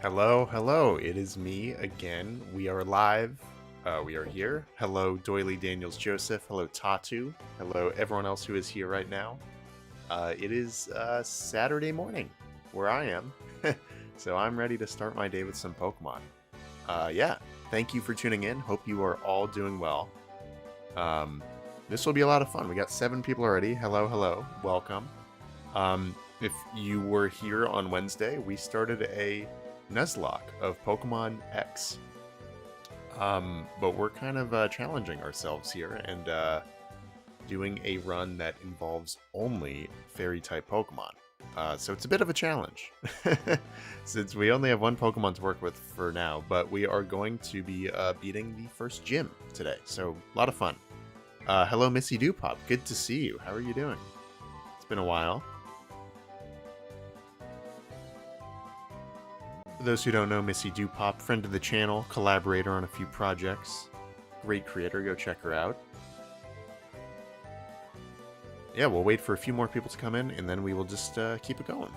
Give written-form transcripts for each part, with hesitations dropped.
Hello, hello. It is me again. We are live. We are here. Hello, Doily Daniels Joseph. Hello, Tatu. Hello, everyone else who is here right now. It is Saturday morning where I am. So I'm ready to start my day with some Pokemon. Yeah, thank you for tuning in. Hope you are all doing well. This will be a lot of fun. We got 7 people already. Hello, hello. Welcome. If you were here on Wednesday, we started a Nuzlocke of Pokemon X. But we're kind of challenging ourselves here and doing a run that involves only Fairy-type Pokemon. So it's a bit of a challenge, since we only have one Pokemon to work with for now, but we are going to be beating the first gym today, so a lot of fun. Hello, Missy Dupop. Good to see you. How are you doing? It's been a while. For those who don't know, Missy Dupop, friend of the channel, collaborator on a few projects, great creator, go check her out. Yeah, we'll wait for a few more people to come in, and then we will just keep it going.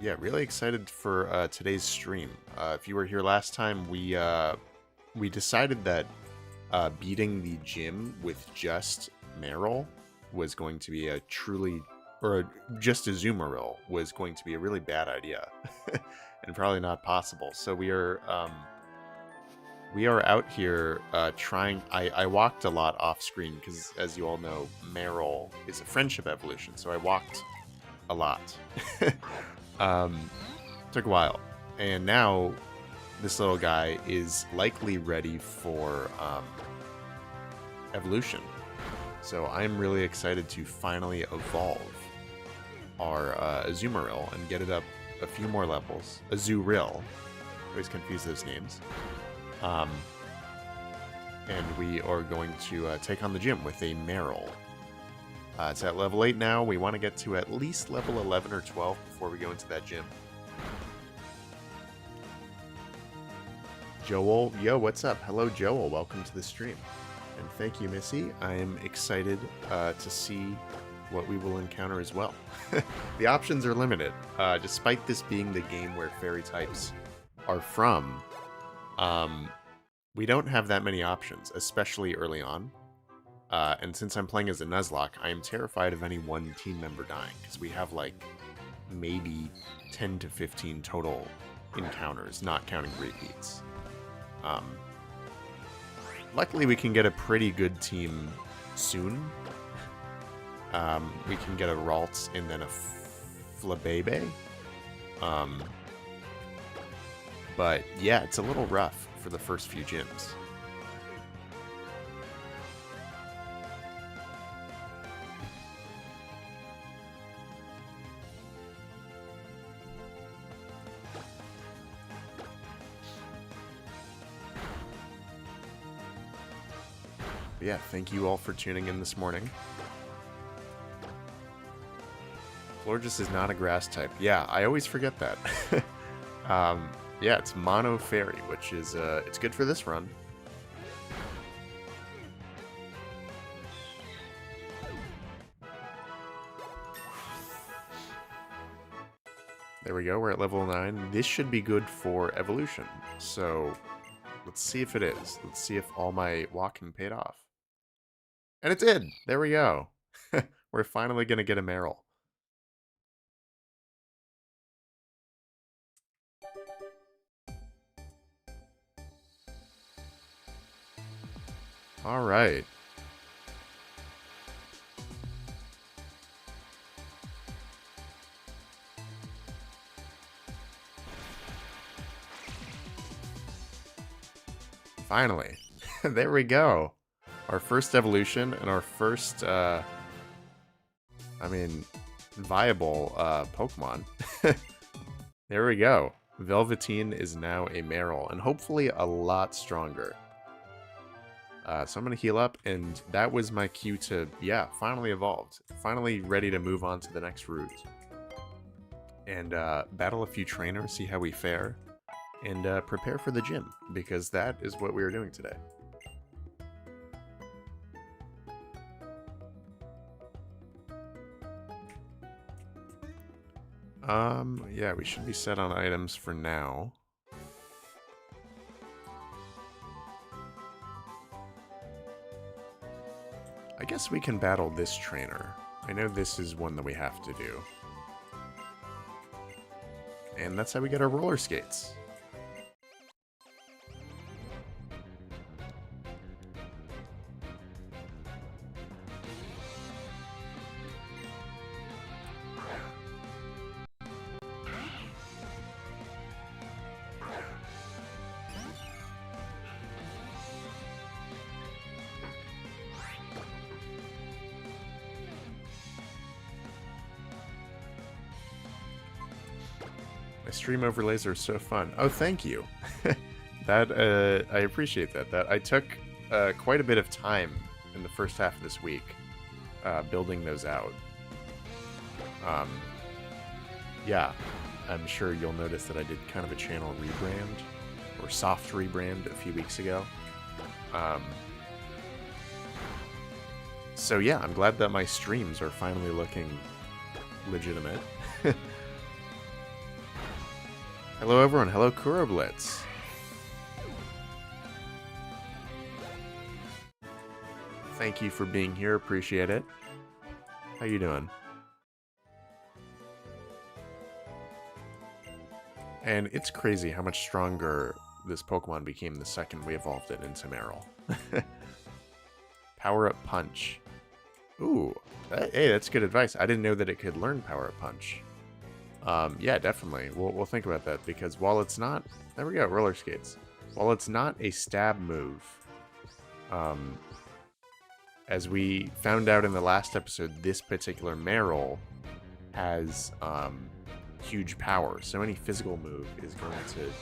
Yeah, really excited for today's stream. If you were here last time, we decided that beating the gym with just Meryl was going to be just a Azumarill was going to be a really bad idea, and probably not possible. So we are out here trying. I walked a lot off screen because, as you all know, Meryl is a friendship evolution, so I walked a lot. Took a while, and now this little guy is likely ready for evolution. So I'm really excited to finally evolve our Azumarill and get it up a few more levels. Azurill. Always confuse those names. And we are going to take on the gym with a Meryl. It's at level 8 now. We want to get to at least level 11 or 12 before we go into that gym. Joel, yo, what's up? Hello, Joel. Welcome to the stream. And thank you, Missy. I am excited to see what we will encounter as well. The options are limited. Despite this being the game where fairy types are from, we don't have that many options, especially early on. And since I'm playing as a Nuzlocke, I am terrified of any one team member dying, because we have like maybe 10 to 15 total encounters, not counting repeats. Luckily, we can get a pretty good team soon. We can get a Ralts and then a Flabebe. But yeah, it's a little rough for the first few gyms. But yeah, thank you all for tuning in this morning. Florges is not a grass type. Yeah, I always forget that. Yeah, it's Mono Fairy, which is it's good for this run. There we go, we're at level 9. This should be good for evolution. So let's see if it is. Let's see if all my walking paid off. And it did! There we go. We're finally gonna get a Meryl. All right. Finally. There we go. Our first evolution and our first, viable Pokemon. There we go. Velveteen is now a Meryl, and hopefully a lot stronger. So I'm going to heal up, and that was my cue to, yeah, finally evolved. Finally ready to move on to the next route. And battle a few trainers, see how we fare, and prepare for the gym, because that is what we are doing today. Yeah, we should be set on items for now. I guess we can battle this trainer. I know this is one that we have to do. And that's how we get our roller skates. My stream overlays are so fun. Oh, thank you. That I appreciate that. That I took quite a bit of time in the first half of this week building those out. Yeah, I'm sure you'll notice that I did kind of a channel rebrand or soft rebrand a few weeks ago. So yeah, I'm glad that my streams are finally looking legitimate. Hello everyone, hello KuroBlitz. Thank you for being here, appreciate it. How you doing? And it's crazy how much stronger this Pokemon became the second we evolved it into Meryl. Power Up Punch. Ooh, hey, that's good advice. I didn't know that it could learn Power Up Punch. Yeah, definitely. We'll think about that, because while it's not... There we go, roller skates. While it's not a stab move, as we found out in the last episode, this particular Meryl has huge power. So any physical move is going to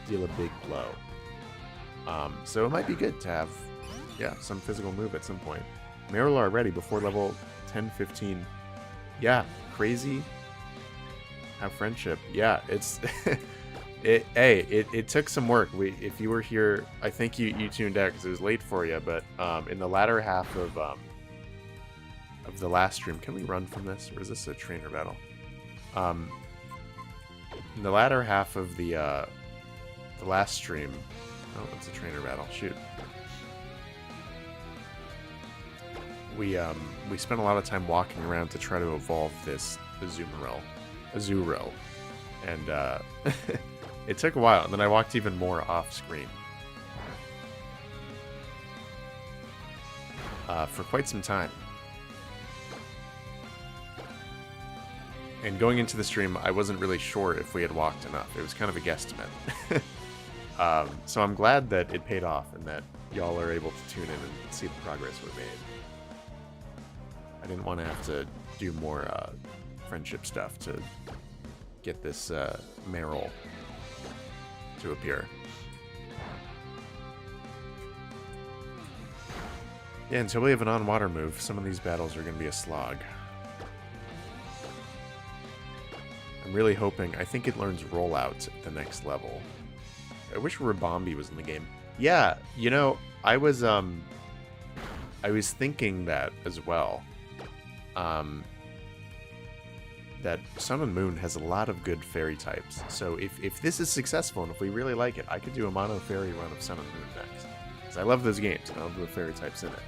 deal a big blow. So it might be good to have, yeah, some physical move at some point. Meryl already before level 10, 15. Yeah, crazy. Have friendship. Yeah, it's it took some work. If you were here, I think you tuned out because it was late for you, but in the latter half of the last stream, can we run from this, or is this a trainer battle? In the latter half of the last stream, oh, it's a trainer battle. Shoot. We spent a lot of time walking around to try to evolve this Azurill, and it took a while, and then I walked even more off screen for quite some time. And going into the stream, I wasn't really sure if we had walked enough. It was kind of a guesstimate. So I'm glad that it paid off and that y'all are able to tune in and see the progress we made. I didn't want to have to do more friendship stuff to get this Meryl to appear. Yeah, until we have an on-water move, some of these battles are going to be a slog. I'm really hoping... I think it learns Rollout at the next level. I wish Ribombee was in the game. Yeah, you know, I was thinking that as well. That Sun and Moon has a lot of good fairy types. So if this is successful and if we really like it, I could do a mono fairy run of Sun and Moon next. Because I love those games and I love the fairy types in it.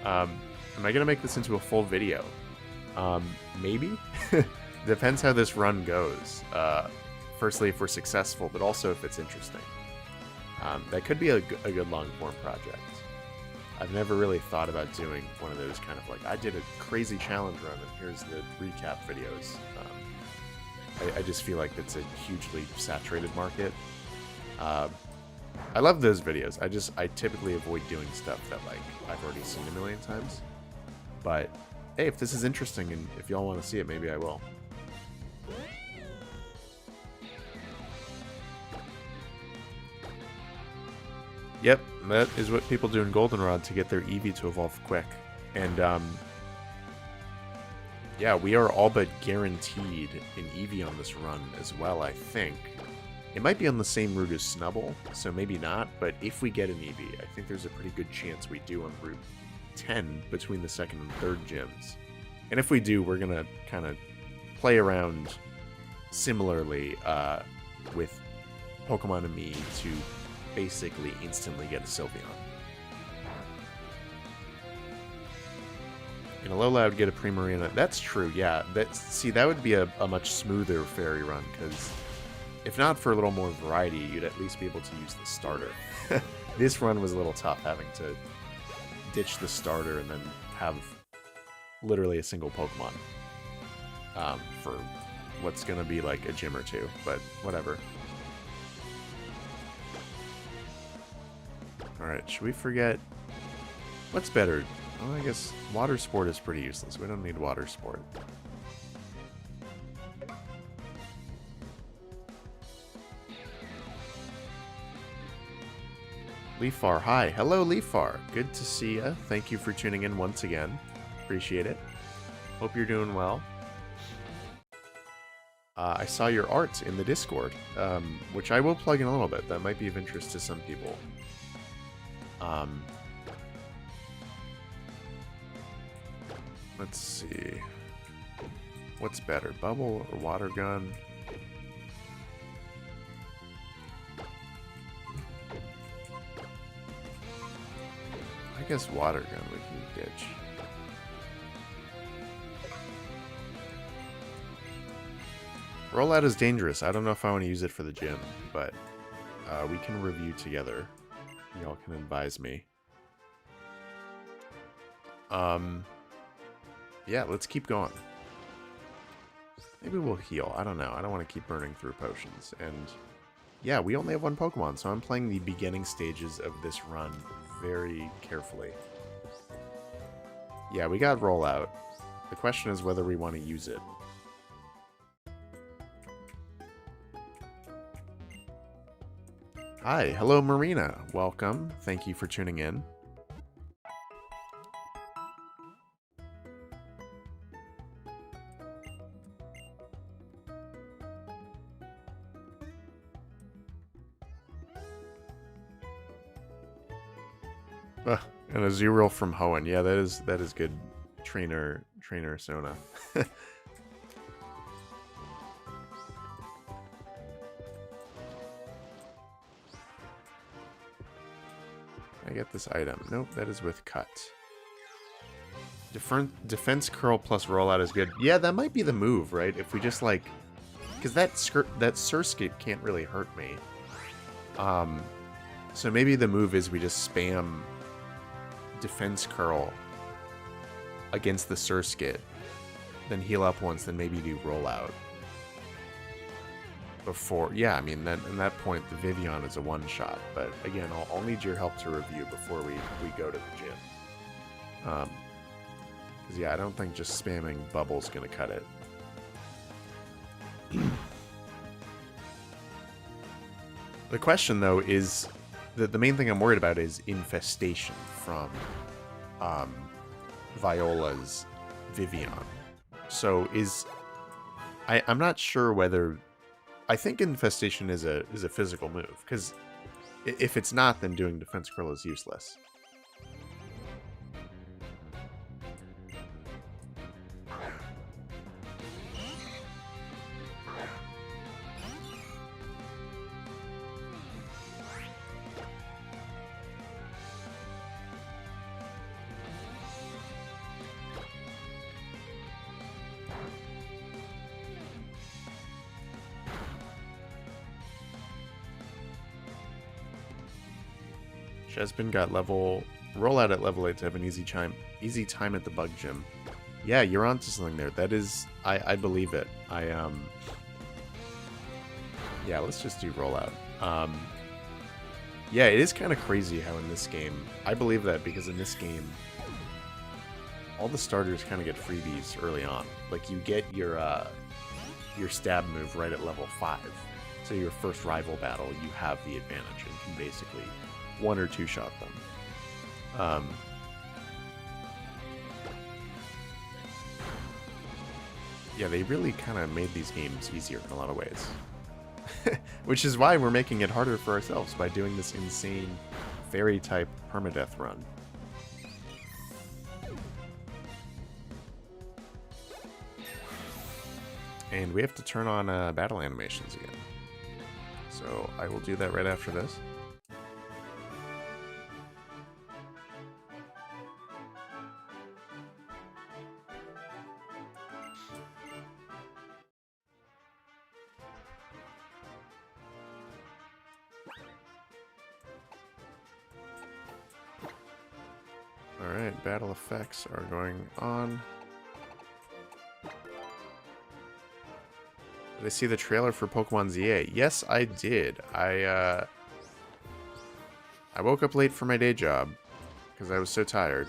Am I going to make this into a full video? Maybe? Depends how this run goes. Firstly, if we're successful, but also if it's interesting. That could be a good long-form project. I've never really thought about doing one of those kind of like, I did a crazy challenge run and here's the recap videos. I just feel like it's a hugely saturated market. I love those videos. I typically avoid doing stuff that like I've already seen a million times. But hey, if this is interesting and if y'all want to see it, maybe I will. Yep, that is what people do in Goldenrod to get their Eevee to evolve quick. And, yeah, we are all but guaranteed an Eevee on this run as well, I think. It might be on the same route as Snubbull, so maybe not, but if we get an Eevee, I think there's a pretty good chance we do on Route 10 between the second and third gyms. And if we do, we're going to kind of play around similarly with Pokemon and me to basically instantly get a Sylveon. In Alola, I would get a Primarina. That's true, yeah. See, that would be a much smoother fairy run, because if not for a little more variety, you'd at least be able to use the starter. This run was a little tough, having to ditch the starter and then have literally a single Pokemon for what's going to be like a gym or two, but whatever. Alright, should we forget... What's better? Well, I guess Water Sport is pretty useless. We don't need Water Sport. Leafar, hi. Hello, Leafar. Good to see you. Thank you for tuning in once again. Appreciate it. Hope you're doing well. I saw your art in the Discord, which I will plug in a little bit. That might be of interest to some people. Let's see. What's better, Bubble or Water Gun? I guess Water Gun we can ditch. Rollout is dangerous. I don't know if I want to use it for the gym, but we can review together. Y'all can advise me. Yeah, let's keep going. Maybe we'll heal. I don't know. I don't want to keep burning through potions. And yeah, we only have one Pokemon, so I'm playing the beginning stages of this run very carefully. Yeah, we got Rollout. The question is whether we want to use it. Hi, hello Marina. Welcome. Thank you for tuning in. And a Zero from Hoenn. Yeah, that is good. Trainer Sona. I get this item. Nope, that is with Cut. Defense Curl plus Rollout is good. Yeah, that might be the move, right? If we just like... Because that Surskit can't really hurt me. So maybe the move is we just spam Defense Curl against the Surskit, then heal up once, then maybe do Rollout. Before, yeah, I mean, then at that point, the Vivian is a one-shot. But again, I'll need your help to review before we go to the gym. Because, yeah, I don't think just spamming Bubble's going to cut it. The question, though, is... The main thing I'm worried about is infestation from Viola's Vivian. So I'm not sure whether... I think infestation is a physical move, because if it's not, then doing Defense Curl is useless. Chespin got rollout at level 8 to have an easy time at the bug gym. Yeah, you're onto something there. That is, I believe it. Yeah, let's just do rollout. Yeah, it is kind of crazy how in this game, I believe that because in this game, all the starters kind of get freebies early on. Like you get your stab move right at level 5. So your first rival battle, you have the advantage and can basically one or two shot them. Yeah, they really kind of made these games easier in a lot of ways. Which is why we're making it harder for ourselves by doing this insane fairy-type permadeath run. And we have to turn on battle animations again. So I will do that right after this. Alright, battle effects are going on. Did I see the trailer for Pokemon ZA? Yes, I did. I woke up late for my day job because I was so tired.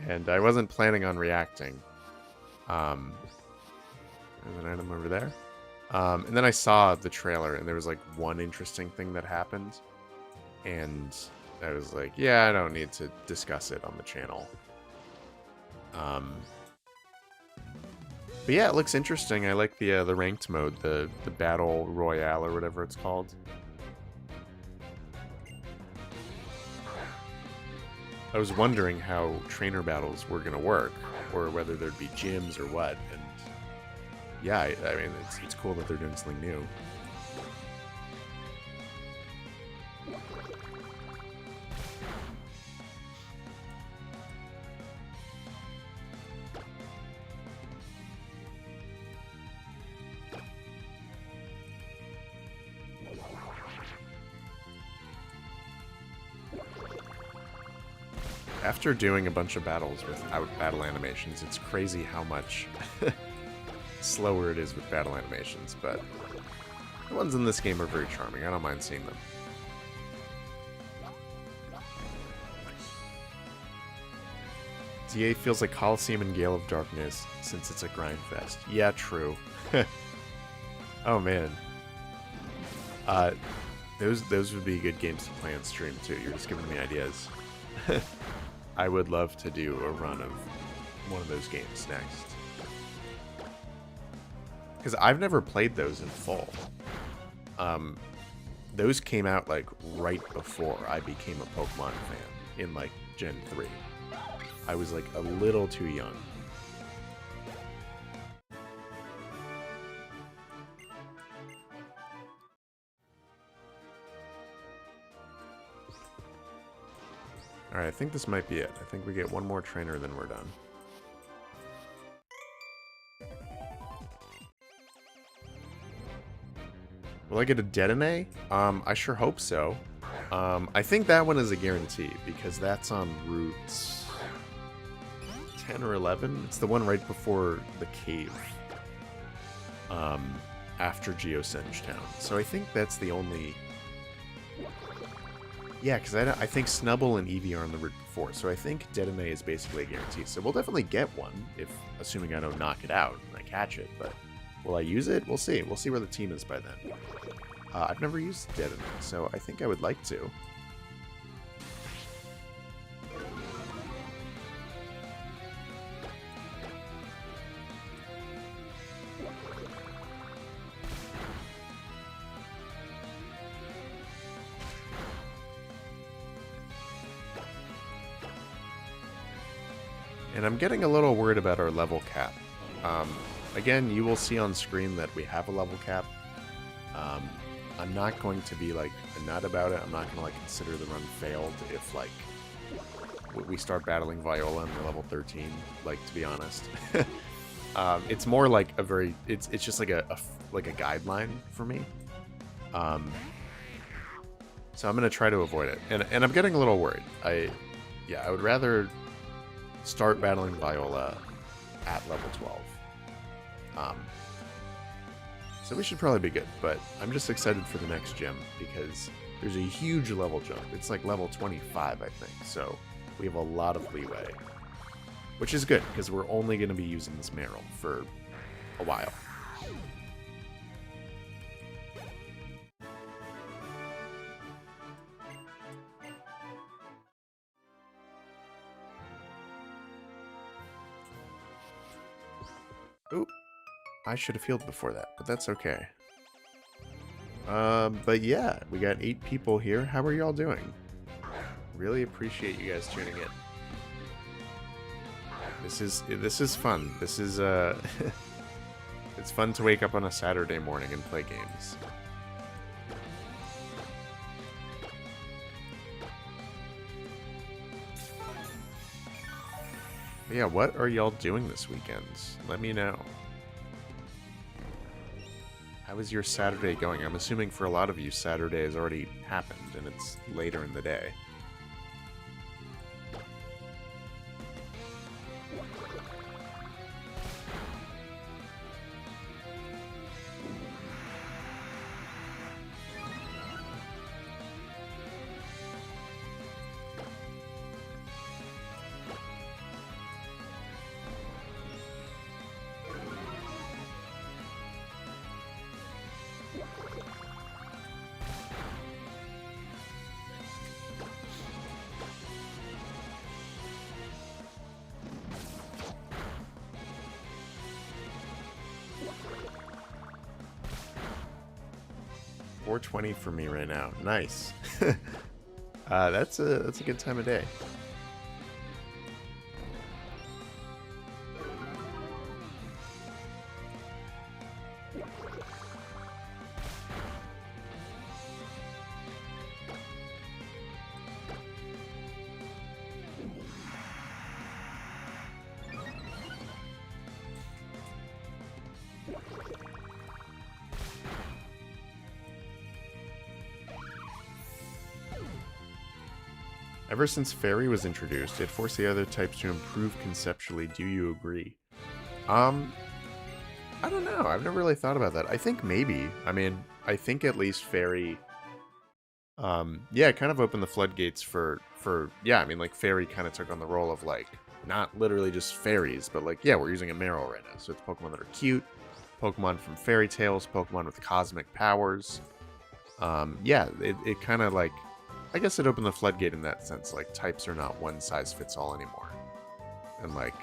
And I wasn't planning on reacting. There's an item over there. And then I saw the trailer, and there was like one interesting thing that happened. And I was like, yeah, I don't need to discuss it on the channel. But yeah, it looks interesting. I like the ranked mode, the battle royale or whatever it's called. I was wondering how trainer battles were gonna work, or whether there'd be gyms or what. And yeah, I mean, it's cool that they're doing something new. After doing a bunch of battles without battle animations, it's crazy how much slower it is with battle animations, but the ones in this game are very charming. I don't mind seeing them. DA feels like Coliseum and Gale of Darkness since it's a grind fest. Yeah, true. Oh man. Those would be good games to play on stream too. You're just giving me ideas. I would love to do a run of one of those games next. Because I've never played those in full. Those came out like right before I became a Pokemon fan in like Gen 3. I was like a little too young. Alright, I think this might be it. I think we get one more trainer, then we're done. Will I get a Dedenne? I sure hope so. I think that one is a guarantee, because that's on Route 10 or 11. It's the one right before the cave. After Geosenge Town. So I think that's the only... Yeah, because I think Snubbull and Eevee are on the route before, so I think Dedenne is basically a guarantee. So we'll definitely get one, assuming I don't knock it out and I catch it, but will I use it? We'll see. We'll see where the team is by then. I've never used Dedenne, so I think I would like to. And I'm getting a little worried about our level cap. Again, you will see on screen that we have a level cap. I'm not going to be like a nut about it. I'm not going to like consider the run failed if like we start battling Viola and we're level 13. Like, to be honest, it's more like a very it's just like a guideline for me. So I'm going to try to avoid it, and I'm getting a little worried. I would rather start battling Viola at level 12. So we should probably be good, but I'm just excited for the next gym because there's a huge level jump. It's like level 25, I think, so we have a lot of leeway, which is good because we're only going to be using this Marill for a while. Oop. I should have healed before that, but that's okay. But yeah, we got 8 people here. How are y'all doing? Really appreciate you guys tuning in. This is fun. This is It's fun to wake up on a Saturday morning and play games. But yeah, what are y'all doing this weekend? Let me know. How is your Saturday going? I'm assuming for a lot of you, Saturday has already happened and it's later in the day. $4.20 for me right now. Nice. That's a good time of day. Ever since Fairy was introduced, it forced the other types to improve conceptually. Do you agree? I don't know. I've never really thought about that. I think maybe. I mean, I think at least Fairy, yeah, it kind of opened the floodgates for yeah, I mean, like, Fairy kind of took on the role of, like, not literally just fairies, but, like, yeah, we're using a Meryl right now. So it's Pokemon that are cute, Pokemon from fairy tales, Pokemon with cosmic powers. Yeah, it kind of, like, I guess it opened the floodgate in that sense. Like, types are not one size fits all anymore. And, like,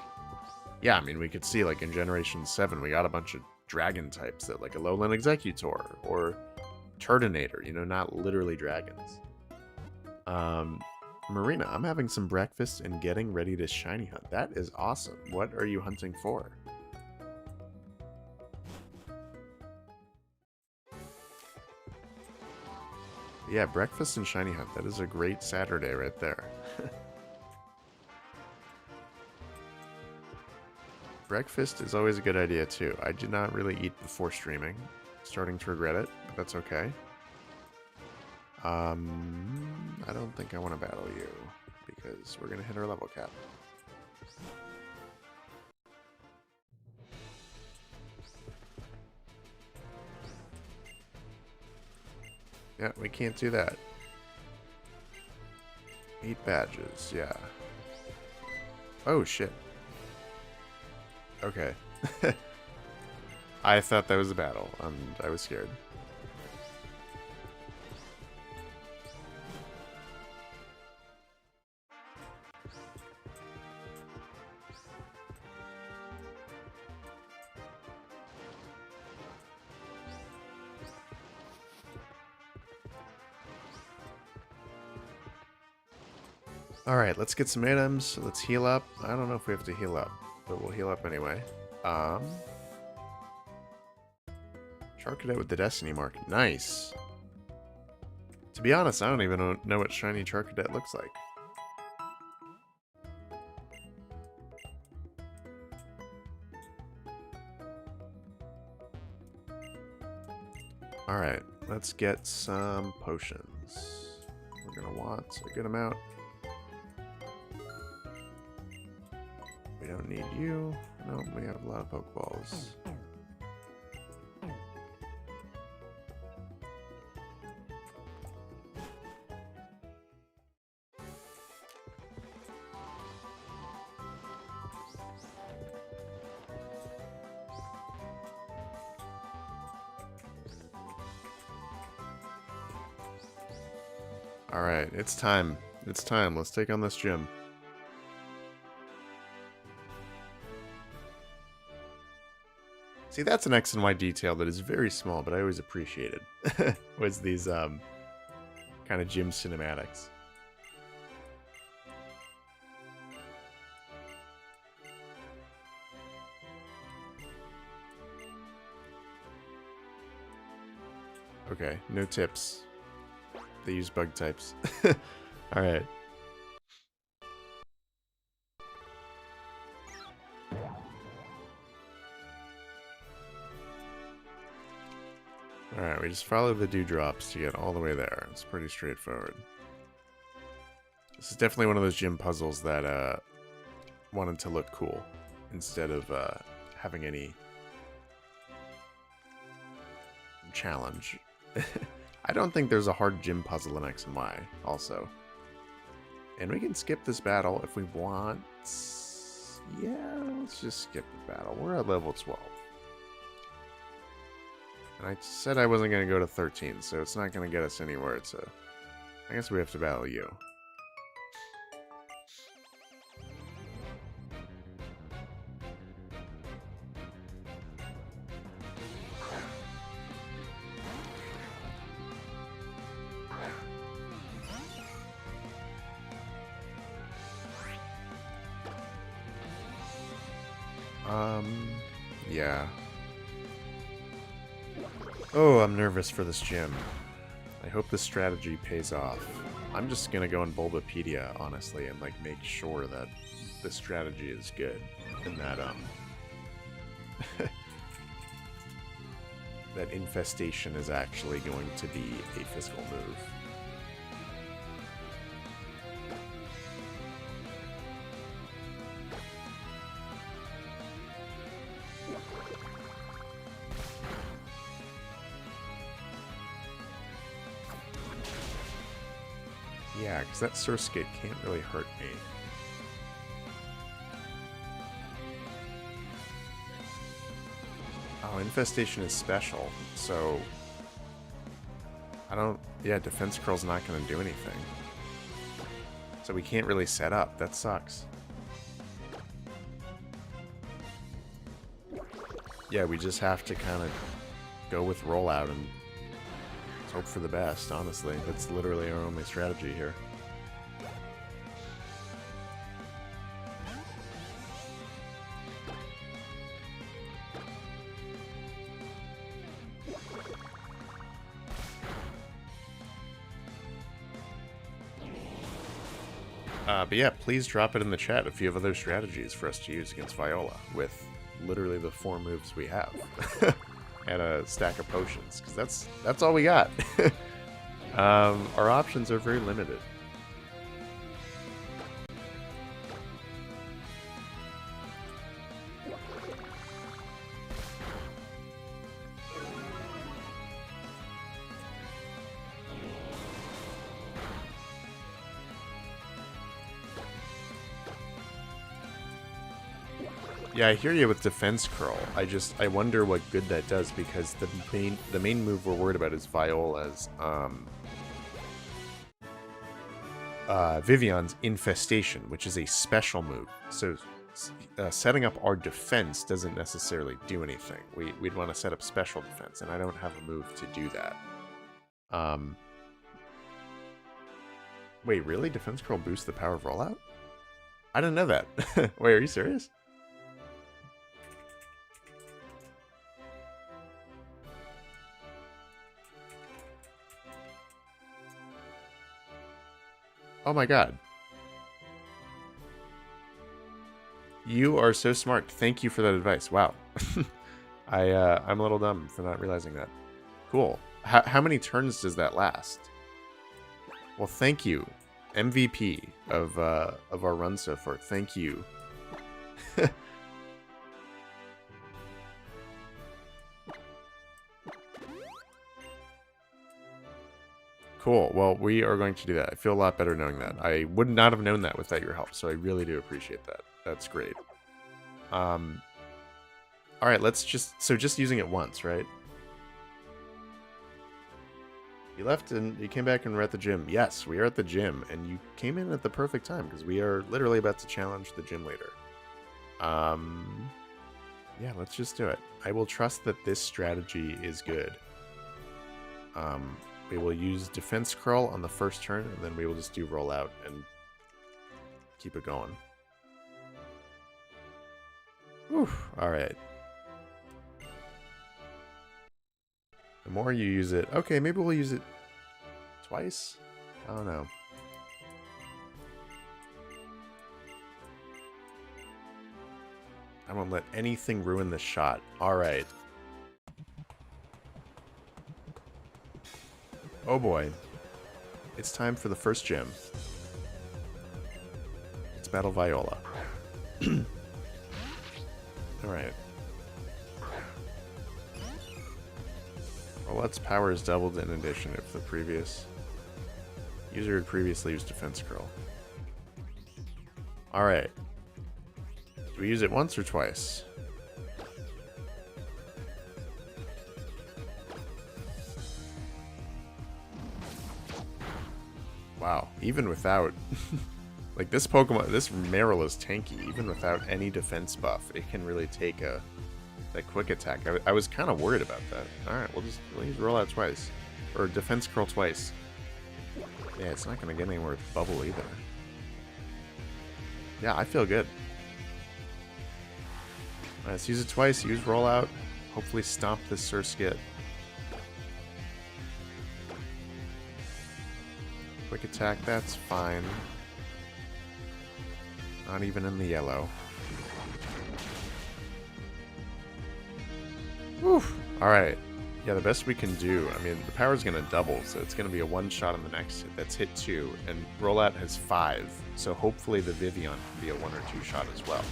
yeah, I mean, we could see, like, in Generation 7, we got a bunch of dragon types that, like, Alolan Executor or Turtonator, you know, not literally dragons. Marina, I'm having some breakfast and getting ready to shiny hunt. That is awesome. What are you hunting for? Yeah, breakfast and shiny hunt. That is a great Saturday right there. Breakfast is always a good idea too. I did not really eat before streaming. Starting to regret it, but that's okay. I don't think I want to battle you because we're going to hit our level cap. Yeah, we can't do that. 8 badges, yeah. Oh, shit. Okay. I thought that was a battle, and I was scared. Alright, let's get some items. Let's heal up. I don't know if we have to heal up, but we'll heal up anyway. Charcadet with the Destiny Mark. Nice. To be honest, I don't even know what shiny Charcadet looks like. Alright, let's get some potions. We're gonna want a good amount. We don't need you. No, we have a lot of Pokeballs. Alright, it's time. It's time. Let's take on this gym. See, that's an X and Y detail that is very small, but I always appreciated. Was these kind of gym cinematics. Okay, no tips. They use bug types. Alright. Alright, we just follow the dewdrops to get all the way there. It's pretty straightforward. This is definitely one of those gym puzzles that wanted to look cool instead of having any challenge. I don't think there's a hard gym puzzle in X and Y, also. And we can skip this battle if we want. Yeah, let's just skip the battle. We're at level 12. And I said I wasn't going to go to 13, so it's not going to get us anywhere. So I guess we have to battle you. Yeah. Oh, I'm nervous for this gym. I hope this strategy pays off. I'm just gonna go on Bulbapedia, honestly, and like make sure that this strategy is good and that that infestation is actually going to be a physical move. Yeah, because that Surskit can't really hurt me. Oh, Infestation is special, so... I don't... Yeah, Defense Curl's not going to do anything. So we can't really set up. That sucks. Yeah, we just have to kind of go with rollout and hope for the best, honestly. That's literally our only strategy here. But yeah, please drop it in the chat if you have other strategies for us to use against Viola with literally the 4 moves we have. And a stack of potions, because that's all we got. Our options are very limited. Yeah, I hear you with Defense Curl. I wonder what good that does, because the main move we're worried about is Viola's Vivion's Infestation, which is a special move. So setting up our defense doesn't necessarily do anything. We'd want to set up special defense, and I don't have a move to do that. Wait, really? Defense Curl boosts the power of rollout? I didn't know that. Wait, are you serious? Oh my god. You are so smart. Thank you for that advice. Wow. I'm a little dumb for not realizing that. Cool. How many turns does that last? Well, thank you. MVP of our run so far. Thank you. Cool. Well, we are going to do that. I feel a lot better knowing that. I would not have known that without your help, so I really do appreciate that. That's great. Alright, let's just using it once, right? You left and you came back and we're at the gym. Yes, we are at the gym, and you came in at the perfect time, because we are literally about to challenge the gym leader. Yeah, let's just do it. I will trust that this strategy is good. We will use Defense Curl on the first turn, and then we will just do Rollout and keep it going. Whew, alright. The more you use it... Okay, maybe we'll use it twice? I don't know. I won't let anything ruin the shot. Alright. Oh boy. It's time for the first gym. It's Battle Viola. Alright. Well, let's power is doubled in addition if the previous user had previously used Defense Curl. Alright. Do we use it once or twice? Wow, even without... like, this Pokemon, this Marill is tanky. Even without any defense buff, it can really take that quick attack. I was kind of worried about that. Alright, we'll use Roll Out twice. Or Defense Curl twice. Yeah, it's not going to get anywhere with Bubble either. Yeah, I feel good. Alright, let's use it twice. Use Roll Out. Hopefully stomp this Surskit. Quick attack, that's fine. Not even in the yellow. Woof! Alright. Yeah, the best we can do, I mean, the power's going to double, so it's going to be a one-shot on the next hit. That's hit 2, and Rollout has 5, so hopefully the Vivillon can be a 1 or 2 shot as well.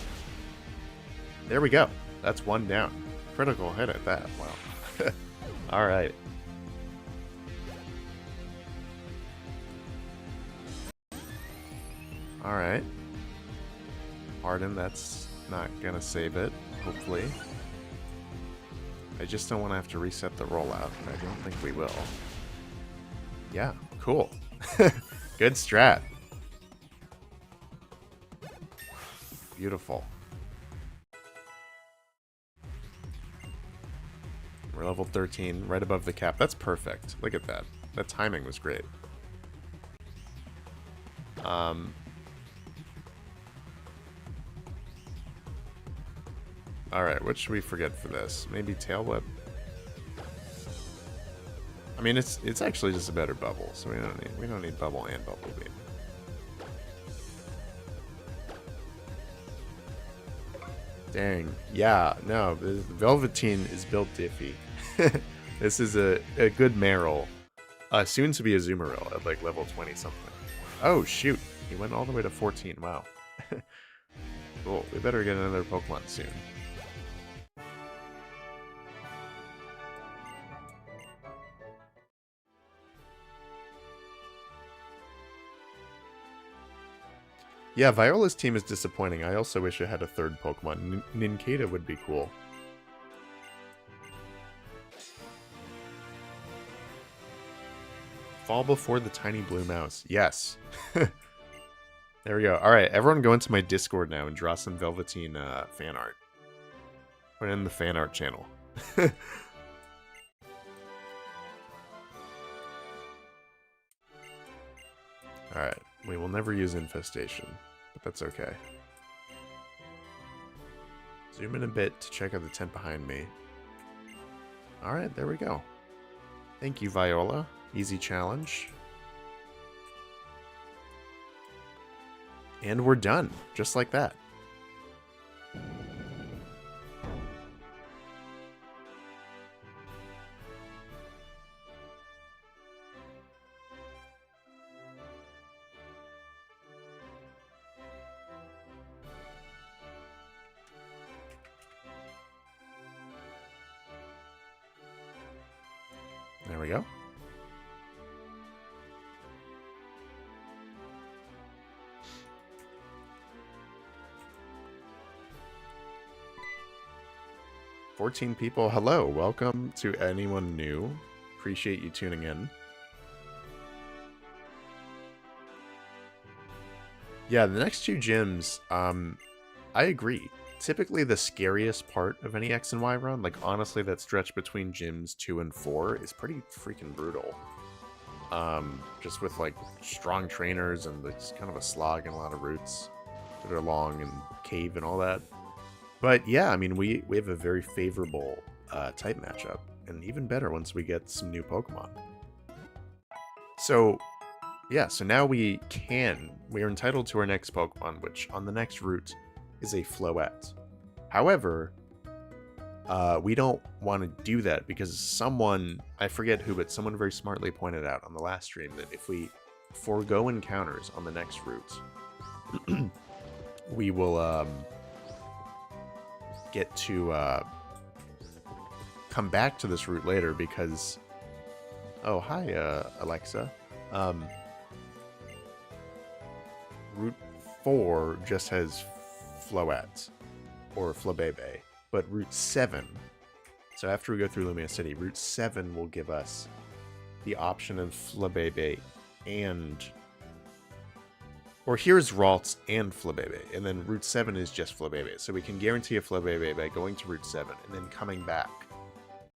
There we go. That's 1 down. Critical hit at that. Wow. Alright. Alright. Harden, that's not gonna save it, hopefully. I just don't want to have to reset the rollout, and I don't think we will. Yeah, cool. Good strat. Beautiful. We're level 13, right above the cap. That's perfect. Look at that. That timing was great. Alright, what should we forget for this? Maybe Tail Whip? I mean, it's actually just a better bubble, so we don't need bubble and bubble beam. Dang. Yeah, no, the Velveteen is built diffy. This is a good Marill. Soon to be a Azumarill at like level 20 something. Oh shoot, he went all the way to 14. Wow. Cool. We better get another Pokemon soon. Yeah, Viola's team is disappointing. I also wish it had a third Pokemon. Nincada would be cool. Fall before the tiny blue mouse. Yes. There we go. Alright, everyone go into my Discord now and draw some Velveteen fan art. Put it in the fan art channel. Alright, we will never use Infestation, but that's okay. Zoom in a bit to check out the tent behind me. Alright, there we go. Thank you, Viola. Easy challenge. And we're done, just like that. There we go. $14 people. Hello, welcome to anyone new. Appreciate you tuning in. Yeah, the next 2 gyms, I agree. Typically the scariest part of any X and Y run, like honestly that stretch between gyms 2 and 4 is pretty freaking brutal. Just with like strong trainers and it's kind of a slog and a lot of routes that are long and cave and all that. But yeah, I mean, we have a very favorable type matchup, and even better once we get some new Pokemon. So, yeah, so now we are entitled to our next Pokemon, which on the next route is a Floette. However, we don't want to do that because someone, I forget who, but someone very smartly pointed out on the last stream that if we forego encounters on the next route, we will get to come back to this route later because... Oh, hi, Alexa. Route 4 just has Floette, or Flabebe, but Route 7, so after we go through Lumia City, Route 7 will give us the option of Flabebe and... Or here's Ralts and Flabebe, and then Route 7 is just Flabebe, so we can guarantee a Flabebe by going to Route 7 and then coming back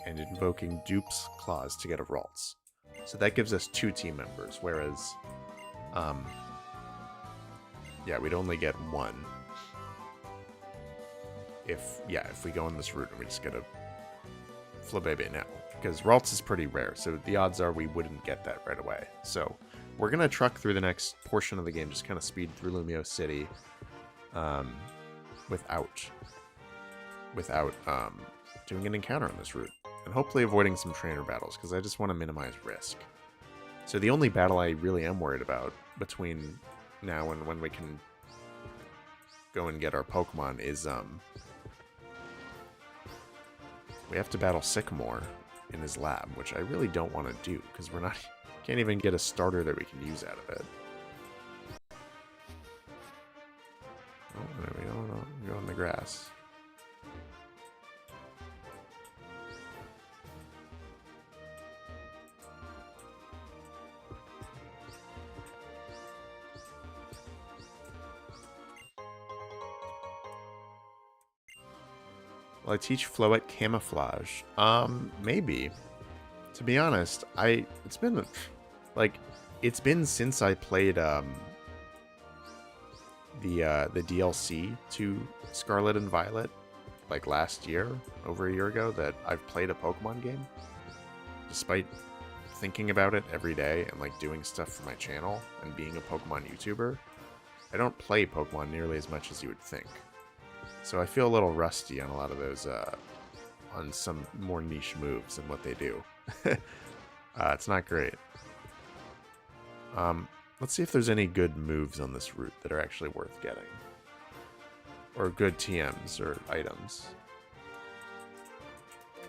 and invoking Dupe's Claws to get a Ralts. So that gives us 2 team members, whereas, yeah, we'd only get 1 if we go on this route and we just get a Flabebe now. Because Ralts is pretty rare, so the odds are we wouldn't get that right away. So we're going to truck through the next portion of the game, just kind of speed through Lumio City without doing an encounter on this route. And hopefully avoiding some trainer battles, because I just want to minimize risk. So the only battle I really am worried about between now and when we can go and get our Pokemon is we have to battle Sycamore in his lab, which I really don't want to do, because can't even get a starter that we can use out of it. Oh, there we go. Go in the grass. Will I teach Floette camouflage? Maybe. To be honest, it's been since I played the DLC to Scarlet and Violet, like last year, over a year ago, that I've played a Pokemon game. Despite thinking about it every day and like doing stuff for my channel and being a Pokemon YouTuber, I don't play Pokemon nearly as much as you would think. So I feel a little rusty on a lot of those, on some more niche moves and what they do. It's not great. Let's see if there's any good moves on this route that are actually worth getting. Or good TMs or items.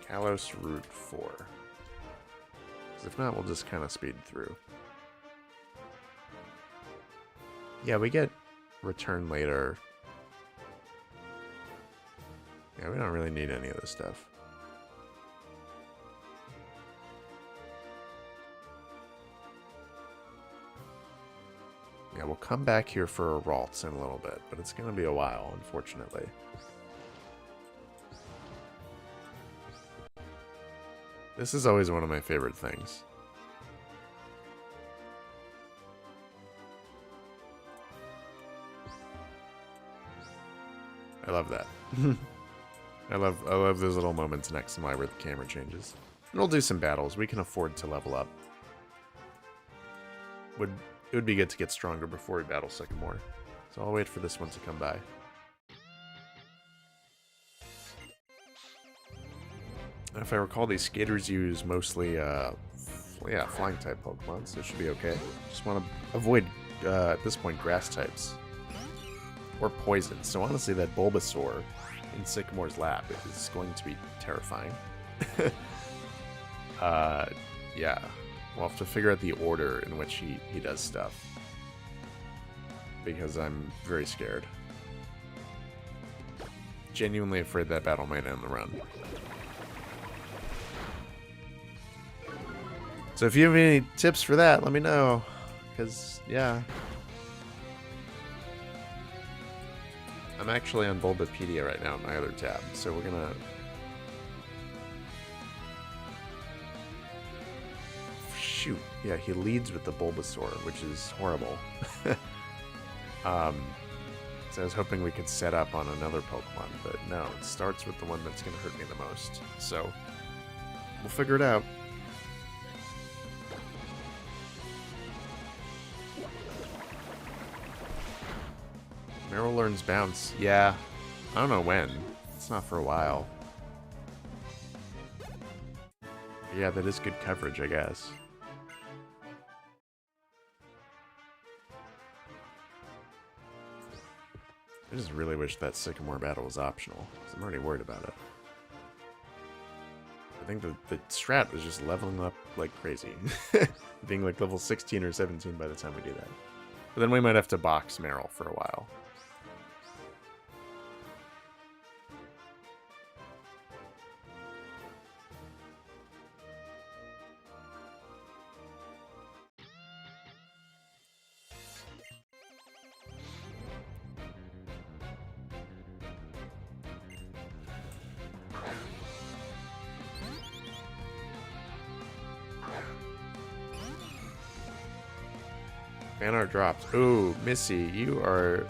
Kalos Route 4. 'Cause if not, we'll just kind of speed through. Yeah, we get return later. Yeah, we don't really need any of this stuff. Yeah, we'll come back here for a Ralts in a little bit, but it's going to be a while, unfortunately. This is always one of my favorite things. I love that. I love those little moments next to where the camera changes. And we'll do some battles. We can afford to level up. It would be good to get stronger before we battle Sycamore. So I'll wait for this one to come by. If I recall, these skaters use mostly, Flying-type Pokemon, so it should be okay. Just want to avoid, at this point, grass types. Or poison. So honestly, that Bulbasaur in Sycamore's lab is going to be terrifying. Yeah. We'll have to figure out the order in which he does stuff. Because I'm very scared. Genuinely afraid that battle might end the run. So if you have any tips for that, let me know. Because, yeah. I'm actually on Bulbapedia right now in my other tab, so we're gonna... Shoot. Yeah, he leads with the Bulbasaur, which is horrible. So I was hoping we could set up on another Pokemon, but no, it starts with the one that's gonna hurt me the most. So, We'll figure it out. Meryl learns bounce. Yeah. I don't know when. It's not for a while. Yeah, that is good coverage, I guess. I just really wish that Sycamore battle was optional, because I'm already worried about it. I think the strat was just leveling up like crazy. Being like level 16 or 17 by the time we do that. But then we might have to box Meryl for a while. Fan art drops. Ooh, Missy, you are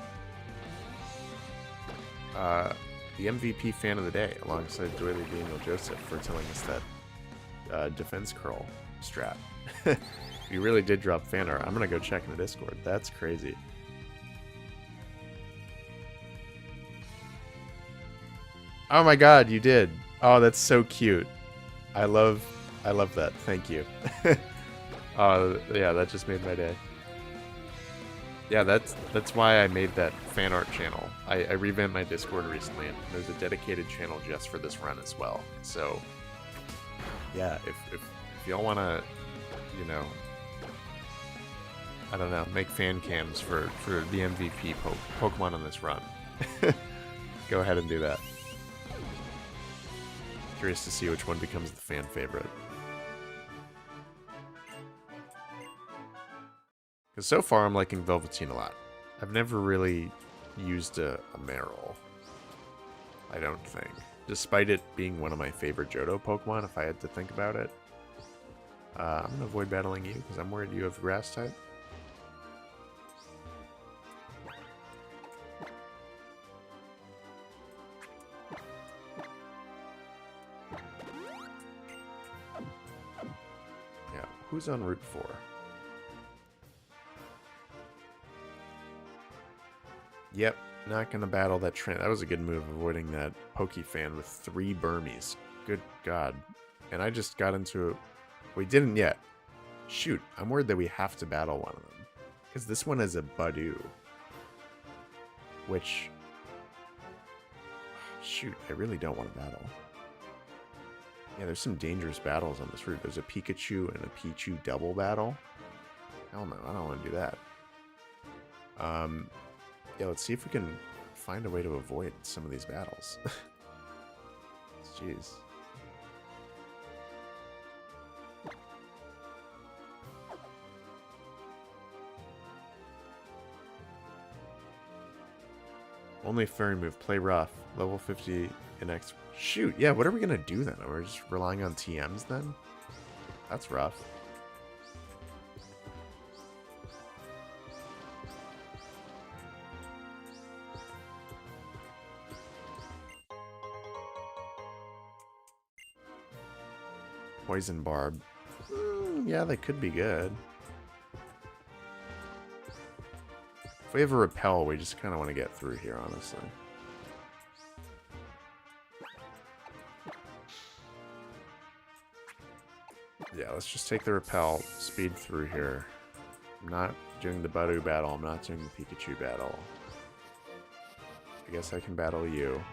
the MVP fan of the day, alongside Doily Daniel Joseph for telling us that defense curl strat. You really did drop fan art. I'm gonna go check in the Discord. That's crazy. Oh my god, you did. Oh, that's so cute. I love that. Thank you. Yeah, that just made my day. Yeah, that's why I made that fan art channel. I revamped my Discord recently, and there's a dedicated channel just for this run as well. So, yeah, if y'all want to, you know, I don't know, make fan cams for the MVP Pokemon on this run, go ahead and do that. Curious to see which one becomes the fan favorite. Because so far I'm liking Velveteen a lot. I've never really used a Meryl, I don't think. Despite it being one of my favorite Johto Pokemon, if I had to think about it. I'm going to avoid battling you, because I'm worried you have Grass type. Yeah, who's on Route 4? Yep, not gonna battle that Trent. That was a good move, avoiding that Pokefan with 3 Burmies. Good god. And I just got into... We didn't yet. Shoot, I'm worried that we have to battle one of them. Because this one is a Badoo. Which... Shoot, I really don't want to battle. Yeah, there's some dangerous battles on this route. There's a Pikachu and a Pichu double battle. Hell no, I don't want to do that. Yeah, let's see if we can find a way to avoid some of these battles. Jeez. Only fairy move, play rough. Level 50 in X. Shoot, yeah, what are we gonna do then? We're just relying on TMs then? That's rough. Poison Barb. Yeah, they could be good. If we have a Repel, we just kind of want to get through here, honestly. Yeah, let's just take the Repel, speed through here. I'm not doing the Badoo battle, I'm not doing the Pikachu battle. I guess I can battle you.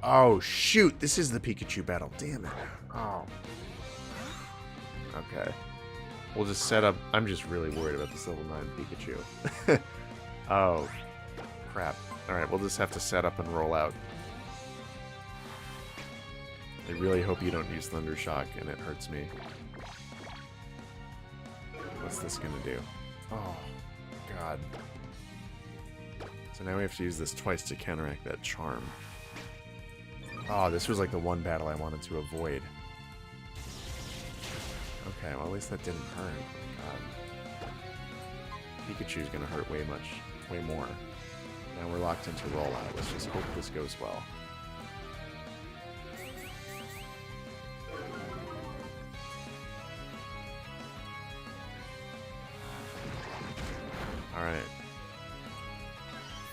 Oh, shoot! This is the Pikachu battle. Damn it. Oh. Okay. We'll just set up... I'm just really worried about this level 9 Pikachu. Oh. Crap. Alright, we'll just have to set up and roll out. I really hope you don't use Thunder Shock and it hurts me. What's this gonna do? Oh, God. So now we have to use this twice to counteract that charm. Oh, this was like the one battle I wanted to avoid. Okay, well at least that didn't hurt. God. Pikachu's gonna hurt way more. Now we're locked into rollout. Let's just hope this goes well.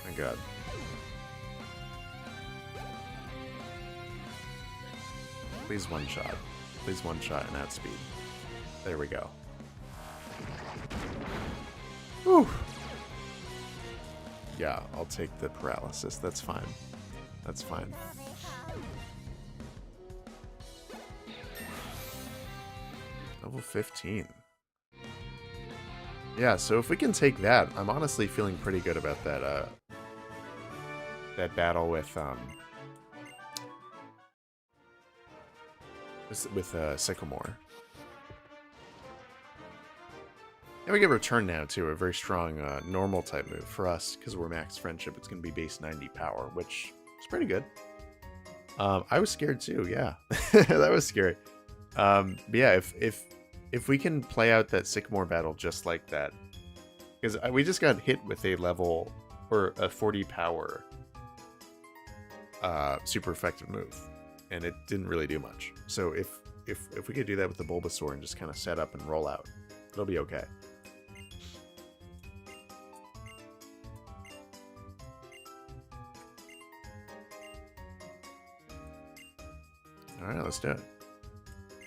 My god. Please one shot. Please one shot and outspeed. There we go. Whew. Yeah, I'll take the paralysis. That's fine. That's fine. Level 15. Yeah, so if we can take that, I'm honestly feeling pretty good about that that battle with Sycamore. And we get Return now, too, a very strong normal type move for us, because we're max friendship. It's going to be base 90 power, which is pretty good. I was scared too, yeah. That was scary. But yeah, if we can play out that Sycamore battle just like that, because we just got hit with a level or a 40 power super effective move, and it didn't really do much. So if we could do that with the Bulbasaur and just kind of set up and roll out, it'll be okay. All right, let's do it.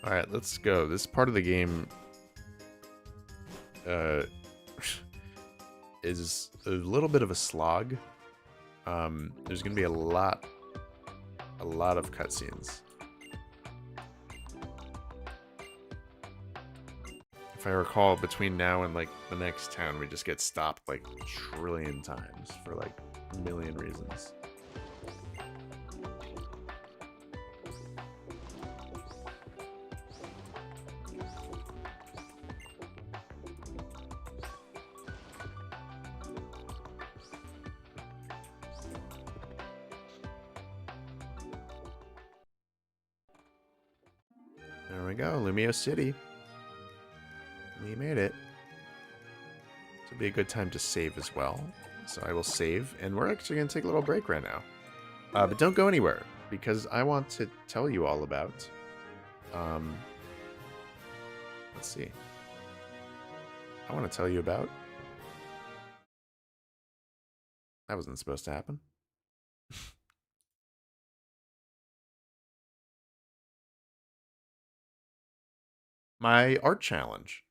All right, let's go. This part of the game is a little bit of a slog. There's going to be a lot of cutscenes. If I recall, between now and like the next town, we just get stopped like a trillion times for like a million reasons. There we go, Lumio City. We made it. This will be a good time to save as well. So I will save, and we're actually going to take a little break right now. But don't go anywhere, because I want to tell you all about... let's see. I want to tell you about... That wasn't supposed to happen. My art challenge.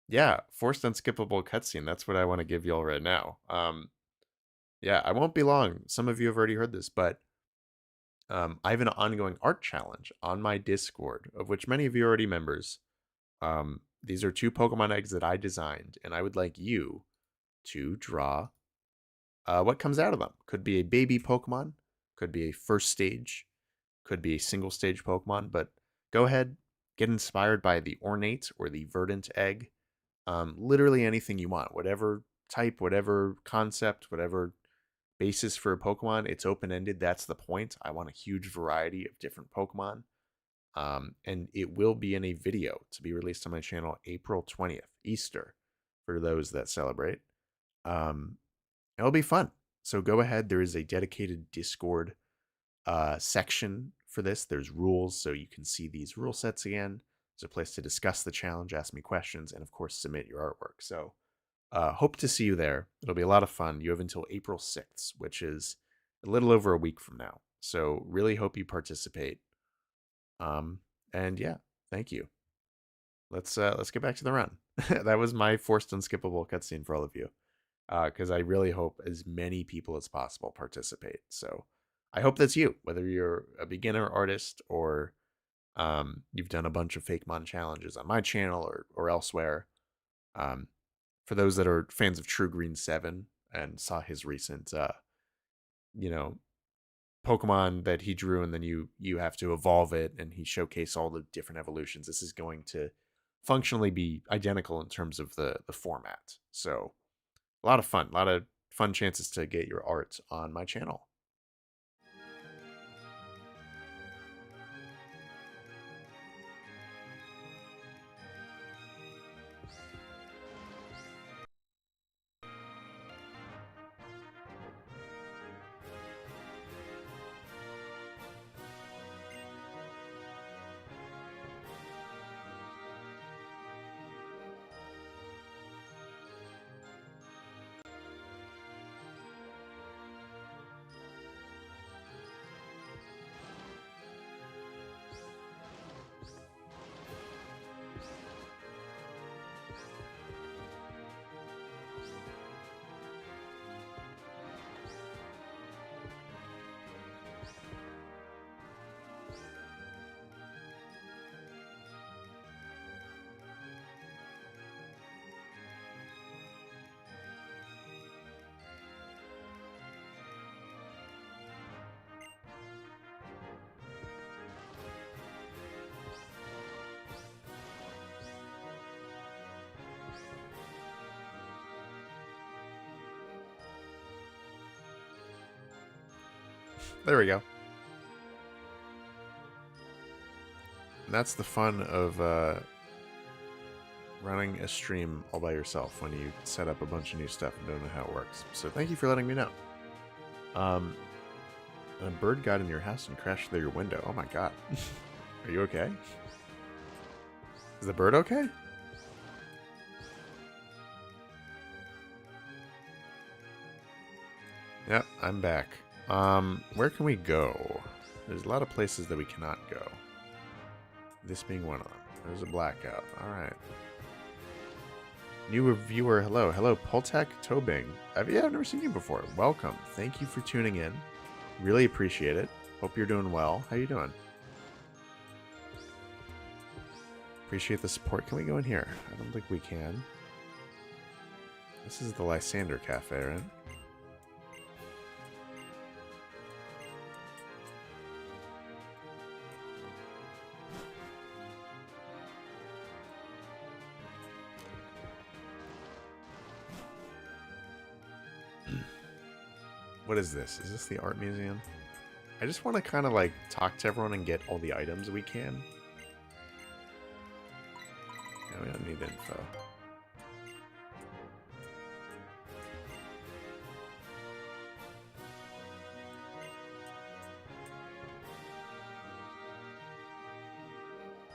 Yeah, forced unskippable cutscene. That's what I want to give y'all right now. Yeah, I won't be long. Some of you have already heard this, but I have an ongoing art challenge on my Discord, of which many of you are already members. These are 2 Pokemon eggs that I designed, and I would like you to draw what comes out of them. Could be a baby Pokemon, could be a first stage, could be a single stage Pokemon, but go ahead, get inspired by the ornate or the verdant egg. Literally anything you want, whatever type, whatever concept, whatever basis for a Pokemon. It's open-ended. That's the point. I want a huge variety of different Pokemon. And it will be in a video to be released on my channel April 20th, Easter, for those that celebrate. It'll be fun. So go ahead. There is a dedicated Discord section for this. There's rules, so you can see these rule sets again. There's a place to discuss the challenge, ask me questions, and of course submit your artwork. So hope to see you there. It'll be a lot of fun. You have until April 6th, which is a little over a week from now. So really hope you participate. And yeah, thank you. Let's get back to the run. That was my forced unskippable cutscene for all of you. Because I really hope as many people as possible participate. So I hope that's you, whether you're a beginner artist or you've done a bunch of Fakemon challenges on my channel or elsewhere. For those that are fans of True Green 7 and saw his recent, Pokemon that he drew, and then you have to evolve it, and he showcased all the different evolutions. This is going to functionally be identical in terms of the format. So a lot of fun chances to get your art on my channel. There we go. And that's the fun of running a stream all by yourself when you set up a bunch of new stuff and don't know how it works. So thank you for letting me know. A bird got in your house and crashed through your window. Oh my god. Are you okay? Is the bird okay? Yep, I'm back. Where can we go? There's a lot of places that we cannot go. This being one of them. There's a blackout. Alright. New reviewer, hello. Hello, Poltak Tobing. I've never seen you before. Welcome. Thank you for tuning in. Really appreciate it. Hope you're doing well. How you doing? Appreciate the support. Can we go in here? I don't think we can. This is the Lysander Cafe, right? What is this? Is this the art museum? I just want to kind of like talk to everyone and get all the items we can. Yeah, we don't need info.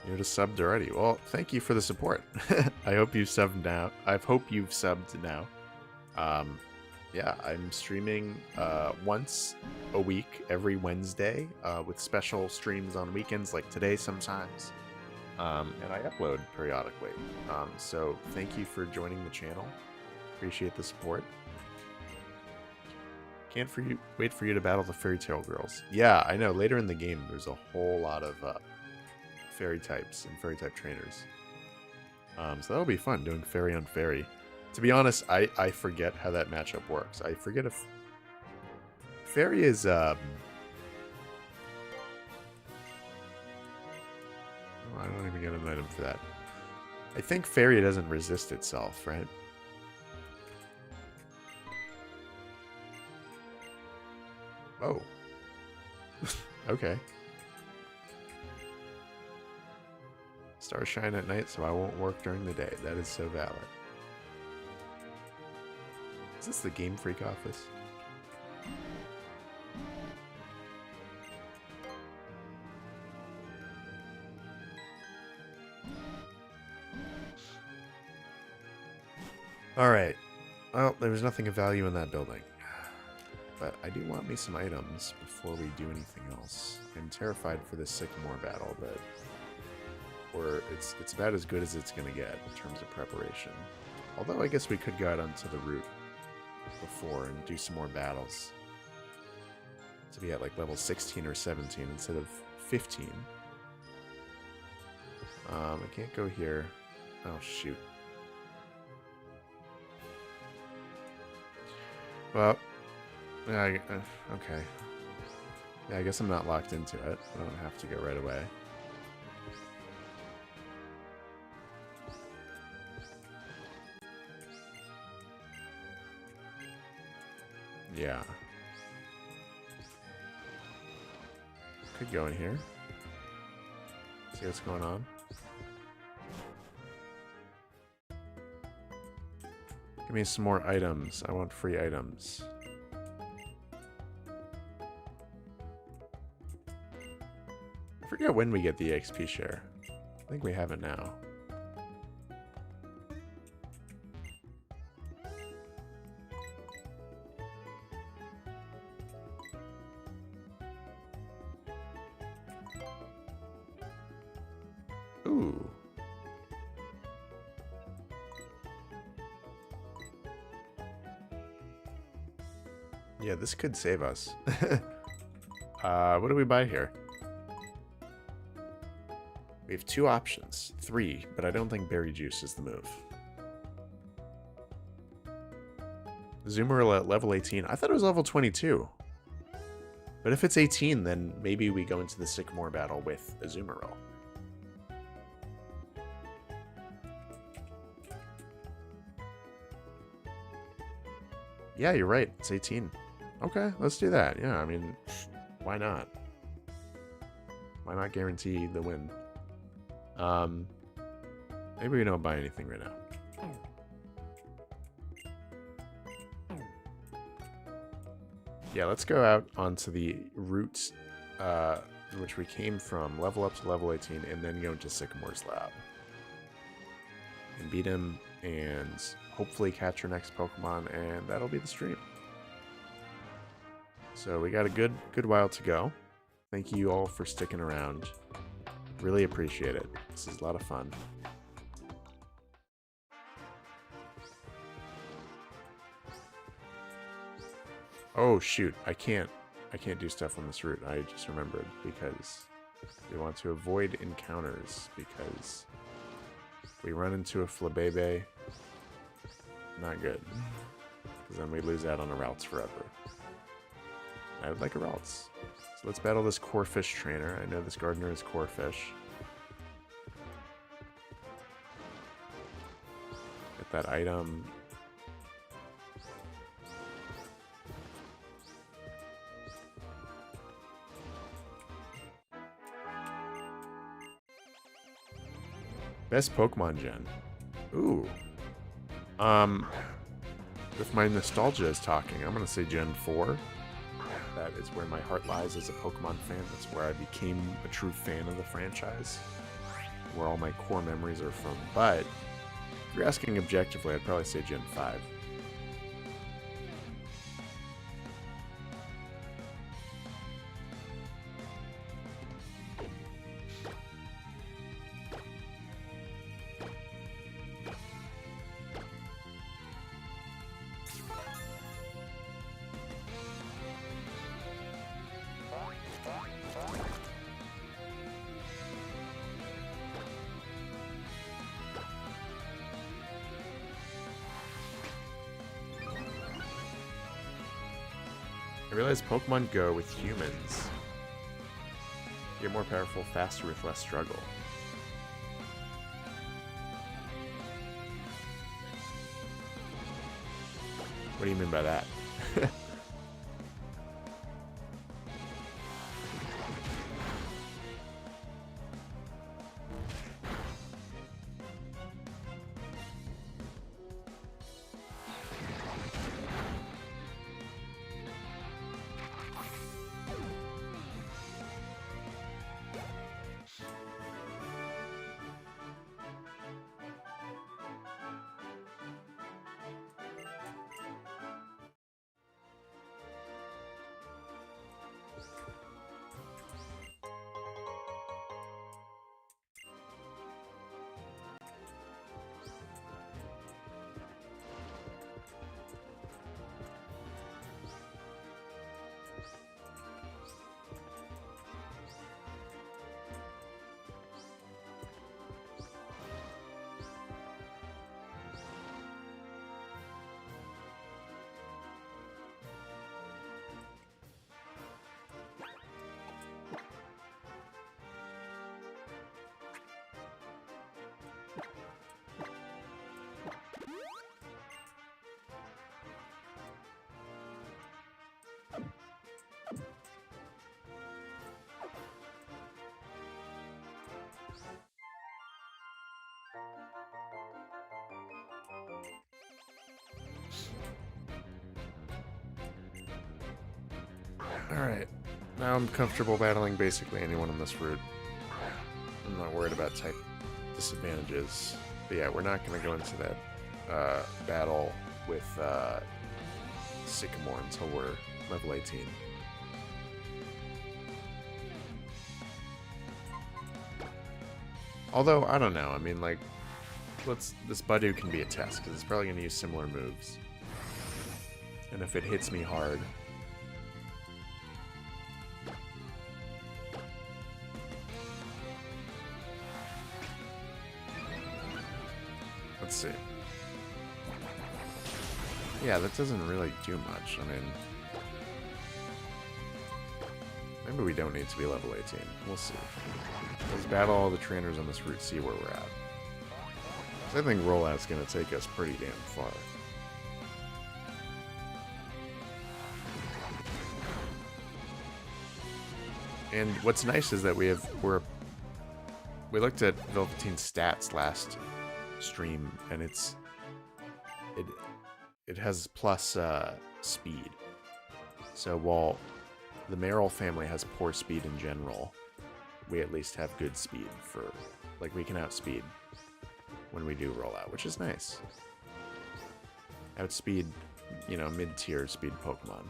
You're just subbed already. Well, thank you for the support. I hope you've subbed now. I hope you've subbed now. Yeah, I'm streaming once a week, every Wednesday, with special streams on weekends, like today sometimes. And I upload periodically. So thank you for joining the channel. Appreciate the support. Can't wait for you to battle the fairy tale girls. Yeah, I know. Later in the game, there's a whole lot of fairy types and fairy type trainers. So that'll be fun, doing fairy on fairy. To be honest, I forget how that matchup works. I forget if fairy is oh, I don't even get an item for that. I think fairy doesn't resist itself, right? Oh. Okay. Stars shine at night, so I won't work during the day. That is so valid. Is this the Game Freak office? Alright. Well, there's nothing of value in that building. But I do want me some items before we do anything else. I'm terrified for this Sycamore battle, but it's about as good as it's going to get in terms of preparation. Although I guess we could go out onto the route before and do some more battles to be at like level 16 or 17 instead of 15. I can't go here. Oh shoot. Well, yeah, okay. Yeah, I guess I'm not locked into it. I don't have to go right away. Yeah. Could go in here. See what's going on. Give me some more items. I want free items. I forget when we get the XP share. I think we have it now. Ooh. Yeah, this could save us. What do we buy here? We have 2 options. 3, but I don't think berry juice is the move. Zoomer at level 18. I thought it was level 22. But if it's 18, then maybe we go into the Sycamore battle with a Zoomerl. Yeah, you're right. It's 18. Okay, let's do that. Yeah, I mean, Why not? Why not guarantee the win? Maybe we don't buy anything right now. Yeah, let's go out onto the route which we came from, level up to level 18, and then go into Sycamore's lab. And beat him, and hopefully catch our next Pokemon, and that'll be the stream. So we got a good while to go. Thank you all for sticking around. Really appreciate it. This is a lot of fun. Oh shoot, I can't do stuff on this route. I just remembered, because we want to avoid encounters, because we run into a Flabébé. Not good. Because then we lose out on a Routes forever. I would like a Routes. So let's battle this Corphish trainer. I know this Gardener is Corphish. Get that item. Best Pokemon gen. Ooh. If my nostalgia is talking, I'm going to say Gen 4. That is where my heart lies as a Pokemon fan. That's where I became a true fan of the franchise. Where all my core memories are from. But if you're asking objectively, I'd probably say Gen 5. I realize Pokemon Go with humans get more powerful faster with less struggle. What do you mean by that? Alright, now I'm comfortable battling basically anyone on this route. I'm not worried about type disadvantages. But yeah, we're not going to go into that battle with Sycamore until we're level 18. Although, I don't know, I mean, like, this Budew can be a test, because it's probably going to use similar moves. And if it hits me hard... Let's see. Yeah, that doesn't really do much. I mean... Maybe we don't need to be level 18. We'll see. Let's battle all the trainers on this route, see where we're at. I think rollout's going to take us pretty damn far. And what's nice is that we looked at Velveteen's stats last stream, and it has plus speed. So while the Marill family has poor speed in general, we at least have good speed for, like, we can outspeed when we do roll out, which is nice. Outspeed, you know, mid-tier speed Pokemon.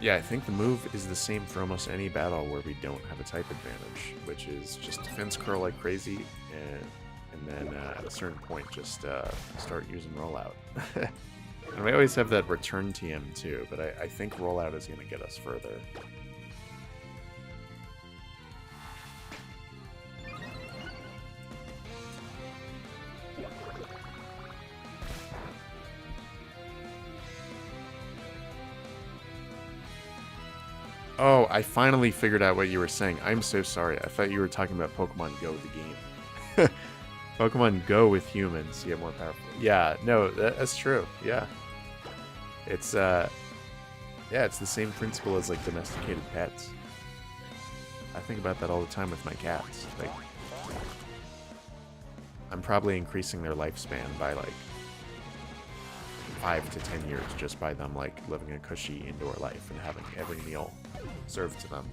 Yeah, I think the move is the same for almost any battle where we don't have a type advantage, which is just defense curl like crazy, and then at a certain point just start using rollout. And we always have that return TM too, but I think rollout is going to get us further. Oh, I finally figured out what you were saying. I'm so sorry. I thought you were talking about Pokemon Go, the game. Pokemon Go with humans get more powerful. Yeah, no, that's true. Yeah. It's it's the same principle as like domesticated pets. I think about that all the time with my cats. Like, I'm probably increasing their lifespan by like 5 to 10 years just by them like living a cushy indoor life and having every meal served to them.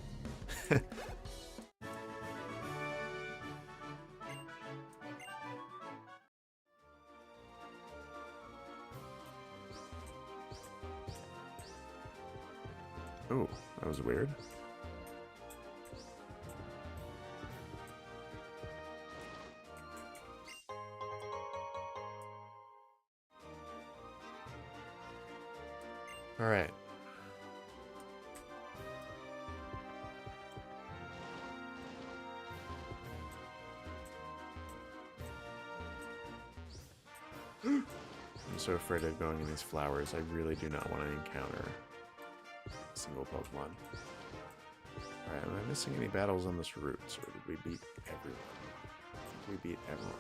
Ooh, that was weird. All right. I'm so afraid of going in these flowers. I really do not want to encounter a single Pokemon. Alright, am I missing any battles on this route? Or did we beat everyone? I think we beat everyone.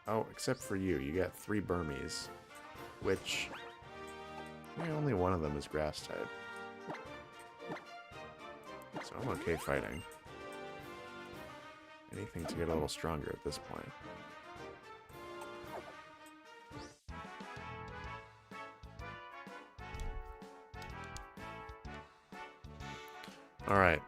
Oh, except for you. You got 3 Burmese, which only one of them is grass type. So I'm okay fighting. Anything to get a little stronger at this point. All right.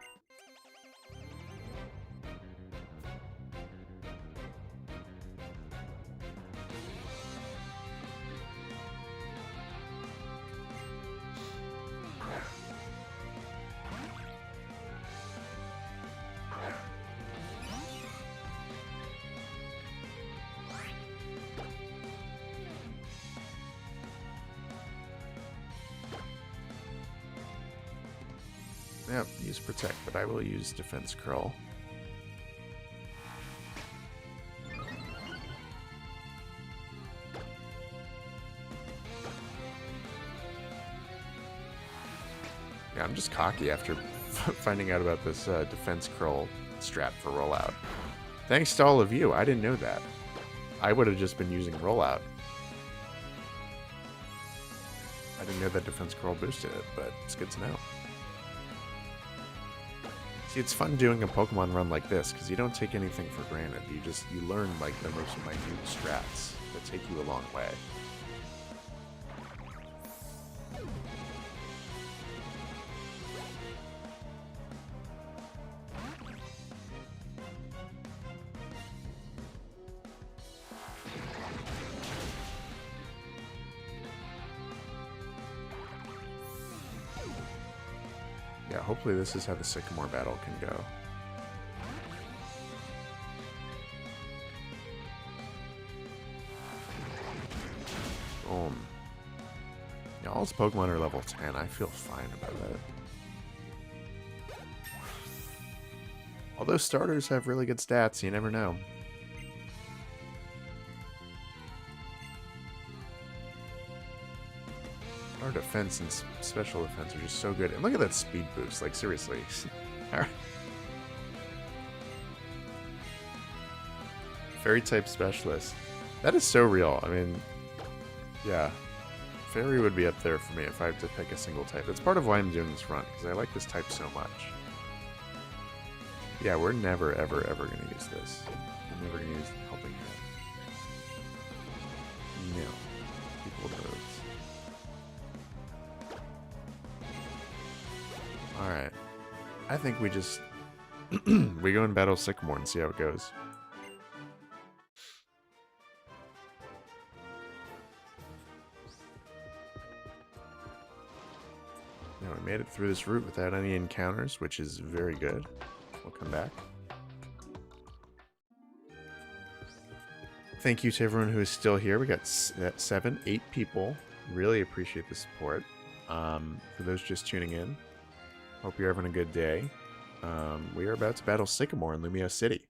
Yep, use Protect, but I will use Defense Curl. Yeah, I'm just cocky after finding out about this Defense Curl strat for rollout. Thanks to all of you, I didn't know that. I would have just been using rollout. I didn't know that Defense Curl boosted it, but it's good to know. See, it's fun doing a Pokemon run like this, because you don't take anything for granted. You learn, like, the most minute strats that take you a long way. Yeah, hopefully this is how the Sycamore battle can go. Boom. Yeah, all his Pokemon are level 10. I feel fine about that. Although starters have really good stats, you never know. Our defense and special defense are just so good. And look at that speed boost, like seriously. Alright. Fairy type specialist. That is so real. I mean, yeah. Fairy would be up there for me if I had to pick a single type. That's part of why I'm doing this run, because I like this type so much. Yeah, we're never, ever, ever going to use this. We're never going to use helping hand. No. People moves. Alright. I think we just... we go and battle Sycamore and see how it goes. Now we made it through this route without any encounters, which is very good. We'll come back. Thank you to everyone who is still here. We got 8 people. Really appreciate the support. For those just tuning in, hope you're having a good day. We are about to battle Sycamore in Lumio City.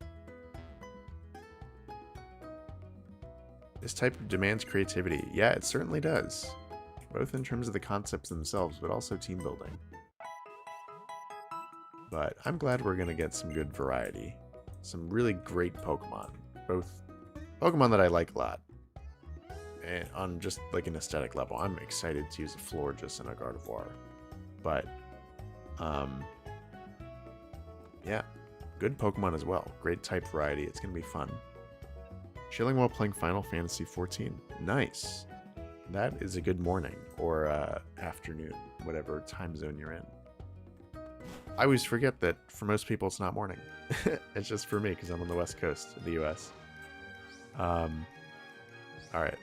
This type demands creativity. Yeah, it certainly does. Both in terms of the concepts themselves, but also team building. But I'm glad we're going to get some good variety. Some really great Pokemon. Both Pokemon that I like a lot. And on just like an aesthetic level. I'm excited to use a Florges and a Gardevoir. But, yeah. Good Pokemon as well. Great type variety. It's going to be fun. Chilling while playing Final Fantasy XIV. Nice. That is a good morning. Or afternoon. Whatever time zone you're in. I always forget that for most people it's not morning. It's just for me because I'm on the west coast of the US. Alright.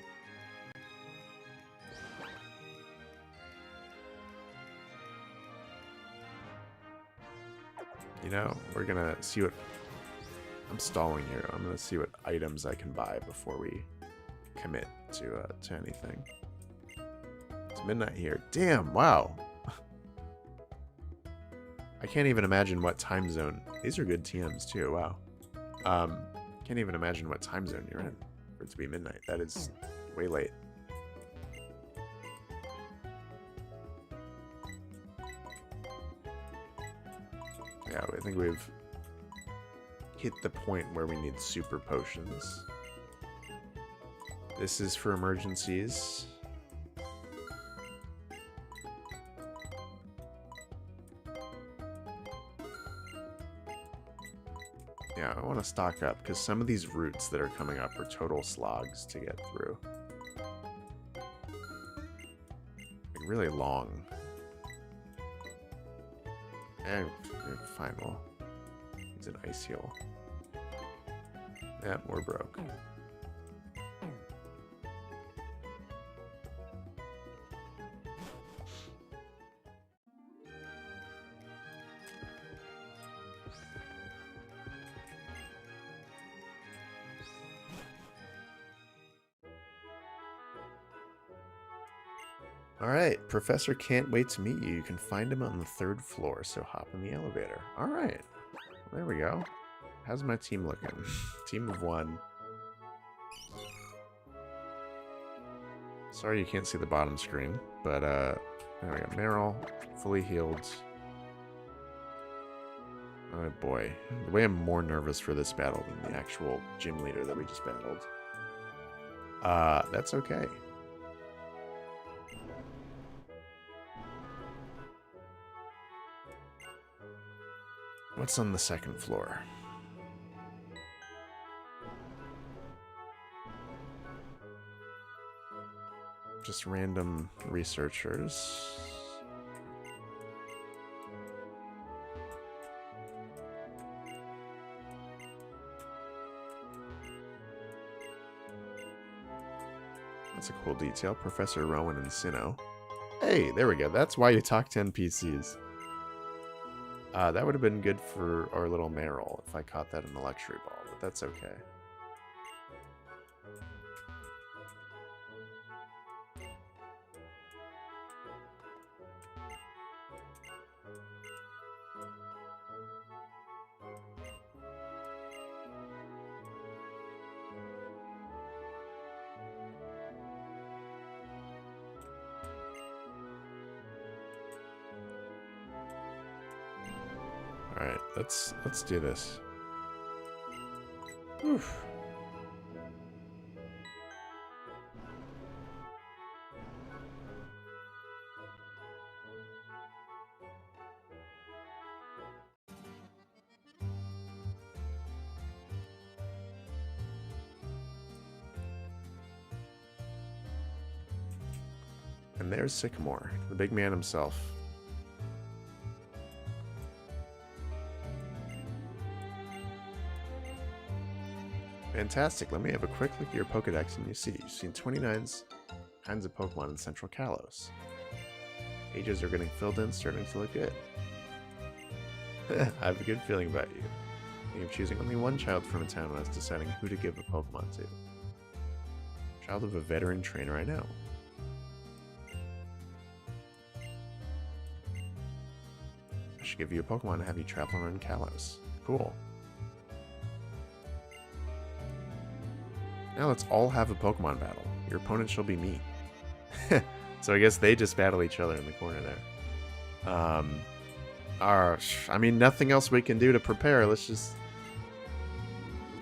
You know, we're gonna see what... I'm stalling here. I'm gonna see what items I can buy before we commit to anything. It's midnight here. Damn, wow. I can't even imagine what time zone. These are good TMs too, wow. Can't even imagine what time zone you're in for it to be midnight. That is way late. Yeah, I think we've hit the point where we need super potions. This is for emergencies. Yeah, I want to stock up, because some of these routes that are coming up are total slogs to get through. Like, really long. And fine, well, it's an ice heal. Yeah, we're broke. Alright, Professor can't wait to meet you. You can find him on the 3rd floor, so hop in the elevator. Alright, there we go. How's my team looking? Team of 1. Sorry you can't see the bottom screen, but there we go. Meryl, fully healed. Oh boy, the way I'm more nervous for this battle than the actual gym leader that we just battled. That's okay. What's on the 2nd floor? Just random researchers. That's a cool detail. Professor Rowan and Sinnoh. Hey, there we go. That's why you talk to NPCs. That would have been good for our little Meryl if I caught that in the Luxury Ball, but that's okay. Alright, let's do this. Oof. And there's Sycamore, the big man himself. Fantastic. Let me have a quick look at your Pokedex and you see. You've seen 29 kinds of Pokemon in Central Kalos. Pages are getting filled in, starting to look good. I have a good feeling about you. I'm choosing only one child from a town when I was deciding who to give a Pokemon to. Child of a veteran trainer I know. I should give you a Pokemon and have you travel around Kalos. Cool. Now let's all have a Pokemon battle. Your opponent shall be me. So I guess they just battle each other in the corner there. I mean, nothing else we can do to prepare. Let's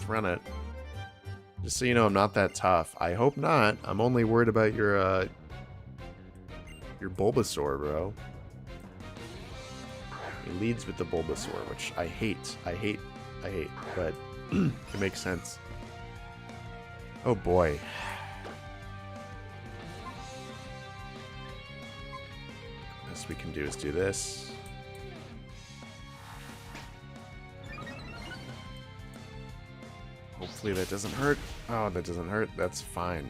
run it. Just so you know, I'm not that tough. I hope not. I'm only worried about your Bulbasaur, bro. He leads with the Bulbasaur, which I hate. I hate. But it makes sense. Oh boy. Best we can do is do this. Hopefully that doesn't hurt. Oh, that doesn't hurt. That's fine.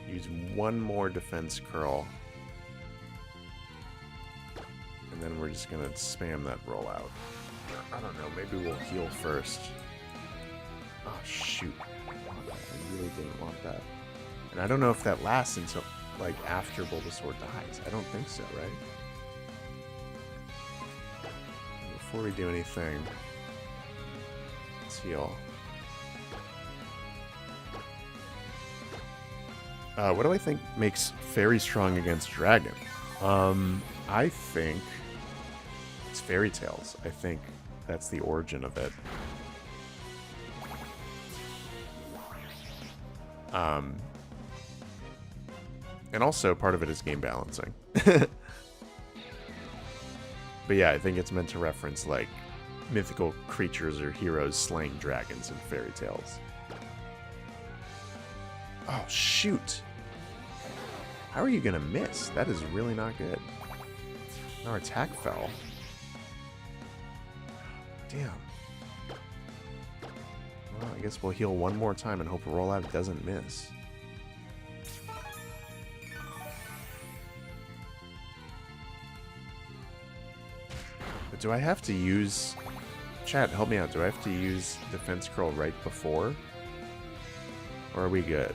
Use one more defense curl. And then we're just gonna spam that rollout. I don't know, maybe we'll heal first. Oh shoot. I really didn't want that. And I don't know if that lasts until, like, after Bulbasaur dies. I don't think so, right? Before we do anything, let's heal. What do I think makes Fairy strong against Dragon? I think it's Fairy Tales. I think that's the origin of it. And also part of it is game balancing. But yeah, I think it's meant to reference like mythical creatures or heroes slaying dragons in fairy tales. Oh shoot! How are you gonna miss? That is really not good. Our attack fell. Damn. Well, I guess we'll heal one more time and hope rollout doesn't miss. But do I have to use... Chat, help me out. Do I have to use Defense Curl right before? Or are we good?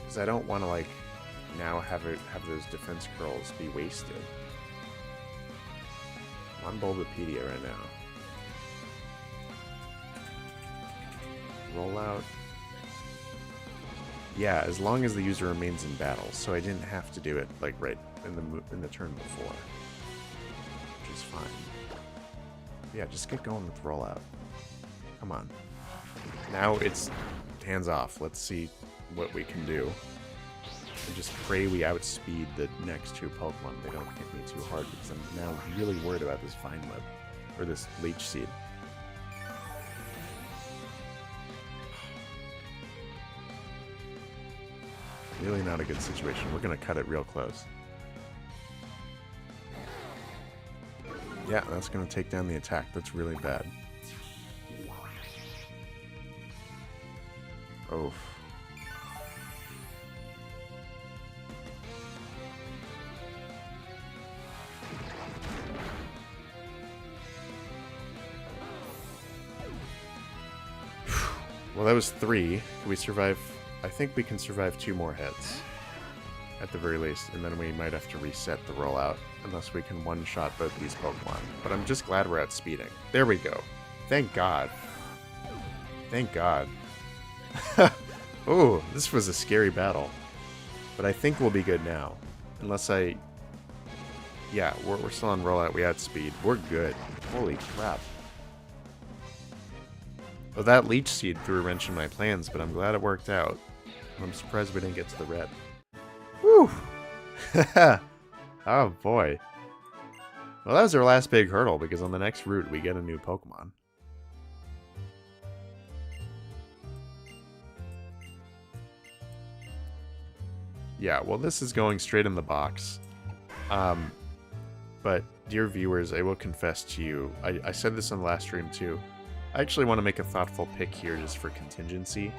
Because I don't want to, like, now have those Defense Curls be wasted. I'm on Bulbapedia right now. Rollout. Yeah, as long as the user remains in battle, so I didn't have to do it like right in the turn before, which is fine. Yeah, just get going with rollout. Come on. Now it's hands off. Let's see what we can do. And just pray we outspeed the next two Pokemon. They don't hit me too hard because I'm now really worried about this Vine Whip or this Leech Seed. Really not a good situation. We're going to cut it real close. Yeah, that's going to take down the attack. That's really bad. Oh. Well, that was 3. Can we survive? I think we can survive 2 more hits, at the very least, and then we might have to reset the rollout, unless we can one-shot both these Pokemon. But I'm just glad we're outspeeding. There we go. Thank God. Thank God. Oh, this was a scary battle. But I think we'll be good now. Unless I... Yeah, we're still on rollout. We had speed. We're good. Holy crap. Well, that leech seed threw a wrench in my plans, but I'm glad it worked out. I'm surprised we didn't get to the red. Woo! Oh, boy. Well, that was our last big hurdle, because on the next route, we get a new Pokemon. Yeah, well, this is going straight in the box. But, dear viewers, I will confess to you, I said this on the last stream, too. I actually want to make a thoughtful pick here just for contingency,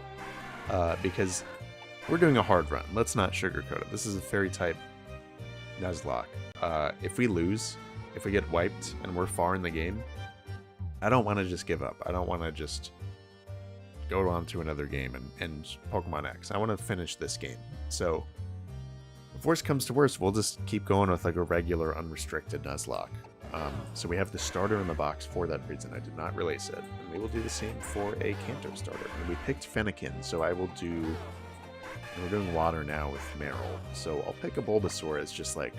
because we're doing a hard run. Let's not sugarcoat it. This is a Fairy-type Nuzlocke. If we lose, if we get wiped and we're far in the game, I don't want to just give up. I don't want to just go on to another game and Pokemon X. I want to finish this game. So, if worst comes to worst, we'll just keep going with like a regular unrestricted Nuzlocke. So we have the starter in the box for that reason. I did not release it. And we will do the same for a Kanto starter. And we picked Fennekin, so I will do... And we're doing water now with Meryl. So I'll pick a Bulbasaur as just like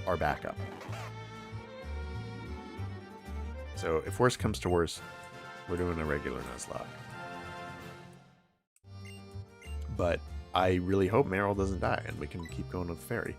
our backup. So if worst comes to worst, we're doing a regular Nuzlocke. But I really hope Meryl doesn't die and we can keep going with Fairy.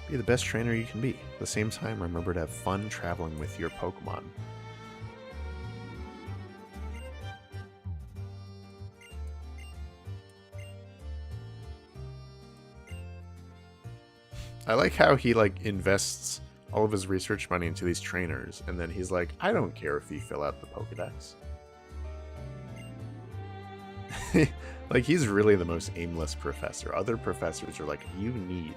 Be the best trainer you can be. At the same time, remember to have fun traveling with your Pokemon. I like how he like invests all of his research money into these trainers, and then he's like, I don't care if you fill out the Pokedex. Like, he's really the most aimless professor. Other professors are like, you need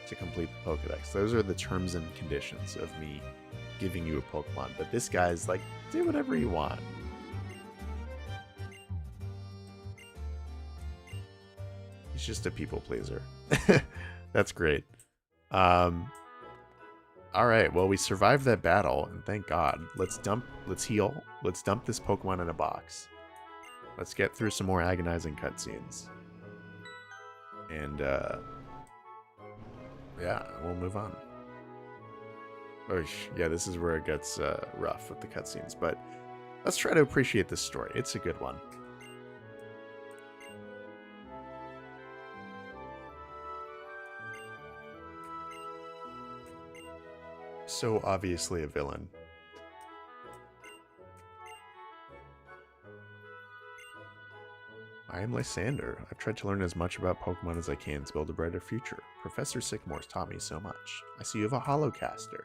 to complete the Pokedex. Those are the terms and conditions of me giving you a Pokemon. But this guy's like, do whatever you want. He's just a people pleaser. That's great. Alright, well, we survived that battle, and thank God. Let's heal. Let's dump this Pokemon in a box. Let's get through some more agonizing cutscenes. And, yeah, we'll move on. Oh, yeah, this is where it gets rough with the cutscenes, but let's try to appreciate this story. It's a good one. So obviously a villain. I am Lysander. I've tried to learn as much about Pokemon as I can to build a brighter future. Professor Sycamore's taught me so much. I see you have a Holocaster.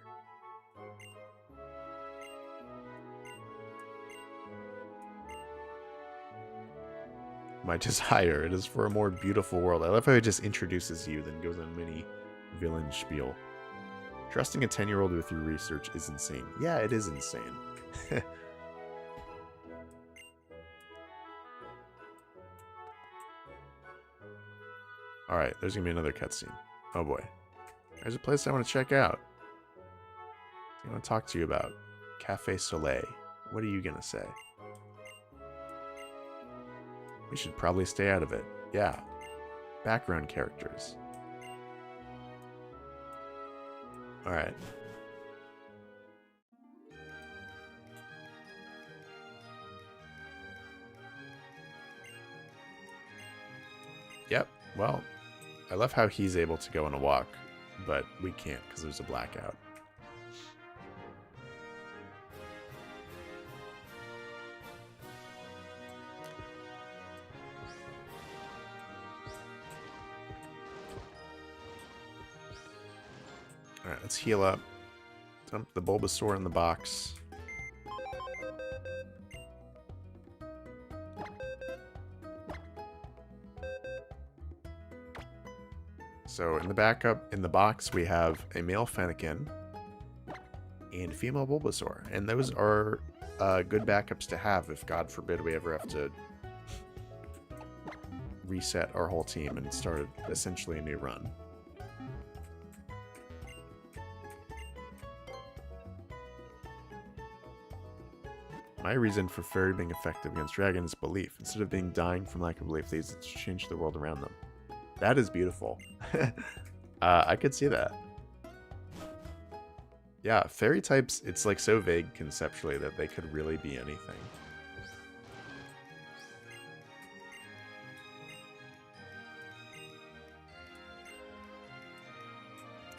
My desire. It is for a more beautiful world. I love how he just introduces you, then goes on mini villain spiel. Trusting a 10-year-old with your research is insane. Yeah, it is insane. Alright, there's gonna be another cutscene. Oh boy. There's a place I want to check out. I want to talk to you about. Cafe Soleil. What are you gonna say? We should probably stay out of it. Yeah. Background characters. Alright. Yep, well, I love how he's able to go on a walk, but we can't because there's a blackout. Alright, let's heal up. Dump the Bulbasaur in the box. So in the backup, in the box, we have a male Fennekin and a female Bulbasaur. And those are good backups to have if, God forbid, we ever have to reset our whole team and started essentially a new run. My reason for fairy being effective against dragon is belief. Instead of being dying from lack of belief, they use it to change the world around them. That is beautiful. I could see that. Yeah, fairy types, it's like so vague conceptually that they could really be anything.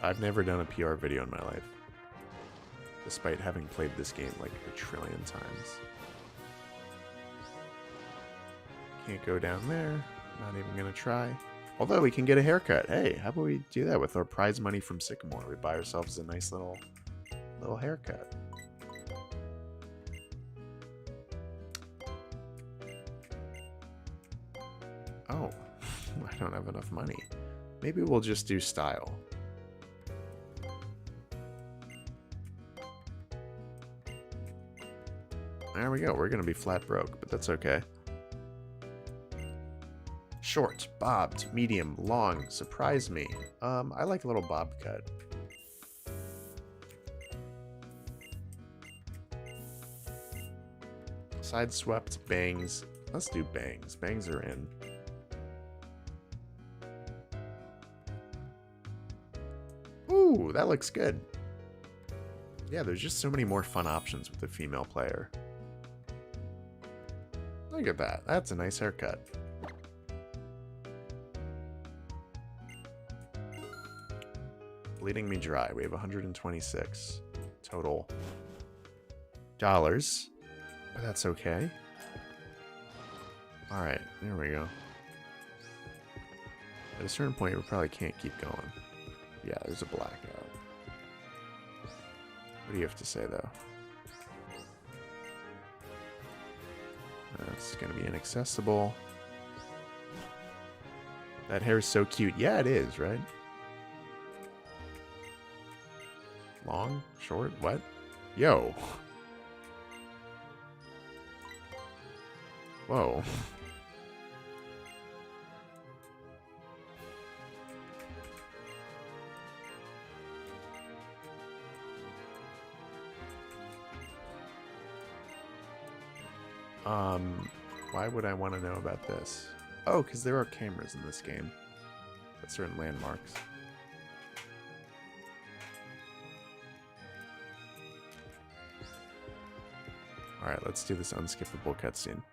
I've never done a PR video in my life, despite having played this game like a trillion times. Can't go down there. Not even gonna try. Although we can get a haircut. Hey, how about we do that with our prize money from Sycamore? We buy ourselves a nice little haircut. Oh, I don't have enough money. Maybe we'll just do style. There we go. We're going to be flat broke, but that's okay. Short, bobbed, medium, long, surprise me. I like a little bob cut. Side swept, bangs. Let's do bangs. Bangs are in. Ooh, that looks good. Yeah, there's just so many more fun options with the female player. Look at that. That's a nice haircut. Bleeding me dry. We have 126 total dollars. But that's okay. Alright, there we go. At a certain point, we probably can't keep going. Yeah, there's a blackout. What do you have to say, though? That's going to be inaccessible. That hair is so cute. Yeah, it is, right? Long? Short? What? Yo. Whoa. Why would I want to know about this? Oh, because there are cameras in this game at certain landmarks. Alright, let's do this unskippable cutscene.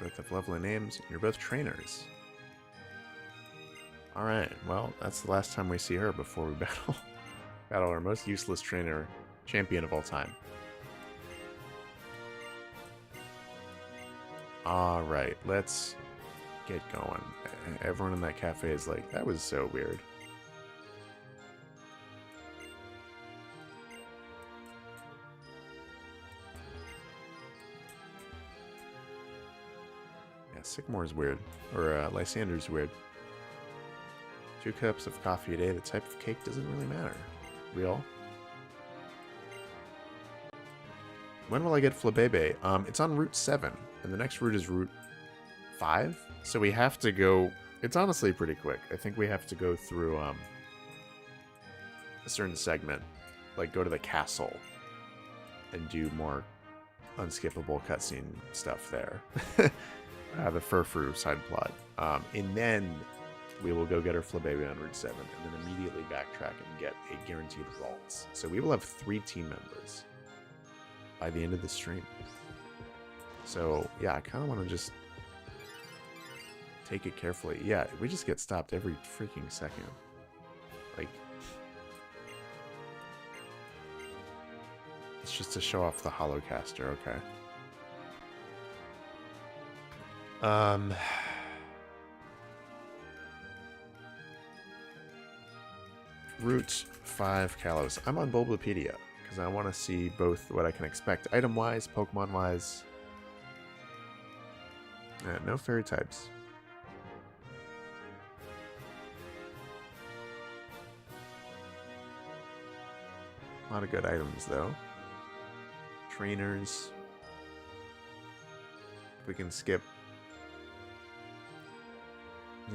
Both have lovely names, and you're both trainers. Alright, well, that's the last time we see her before we battle our most useless trainer champion of all time. Alright, let's get going. Everyone in that cafe is like, that was so weird. Sycamore's weird. Or Lysander's weird. 2 cups of coffee a day. The type of cake doesn't really matter. Real? When will I get Flabebe? It's on Route 7. And the next route is Route 5. So we have to go... It's honestly pretty quick. I think we have to go through a certain segment. Like, go to the castle. and do more unskippable cutscene stuff there. The Furfru side plot. And then we will go get our Flababy on Route 7 and then immediately backtrack and get a guaranteed vaults. So we will have 3 team members by the end of the stream. So yeah, I kind of want to just take it carefully. Yeah, we just get stopped every freaking second. Like, it's just to show off the Holocaster, okay. Route 5 Kalos. I'm on Bulbapedia because I want to see both what I can expect item-wise, Pokemon-wise. No fairy types. A lot of good items, though. Trainers. We can skip.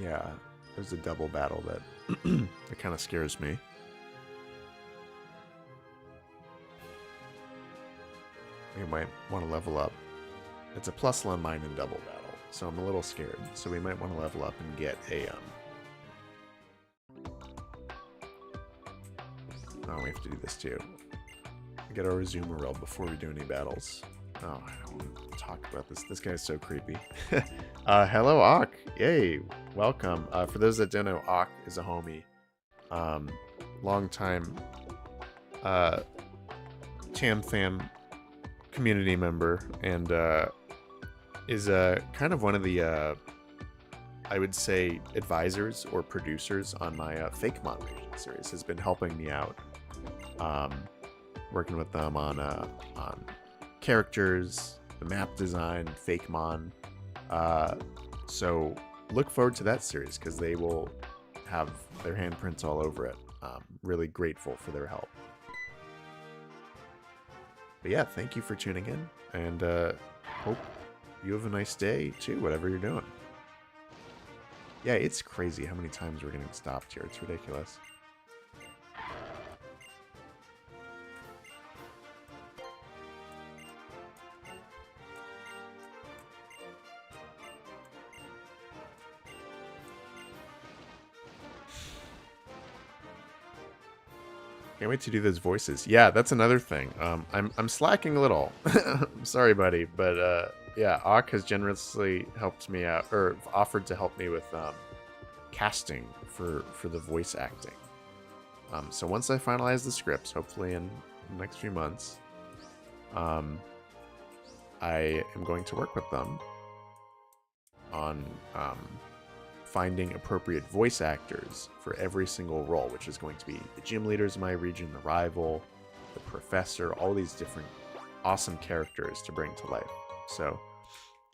Yeah, there's a double battle that that kind of scares me. We might want to level up. It's a plus landmine in double battle, so I'm a little scared. So we might want to level up and get a Oh, we have to do this too. Get our Azumarill before we do any battles. Oh, I don't want to talk about this. This guy's so creepy. Hello, Ak. Yay, welcome. For those that don't know, Ak is a homie. Long time Tam-Tham community member, and is kind of one of the, I would say, advisors or producers on my Fakemon region series. Has been helping me out, working with them on characters, the map design, Fakemon. So look forward to that series because they will have their handprints all over it. Really grateful for their help. But yeah, thank you for tuning in, and hope you have a nice day too, whatever you're doing. Yeah, it's crazy how many times we're getting stopped here. It's ridiculous. Can't wait to do those voices. Yeah, that's another thing. I'm slacking a little. I'm sorry, buddy, but yeah, Ak has generously helped me out, or offered to help me with casting for the voice acting. So once I finalize the scripts, hopefully in the next few months, I am going to work with them on finding appropriate voice actors for every single role, which is going to be the gym leaders in my region, the rival, the professor, all these different awesome characters to bring to life. So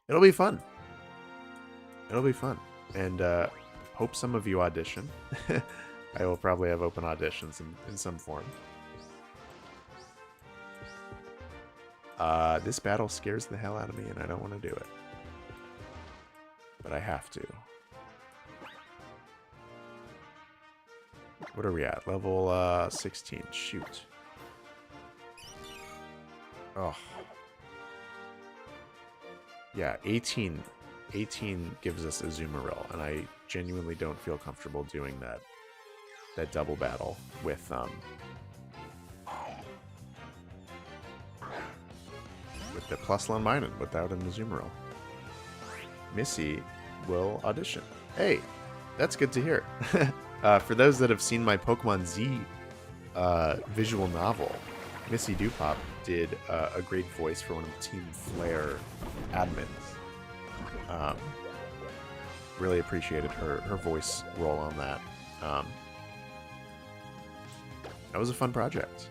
it'll be fun. It'll be fun. And hope some of you audition. I will probably have open auditions in some form. This battle scares the hell out of me, and I don't want to do it. But I have to. What are we at? Level 16. Shoot. Oh. Yeah, 18. 18 gives us a Azumarill, and I genuinely don't feel comfortable doing that double battle with the plus Landminen without an Azumarill. Missy will audition. Hey, that's good to hear. For those that have seen my Pokemon Z visual novel, Missy Dupop did a great voice for one of the Team Flare admins. Really appreciated her voice role on that. That was a fun project.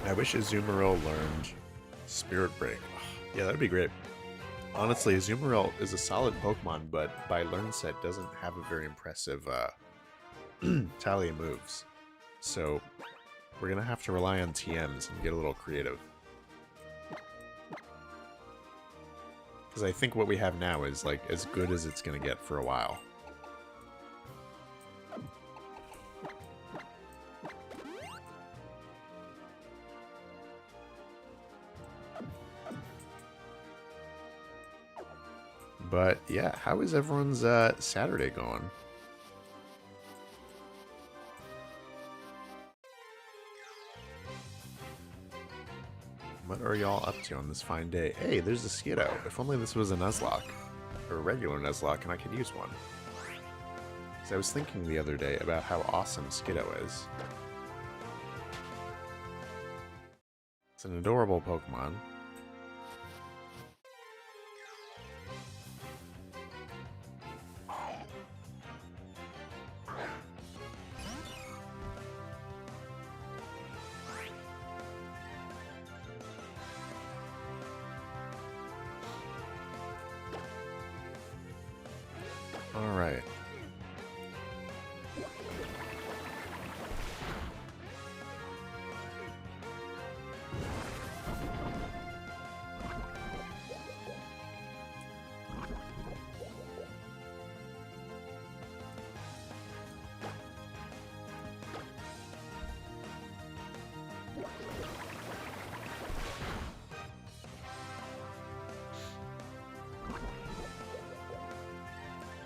I wish Azumarill learned Spirit Break. Yeah, that'd be great. Honestly, Azumarill is a solid Pokemon, but by Learn Set doesn't have a very impressive tally of moves. So we're gonna have to rely on TMs and get a little creative. Because I think what we have now is like as good as it's gonna get for a while. But yeah, how is everyone's Saturday going? What are y'all up to on this fine day? Hey, there's a Skiddo. If only this was a Nuzlocke. Or a regular Nuzlocke and I could use one. Because I was thinking the other day about how awesome Skiddo is. It's an adorable Pokemon. Alright.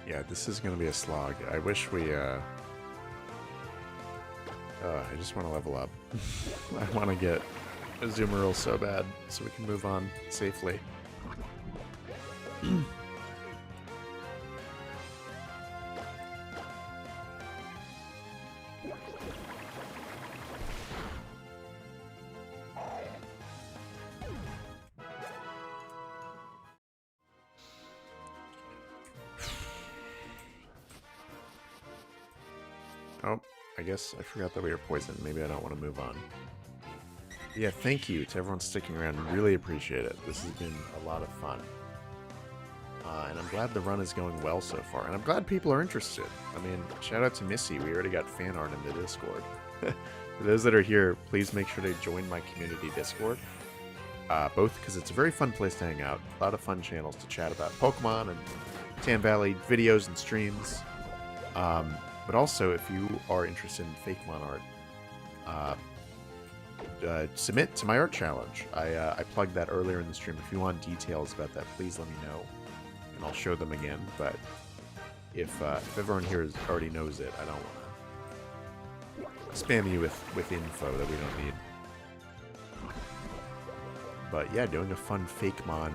Yeah, this is gonna be a slog. I wish we, I just want to level up. I want to get a Azumarill so bad, so we can move on safely. Oh, I guess I forgot that we were poisoned. Maybe I don't want to move on. Yeah, thank you to everyone sticking around. Really appreciate it. This has been a lot of fun. And I'm glad the run is going well so far. And I'm glad people are interested. I mean, shout out to Missy. We already got fan art in the Discord. For those that are here, please make sure to join my community Discord. Both because it's a very fun place to hang out. A lot of fun channels to chat about Pokemon and Tan Valley videos and streams. But also, if you are interested in fake mon art, submit to my art challenge. I plugged that earlier in the stream. If you want details about that, please let me know, and I'll show them again. But if everyone here already knows it, I don't want to spam you with info that we don't need. But yeah, doing a fun fake mon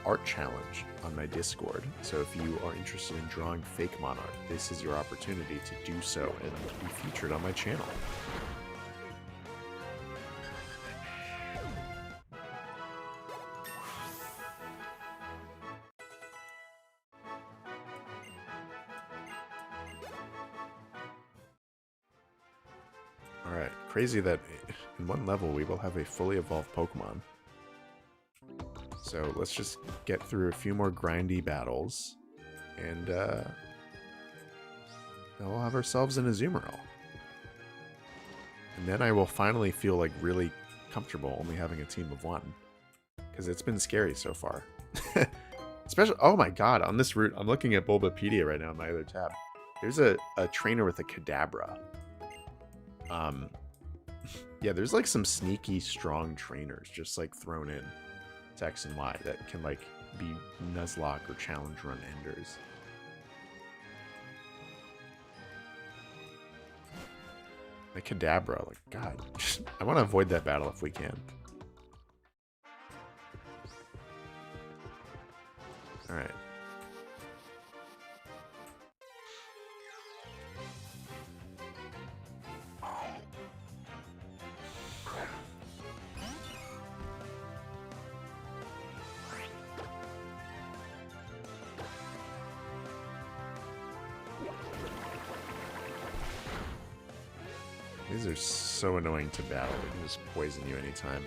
art challenge on my Discord. So if you are interested in drawing fake mon art, this is your opportunity to do so and be featured on my channel. Alright, crazy that in one level we will have a fully evolved Pokemon. So let's just get through a few more grindy battles, and we'll have ourselves an Azumarill. And then I will finally feel like really comfortable only having a team of one, because it's been scary so far. Especially, oh my god, on this route, I'm looking at Bulbapedia right now on my other tab. There's a trainer with a Kadabra. Yeah, there's like some sneaky strong trainers just like thrown in to X and Y that can like be Nuzlocke or challenge run enders. The Kadabra, like, god, I want to avoid that battle if we can. Alright. These are so annoying to battle. They can just poison you anytime.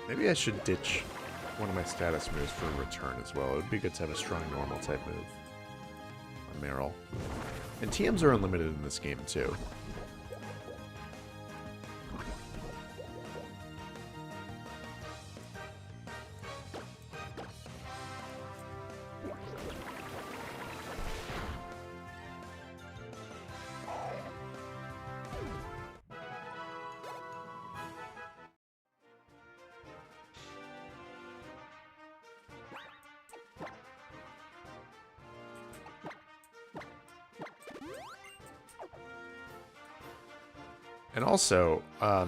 Maybe I should ditch one of my status moves for a return as well. It would be good to have a strong normal type move Meryl. And TMs are unlimited in this game, too. And also, I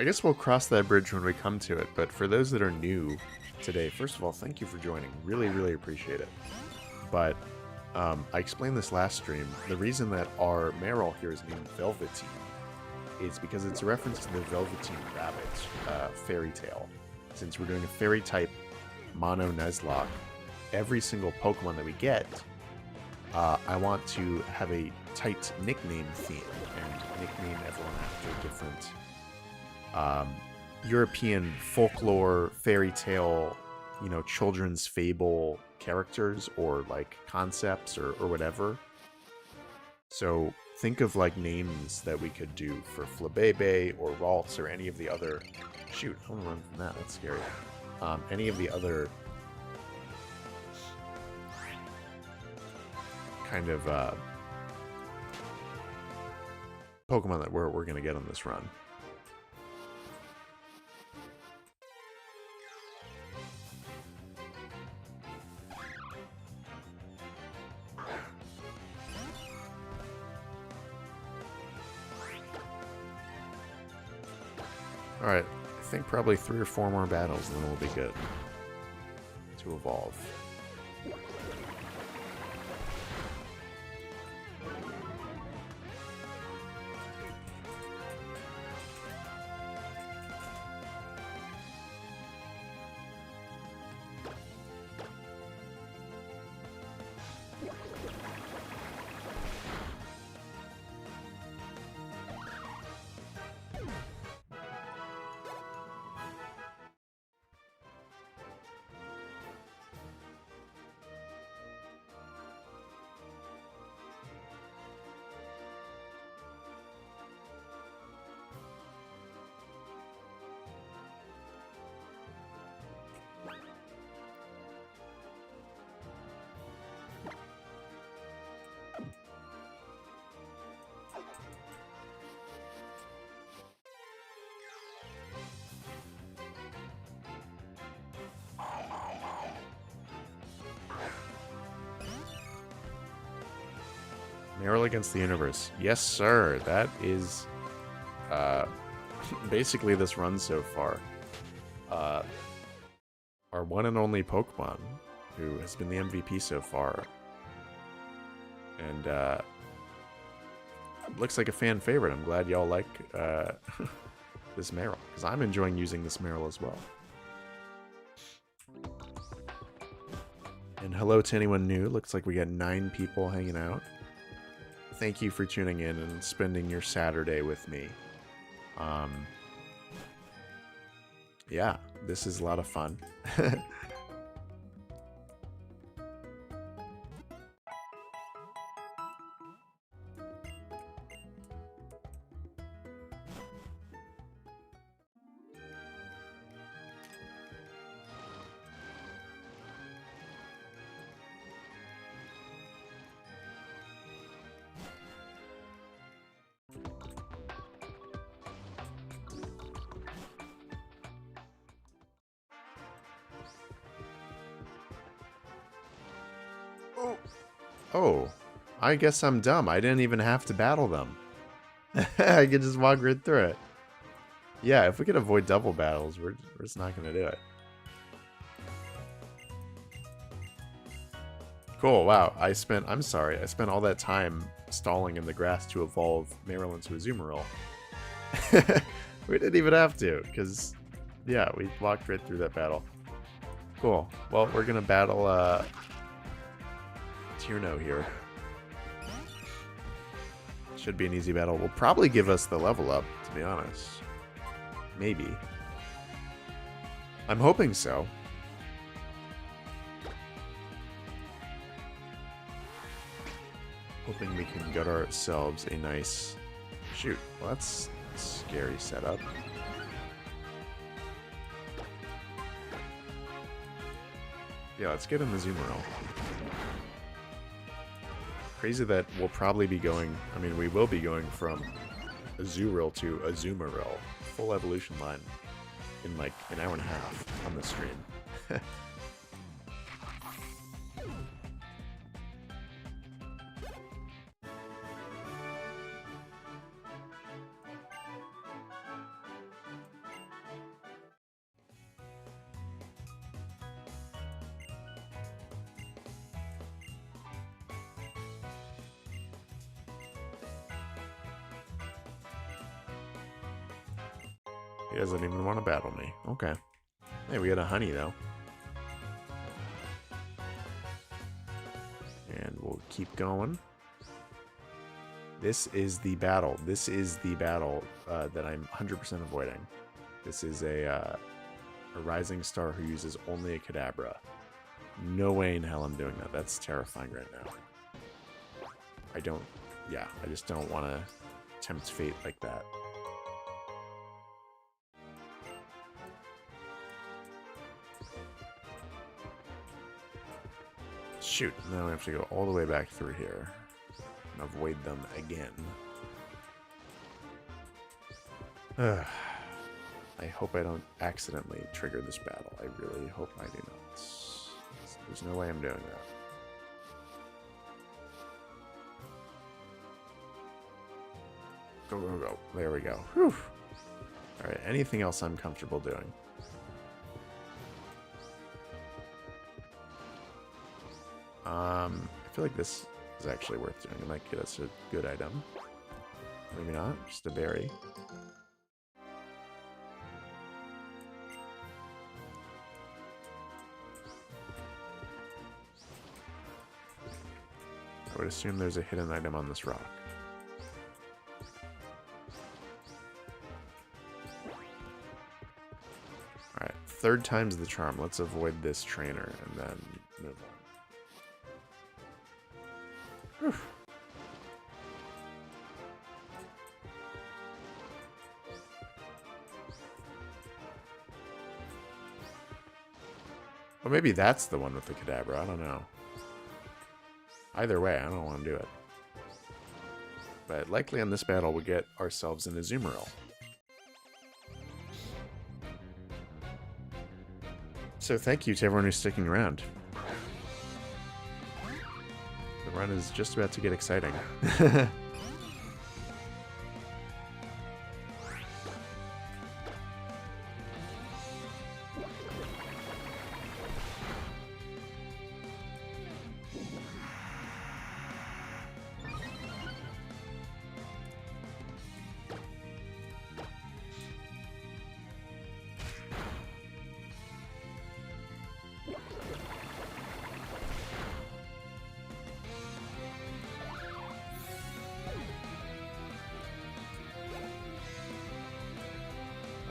guess we'll cross that bridge when we come to it, but for those that are new today, first of all, thank you for joining. Really, really appreciate it. But I explained this last stream. The reason that our Meryl here is named Velveteen is because it's a reference to the Velveteen Rabbit fairy tale. Since we're doing a fairy-type mono Nuzlocke, every single Pokemon that we get, I want to have a tight nickname theme and nickname everyone after different European folklore, fairy tale, you know, children's fable characters or like concepts or whatever. So think of like names that we could do for Flabébé or Ralts or any of the other... Shoot, I want to run from that. That's scary. Any of the other kind of Pokemon that we're going to get on this run. Alright, I think probably 3 or 4 more battles and then we'll be good to evolve. Meryl against the universe. Yes, sir. That is basically this run so far. Our one and only Pokemon, who has been the MVP so far. And looks like a fan favorite. I'm glad y'all like this Meryl, because I'm enjoying using this Meryl as well. And hello to anyone new. Looks like we got 9 people hanging out. Thank you for tuning in and spending your Saturday with me. Yeah, this is a lot of fun. Oh, I guess I'm dumb. I didn't even have to battle them. I could just walk right through it. Yeah, if we could avoid double battles, we're just not going to do it. Cool, wow. I'm sorry, I spent all that time stalling in the grass to evolve Meryl into a Azumarill. We didn't even have to, because, yeah, we walked right through that battle. Cool. Well, we're going to battle, Tierno here. Should be an easy battle. Will probably give us the level up, to be honest. Maybe. I'm hoping so. Hoping we can get ourselves a nice... Shoot, well, that's a scary setup. Yeah, let's get in the Azumarill. Crazy that we'll probably be going... I mean, we will be going from Azurill to Azumarill. Full evolution line in like an hour and a half on the stream. He doesn't even want to battle me. Okay. Hey, we got a honey, though. And we'll keep going. This is the battle. This is the battle that I'm 100% avoiding. This is a rising star who uses only a Kadabra. No way in hell I'm doing that. That's terrifying right now. I just don't want to tempt fate like that. Shoot, now we have to go all the way back through here and avoid them again. I hope I don't accidentally trigger this battle. I really hope I do not. There's no way I'm doing that. Go, go, go. There we go. Whew. Alright, anything else I'm comfortable doing? I feel like this is actually worth doing. It might get us a good item. Maybe not. Just a berry. I would assume there's a hidden item on this rock. Alright, third time's the charm. Let's avoid this trainer and then move on. Whew. Well, maybe that's the one with the Kadabra. I don't know. Either way, I don't want to do it. But likely on this battle, we'll get ourselves an Azumarill. So thank you to everyone who's sticking around. The run is just about to get exciting.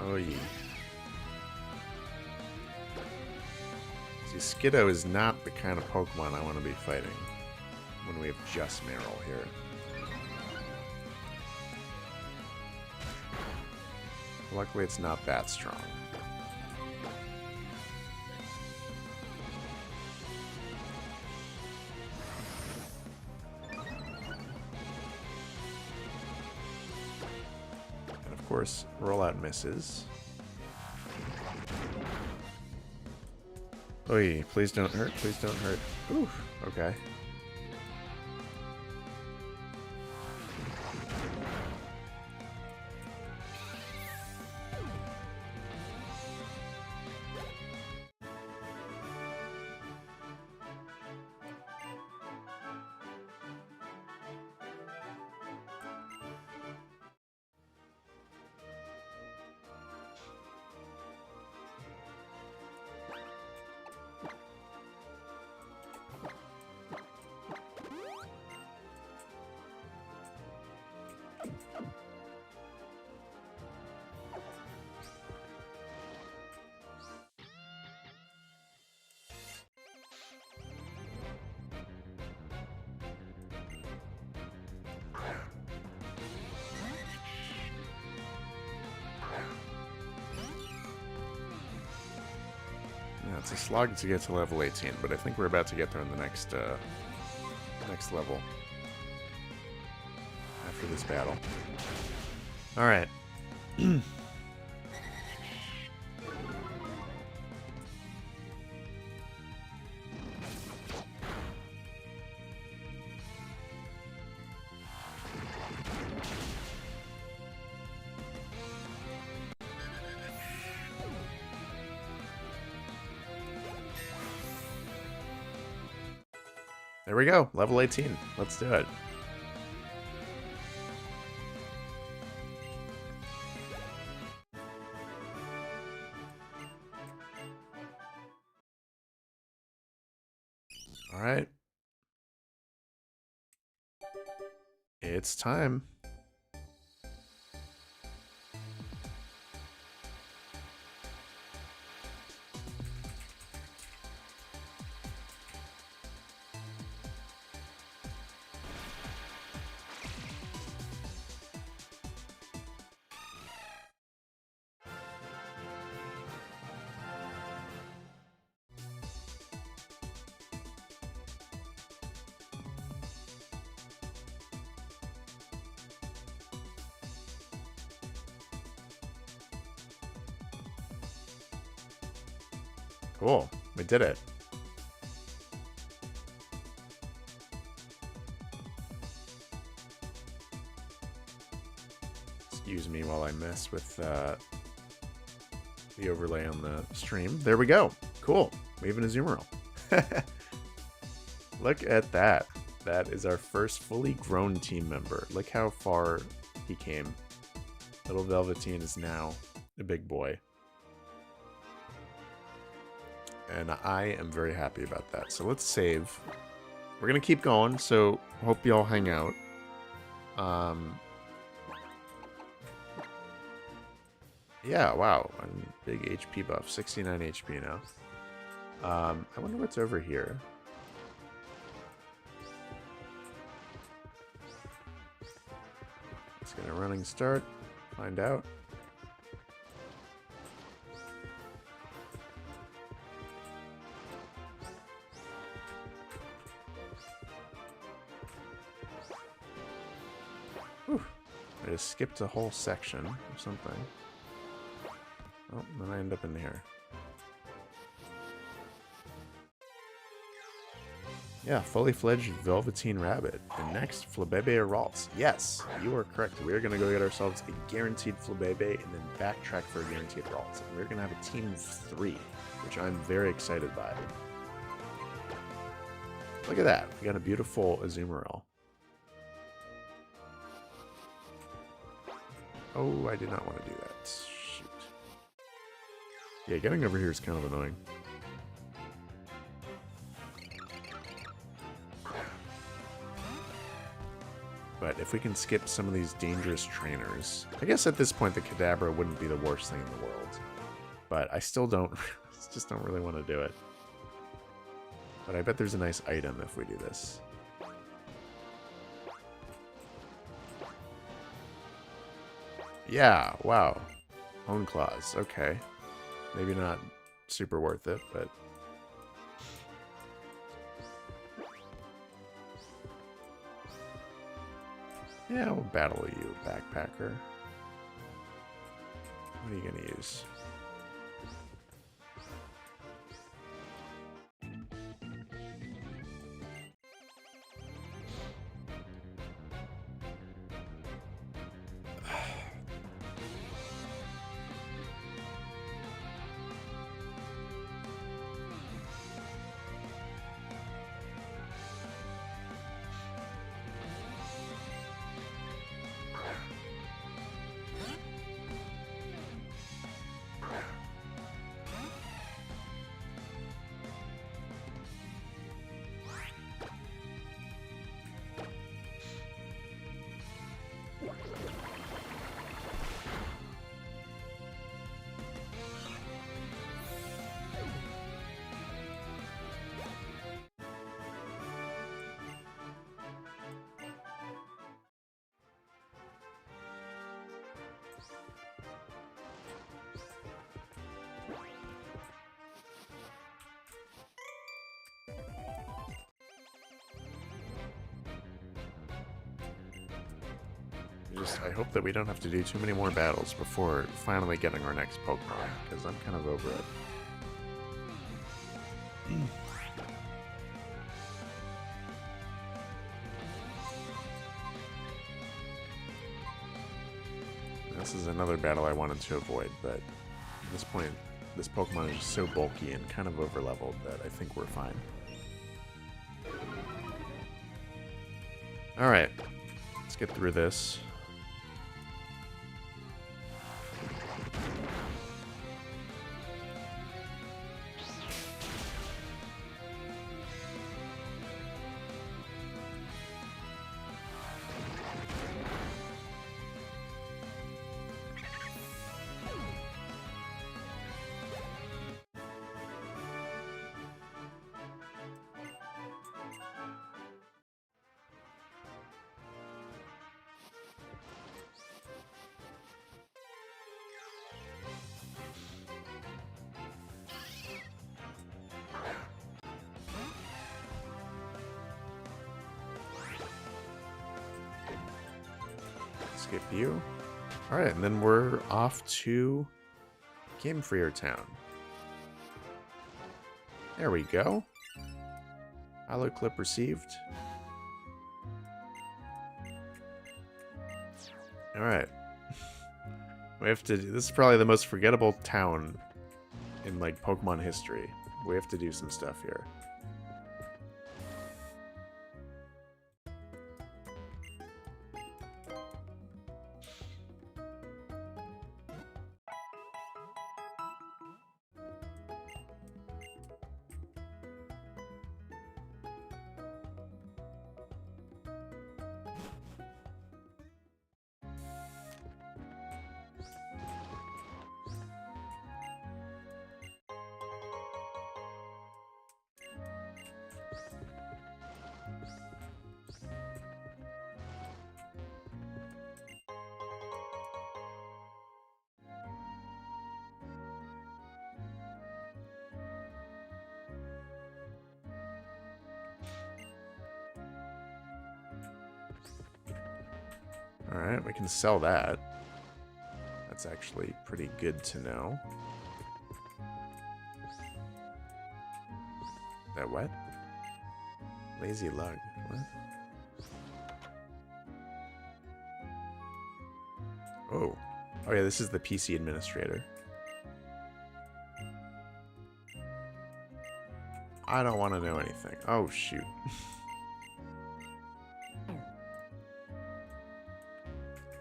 Oh, yeah. See, Skiddo is not the kind of Pokemon I want to be fighting when we have just Meryl here. Luckily, it's not that strong. Of course, rollout misses. Oy, please don't hurt, please don't hurt. Ooh, okay. Yeah, it's a slog to get to level 18, but I think we're about to get there in the next level after this battle. All right. There we go, level 18. Let's do it. All right. It's time. Cool. We did it. Excuse me while I mess with the overlay on the stream. There we go. Cool. We have an Azumarill. Look at that. That is our first fully grown team member. Look how far he came. Little Velveteen is now a big boy. And I am very happy about that. So let's save. We're going to keep going, so hope you all hang out. Yeah, wow. Big HP buff. 69 HP now. I wonder what's over here. Let's get a running start. Find out. Whew. I just skipped a whole section or something. Oh, then I end up in here. Yeah, fully fledged Velveteen Rabbit. And next, Flabebe or Ralts. Yes, you are correct. We're going to go get ourselves a guaranteed Flabebe and then backtrack for a guaranteed Ralts. And we're going to have a team of 3, which I'm very excited by. Look at that. We got a beautiful Azumarill. Oh, I did not want to do that. Shoot. Yeah, getting over here is kind of annoying. But if we can skip some of these dangerous trainers... I guess at this point the Kadabra wouldn't be the worst thing in the world. But I still don't... just don't really want to do it. But I bet there's a nice item if we do this. Yeah, wow. Hone Claws, okay. Maybe not super worth it, but... yeah, we'll battle you, Backpacker. What are you going to use? I hope that we don't have to do too many more battles before finally getting our next Pokemon, because I'm kind of over it. This is another battle I wanted to avoid, but at this point, this Pokemon is so bulky and kind of overleveled that I think we're fine. Alright, let's get through this. Skip you. Alright, and then we're off to Game Freer Town. There we go. Holo clip received. Alright. We have to... This is probably the most forgettable town in, like, Pokemon history. We have to do some stuff here. Alright, we can sell that. That's actually pretty good to know. That what? Lazy lug. What? Oh. Oh yeah, this is the PC administrator. I don't want to know anything. Oh, shoot.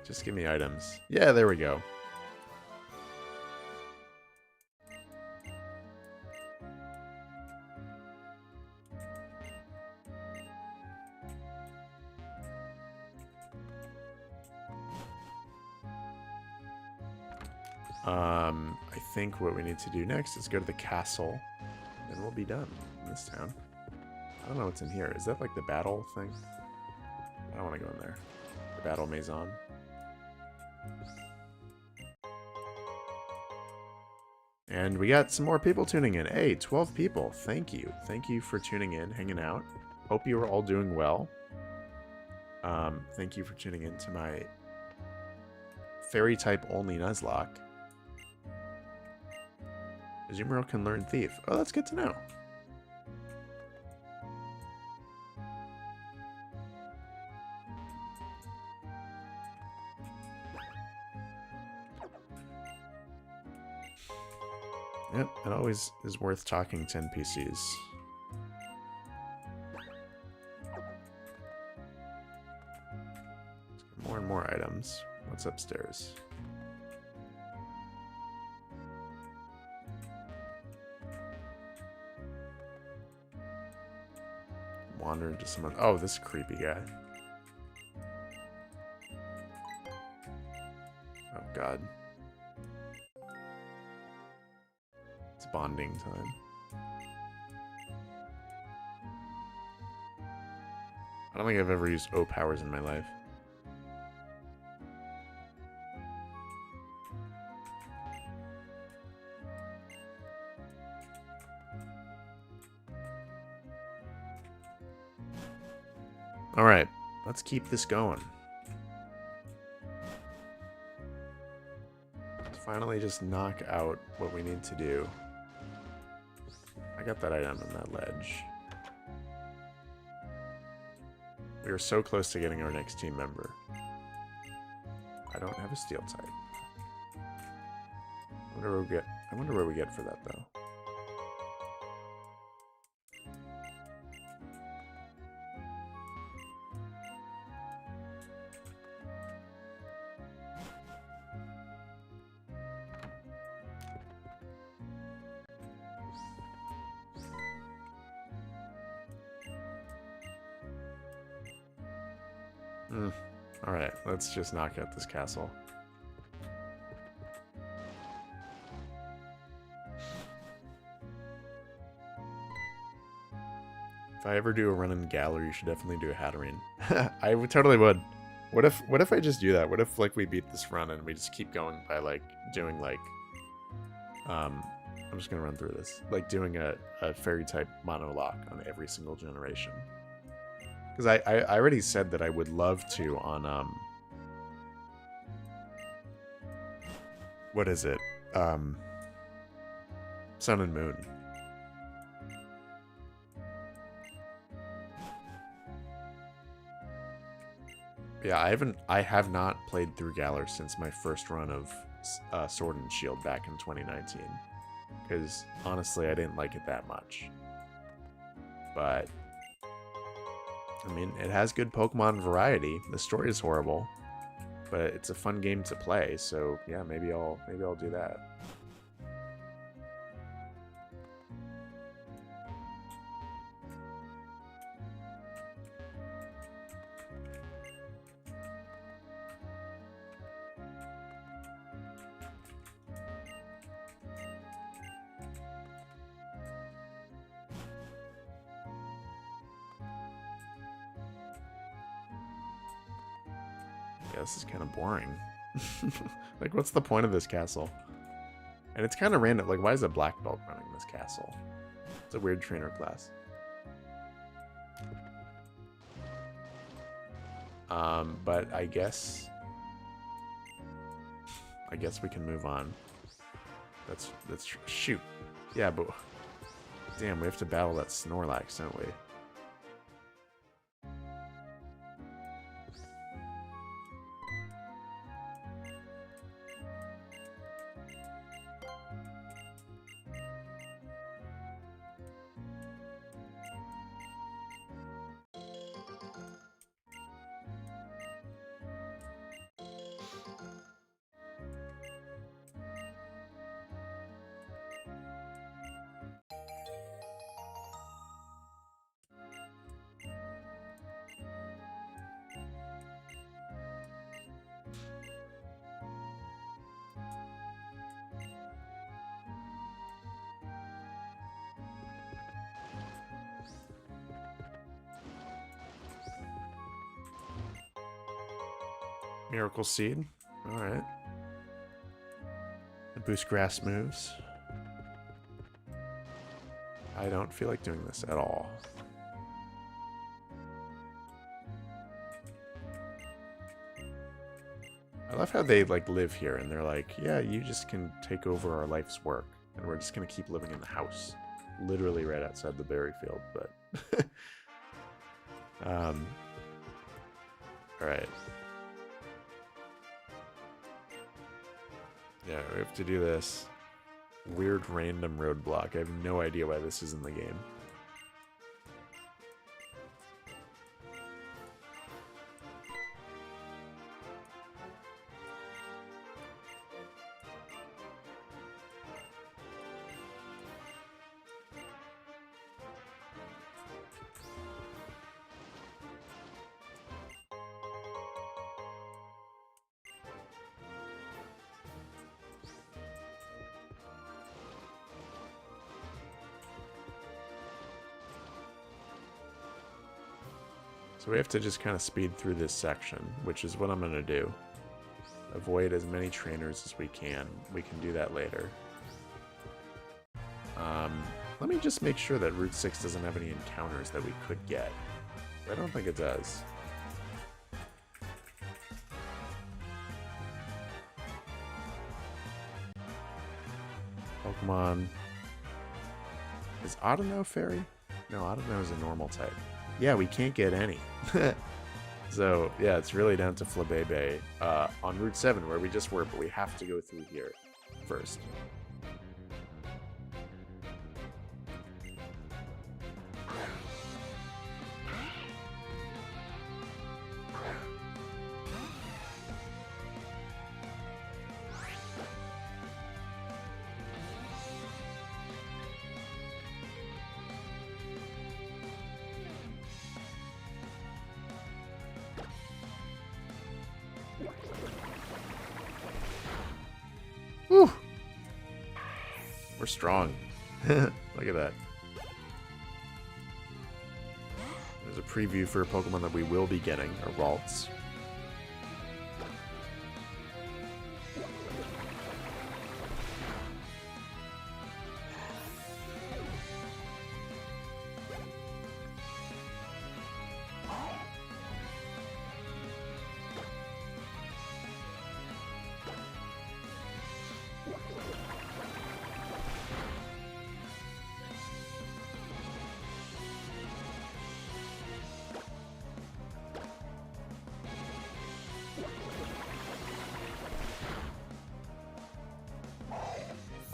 Just give me items. Yeah, there we go. I think what we need to do next is go to the castle, and we'll be done in this town. I don't know what's in here. Is that like the battle thing? I don't want to go in there. The battle maison. And we got some more people tuning in. Hey, 12 people. Thank you. Thank you for tuning in, hanging out. Hope you are all doing well. Thank you for tuning in to my fairy-type only Nuzlocke. Azumarill can learn Thief. Oh, that's good to know. Yep, it always is worth talking to NPCs. More and more items. What's upstairs? Wander into someone. Oh, this creepy guy. Oh, God. It's bonding time. I don't think I've ever used O powers in my life. Alright, let's keep this going. Let's finally just knock out what we need to do. I got that item in that ledge. We are so close to getting our next team member. I don't have a steel type. I wonder where we get for that though. Alright, let's just knock out this castle. If I ever do a run in Galar, you should definitely do a Hatterene. I totally would. What if I just do that? What if like we beat this run and we just keep going by like doing like I'm just gonna run through this. Like doing a fairy-type Monolocke on every single generation. Because I already said that I would love to on what is it? Sun and Moon. Yeah, I have not played through Galar since my first run of Sword and Shield back in 2019. Because honestly, I didn't like it that much. But I mean, it has good Pokemon variety. The story is horrible, but it's a fun game to play. So yeah, maybe I'll do that. Yeah, this is kind of boring. Like, what's the point of this castle? And it's kind of random. Like, why is a black belt running this castle? It's a weird trainer class. But I guess we can move on. That's shoot. Yeah, but damn, we have to battle that Snorlax, don't we? Miracle Seed. Alright. Boost grass moves. I don't feel like doing this at all. I love how they like live here and they're like, yeah, you just can take over our life's work and we're just gonna keep living in the house. Literally right outside the berry field, but alright. Yeah, we have to do this weird random roadblock. I have no idea why this is in the game. So we have to just kind of speed through this section, which is what I'm going to do. Avoid as many trainers as we can. We can do that later. Let me just make sure that Route 6 doesn't have any encounters that we could get. I don't think it does. Pokemon. Is Audino fairy? No, Audino is a normal type. Yeah, we can't get any. So, yeah, it's really down to Flabébé on Route 7, where we just were, but we have to go through here first. Whew. We're strong. Look at that. There's a preview for a Pokemon that we will be getting, a Ralts.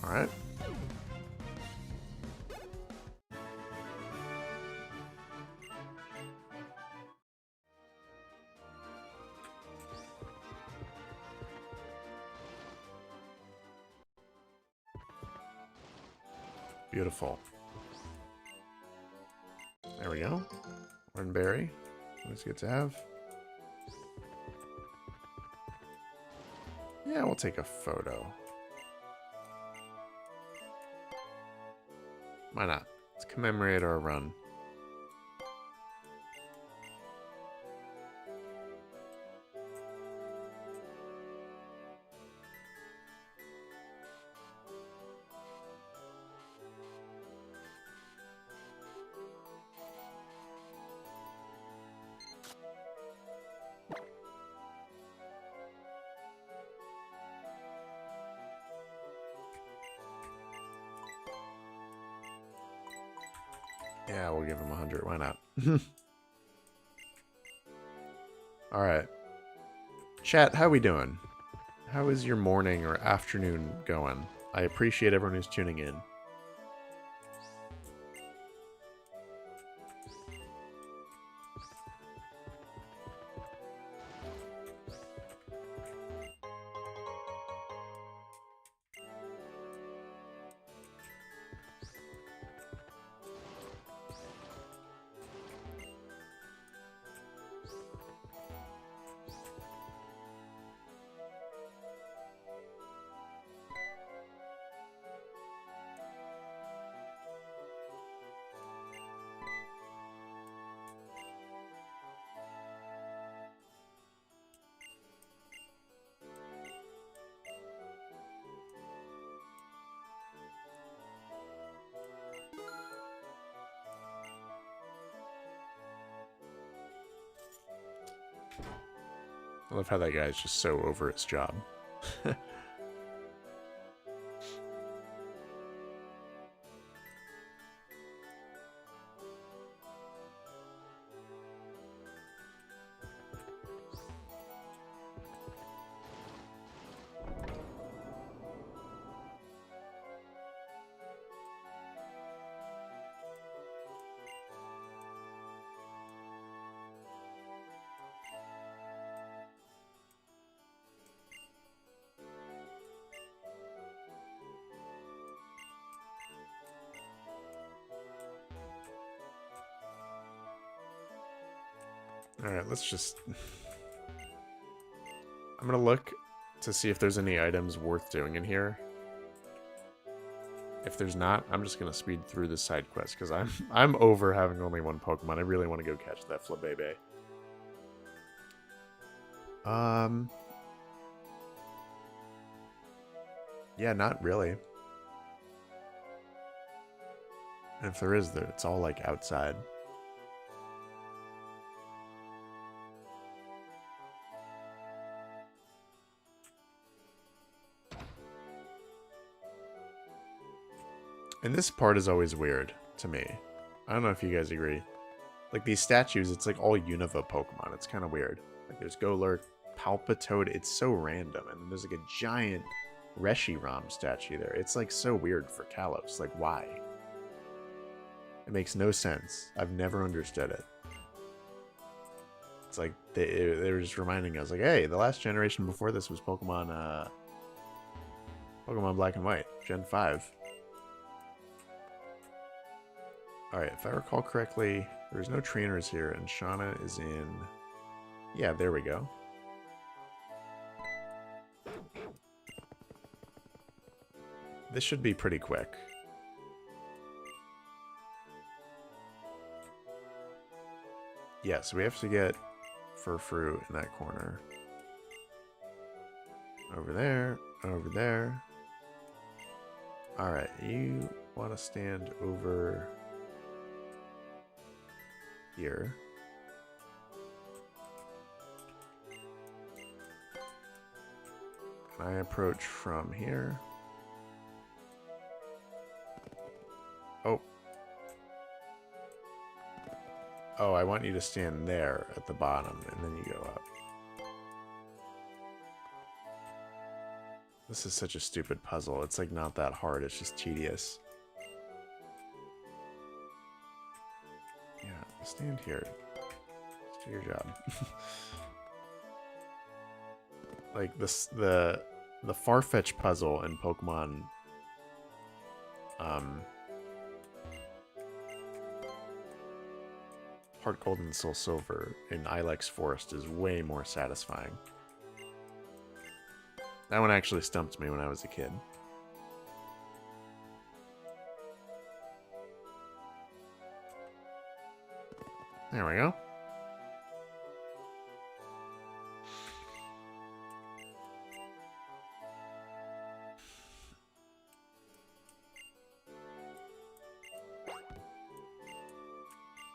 Alright. Beautiful. There we go. Hornberry. Always good to have. Yeah, we'll take a photo. Why not? Let's commemorate our run. Yeah, we'll give him 100. Why not? Alright. Chat, how we doing? How is your morning or afternoon going? I appreciate everyone who's tuning in. I love how that guy's just so over his job. Alright, let's just... I'm gonna look to see if there's any items worth doing in here. If there's not, I'm just gonna speed through this side quest, because I'm over having only one Pokemon. I really want to go catch that Flabébé. Yeah, not really. And if there is, it's all, like, outside. And this part is always weird to me. I don't know if you guys agree. Like these statues, it's like all Unova Pokemon. It's kind of weird. Like there's Golurk, Palpitoad. It's so random. And then there's like a giant Reshiram statue there. It's like so weird for Kalos. Like why? It makes no sense. I've never understood it. It's like they were just reminding us like, hey, the last generation before this was Pokemon Pokemon Black and White, Gen 5. Alright, if I recall correctly, there's no trainers here, and Shauna is in... Yeah, there we go. This should be pretty quick. Yeah, so we have to get Furfrou in that corner. Over there, over there. Alright, you want to stand over here. And I approach from here. Oh. Oh, I want you to stand there at the bottom, and then you go up. This is such a stupid puzzle. It's like not that hard. It's just tedious. Yeah, stand here. Just do your job. Like this, the Farfetch puzzle in Pokemon Heart Gold and Soul Silver in Ilex Forest is way more satisfying. That one actually stumped me when I was a kid. There we go.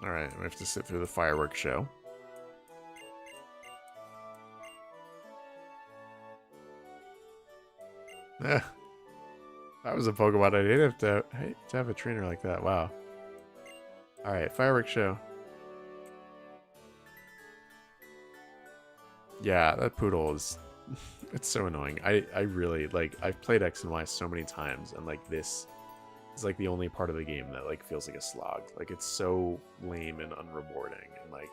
Alright, we have to sit through the fireworks show. Yeah. That was a Pokemon I didn't have to have a trainer like that. Wow. Alright, fireworks show. Yeah, that poodle is... it's so annoying. I really, like, I've played X and Y so many times, and, like, this is, like, the only part of the game that, like, feels like a slog. Like, it's so lame and unrewarding, and, like...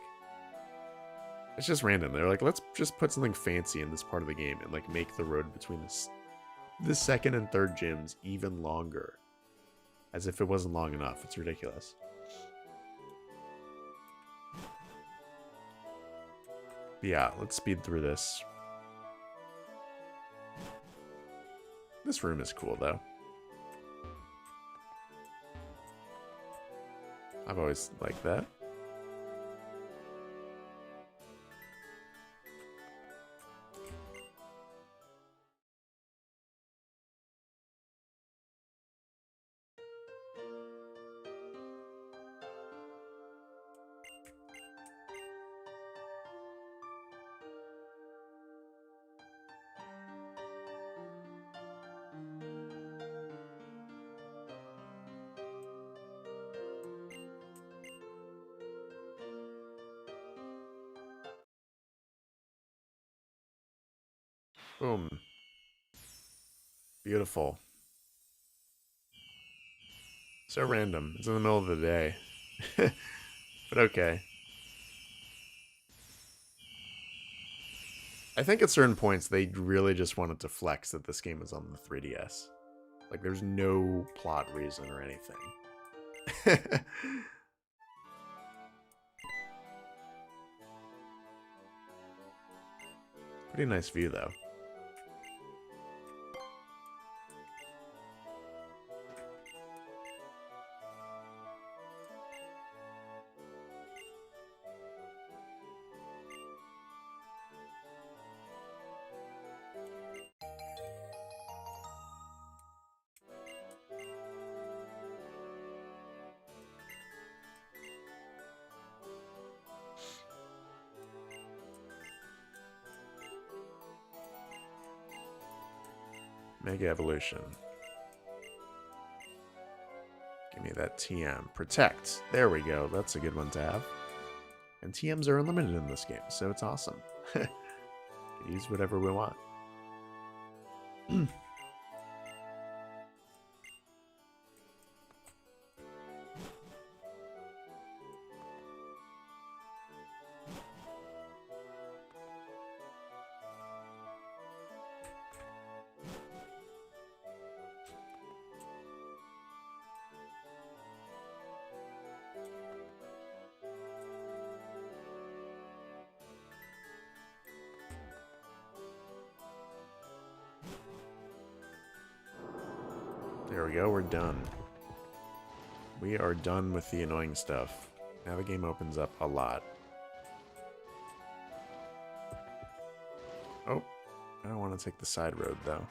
it's just random. They're like, let's just put something fancy in this part of the game and, like, make the road between the second and third gyms even longer. As if it wasn't long enough. It's ridiculous. But yeah, let's speed through this. This room is cool, though. I've always liked that. Boom. Beautiful. So random. It's in the middle of the day. But okay. I think at certain points they really just wanted to flex that this game is on the 3DS. Like there's no plot reason or anything. Pretty nice view though. Mega Evolution. Give me that TM. Protect. There we go. That's a good one to have. And TMs are unlimited in this game, so it's awesome. Use whatever we want. There we go, we're done. We are done with the annoying stuff. Now the game opens up a lot. Oh, I don't want to take the side road though.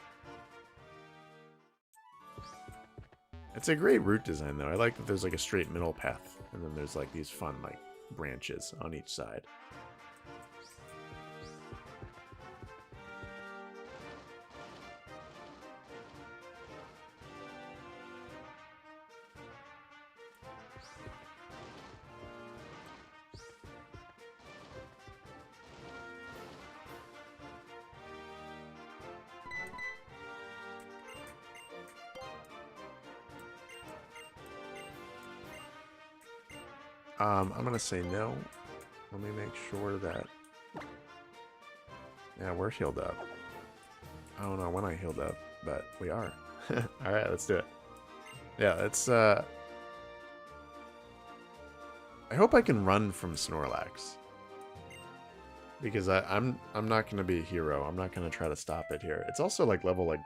It's a great route design though. I like that there's like a straight middle path and then there's like these fun like branches on each side. I'm gonna say no. Let me make sure that... Yeah, we're healed up. I don't know when I healed up, but we are. Alright, let's do it. Yeah, it's I hope I can run from Snorlax. Because I'm not gonna be a hero. I'm not gonna try to stop it here. It's also like level like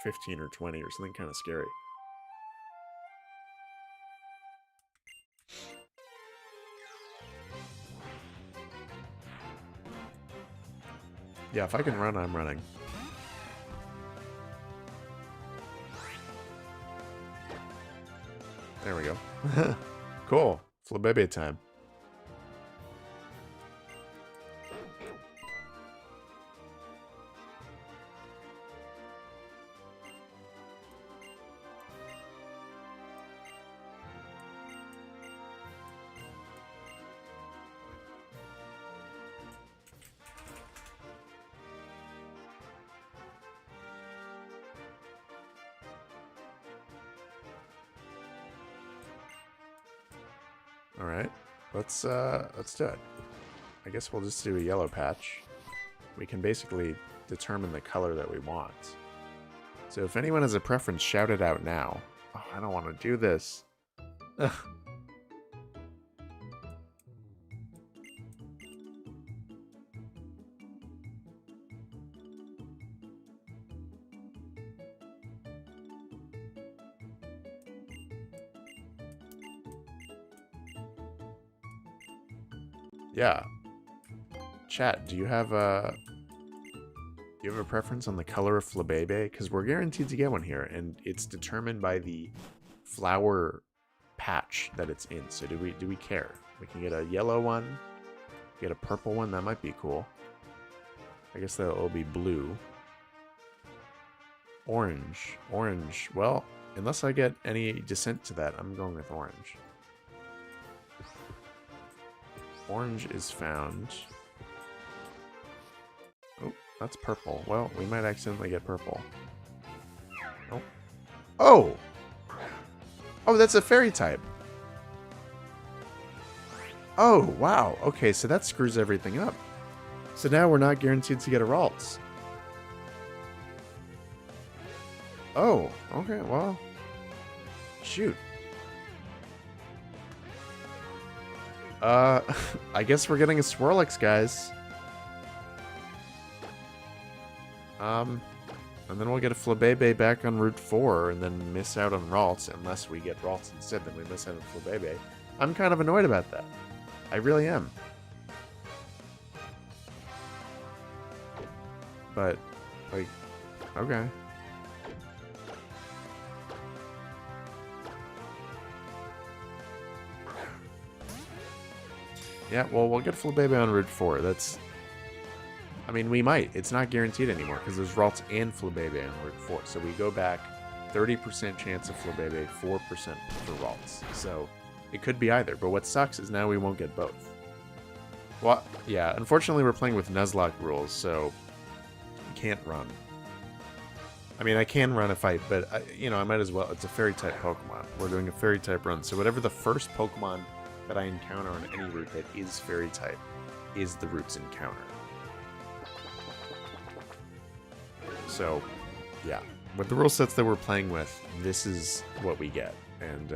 15 or 20 or something kind of scary. Yeah, if I can run, I'm running. There we go. Cool. Flabébé time. Alright, let's do it. I guess we'll just do a yellow patch. We can basically determine the color that we want. So if anyone has a preference, shout it out now. Oh, I don't want to do this. Ugh. Yeah. Chat, do you have a preference on the color of Flabébé? Because we're guaranteed to get one here, and it's determined by the flower patch that it's in. So do we care? We can get a yellow one, get a purple one. That might be cool. I guess that'll be blue. Orange. Orange. Well, unless I get any dissent to that, I'm going with orange. Orange is found. Oh, that's purple. Well, we might accidentally get purple. Oh. Oh! Oh, that's a fairy type. Oh, wow. Okay, so that screws everything up. So now we're not guaranteed to get a Ralts. Oh, okay, well. Shoot. I guess we're getting a Swirlix, guys. And then we'll get a Flabébé back on Route 4 and then miss out on Ralts unless we get Ralts instead, then we miss out on Flabébé. I'm kind of annoyed about that. I really am. But, like, okay. Yeah, well, we'll get Flabébé on Route 4. That's... I mean, we might. It's not guaranteed anymore, because there's Ralts and Flabébé on Route 4. So we go back 30% chance of Flabébé, 4% for Ralts. So it could be either, but what sucks is now we won't get both. Well, yeah, unfortunately we're playing with Nuzlocke rules, so we can't run. I mean, I can run if I, but, you know, I might as well. It's a Fairy-type Pokemon. We're doing a Fairy-type run, so whatever the first Pokemon that I encounter on any route that is Fairy-type is the route's encounter. So, yeah. With the rule sets that we're playing with, this is what we get. And,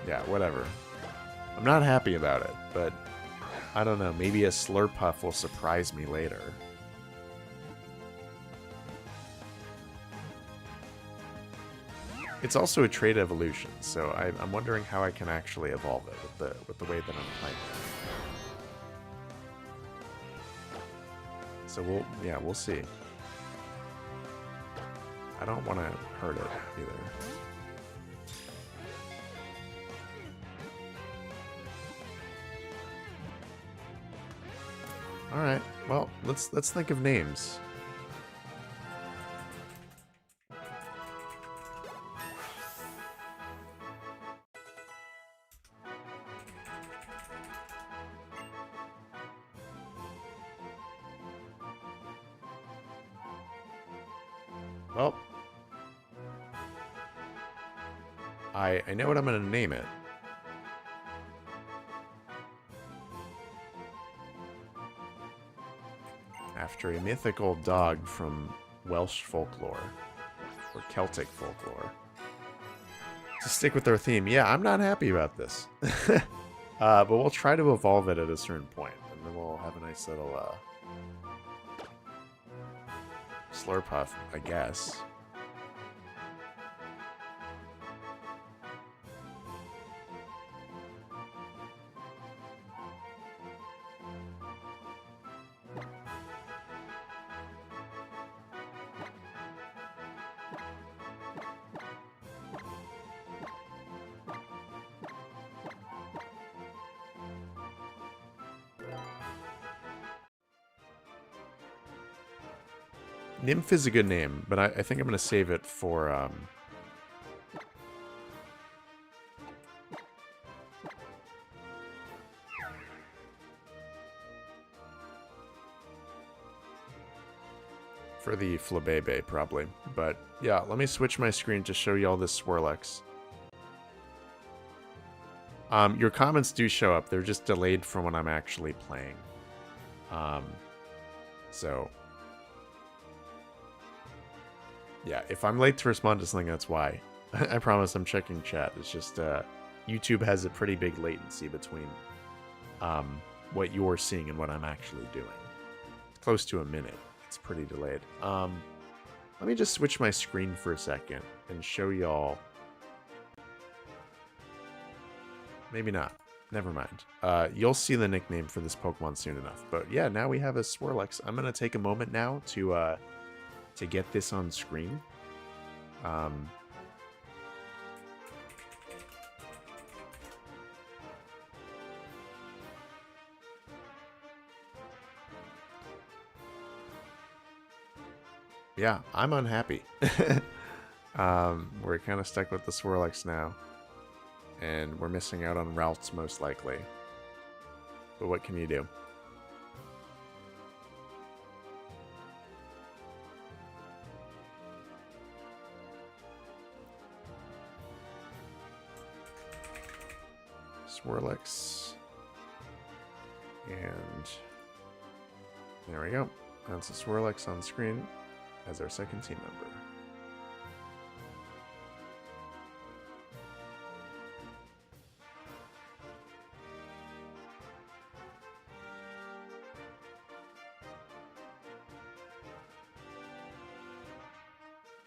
yeah, whatever. I'm not happy about it, but I don't know. Maybe a Slurpuff will surprise me later. It's also a trait evolution, so I'm wondering how I can actually evolve it with the way that I'm playing it. So we'll see. I don't want to hurt it either. All right. Well, let's think of names. Well, I know what I'm going to name it. After a mythical dog from Welsh folklore, or Celtic folklore. To stick with our theme, yeah, I'm not happy about this. But we'll try to evolve it at a certain point, and then we'll have a nice little Slurpuff, I guess. Nymph is a good name, but I think I'm going to save it for the Flabébé, probably. But yeah, let me switch my screen to show you all this Swirlix. Your comments do show up. They're just delayed from when I'm actually playing. So... yeah, if I'm late to respond to something, that's why. I promise I'm checking chat. It's just YouTube has a pretty big latency between what you're seeing and what I'm actually doing. It's close to a minute. It's pretty delayed. Let me just switch my screen for a second and show y'all. Maybe not. Never mind. You'll see the nickname for this Pokemon soon enough. But yeah, now we have a Swirlix. I'm going to take a moment now to get this on screen. Yeah, I'm unhappy. We're kind of stuck with the Swirlix now. And we're missing out on routes most likely. But what can you do? Swirlix. And there we go. That's a Swirlix on screen as our second team member.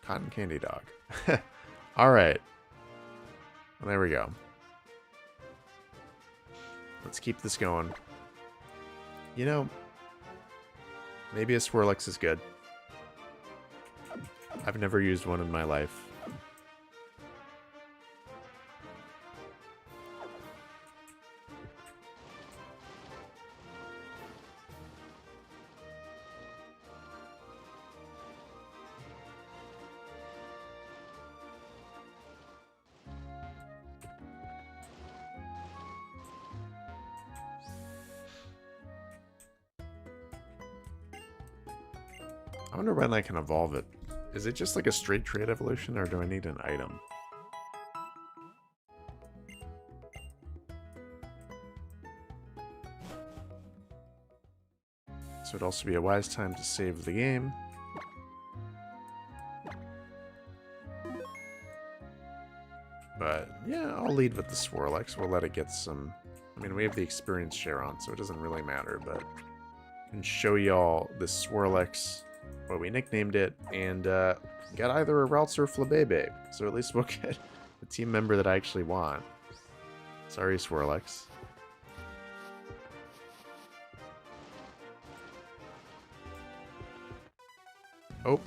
Cotton Candy Dog. All right. Well, there we go. Let's keep this going. You know, maybe a Swirlix is good. I've never used one in my life. I wonder when I can evolve it. Is it just like a straight trade evolution, or do I need an item? So it'd also be a wise time to save the game. But yeah, I'll lead with the Swirlex. We'll let it get some... I mean, we have the experience share on, so it doesn't really matter, but I can show y'all this Swirlex, what we nicknamed it, and get either a Ralts or Flabébé. So at least we'll get a team member that I actually want. Sorry, Swirlex. Oh.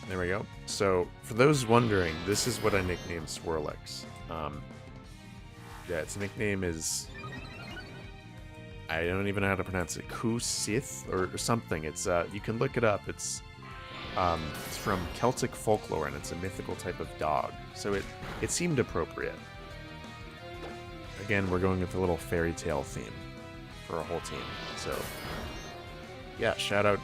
There we go. So, for those wondering, this is what I nicknamed Swirlex. Yeah, its nickname is... I don't even know how to pronounce it. Kusith or something. It's you can look it up. It's from Celtic folklore, and it's a mythical type of dog. So it seemed appropriate. Again, we're going with a little fairy tale theme for a whole team. So, yeah, shout out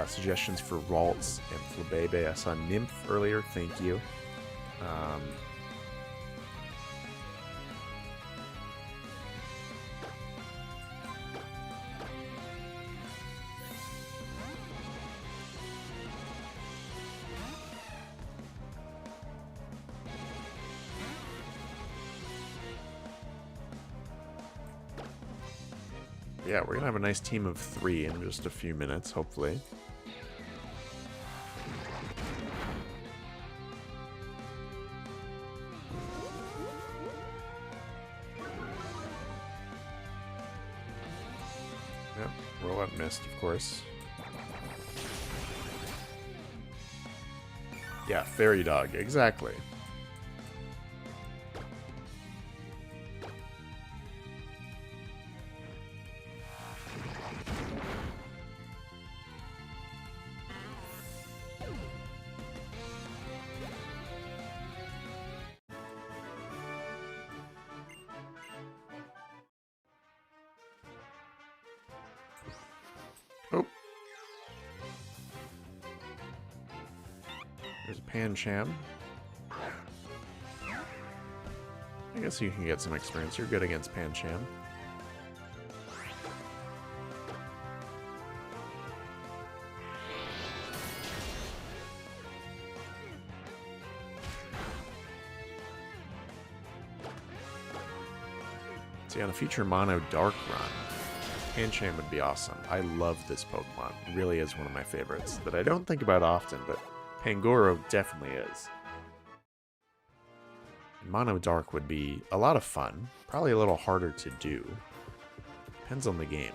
suggestions for Ralts and Flabébé. I saw Nymph earlier. Thank you. Yeah, we're gonna have a nice team of 3 in just a few minutes, hopefully. Yep, roll out mist, of course. Yeah, fairy dog, exactly. Oh. There's a Pancham. I guess you can get some experience. You're good against Pancham. See, on a future Mono Dark run, Pancham would be awesome. I love this Pokemon. It really is one of my favorites that I don't think about often, but Pangoro definitely is. And Mono Dark would be a lot of fun. Probably a little harder to do. Depends on the game.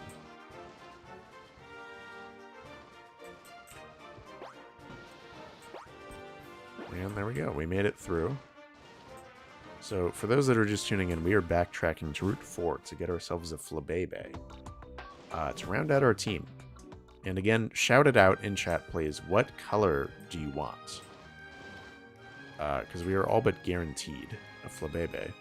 And there we go. We made it through. So, for those that are just tuning in, we are backtracking to Route 4 to get ourselves a Flabébé. To round out our team. And again, shout it out in chat, please. What color do you want? Because we are all but guaranteed a Flabébé.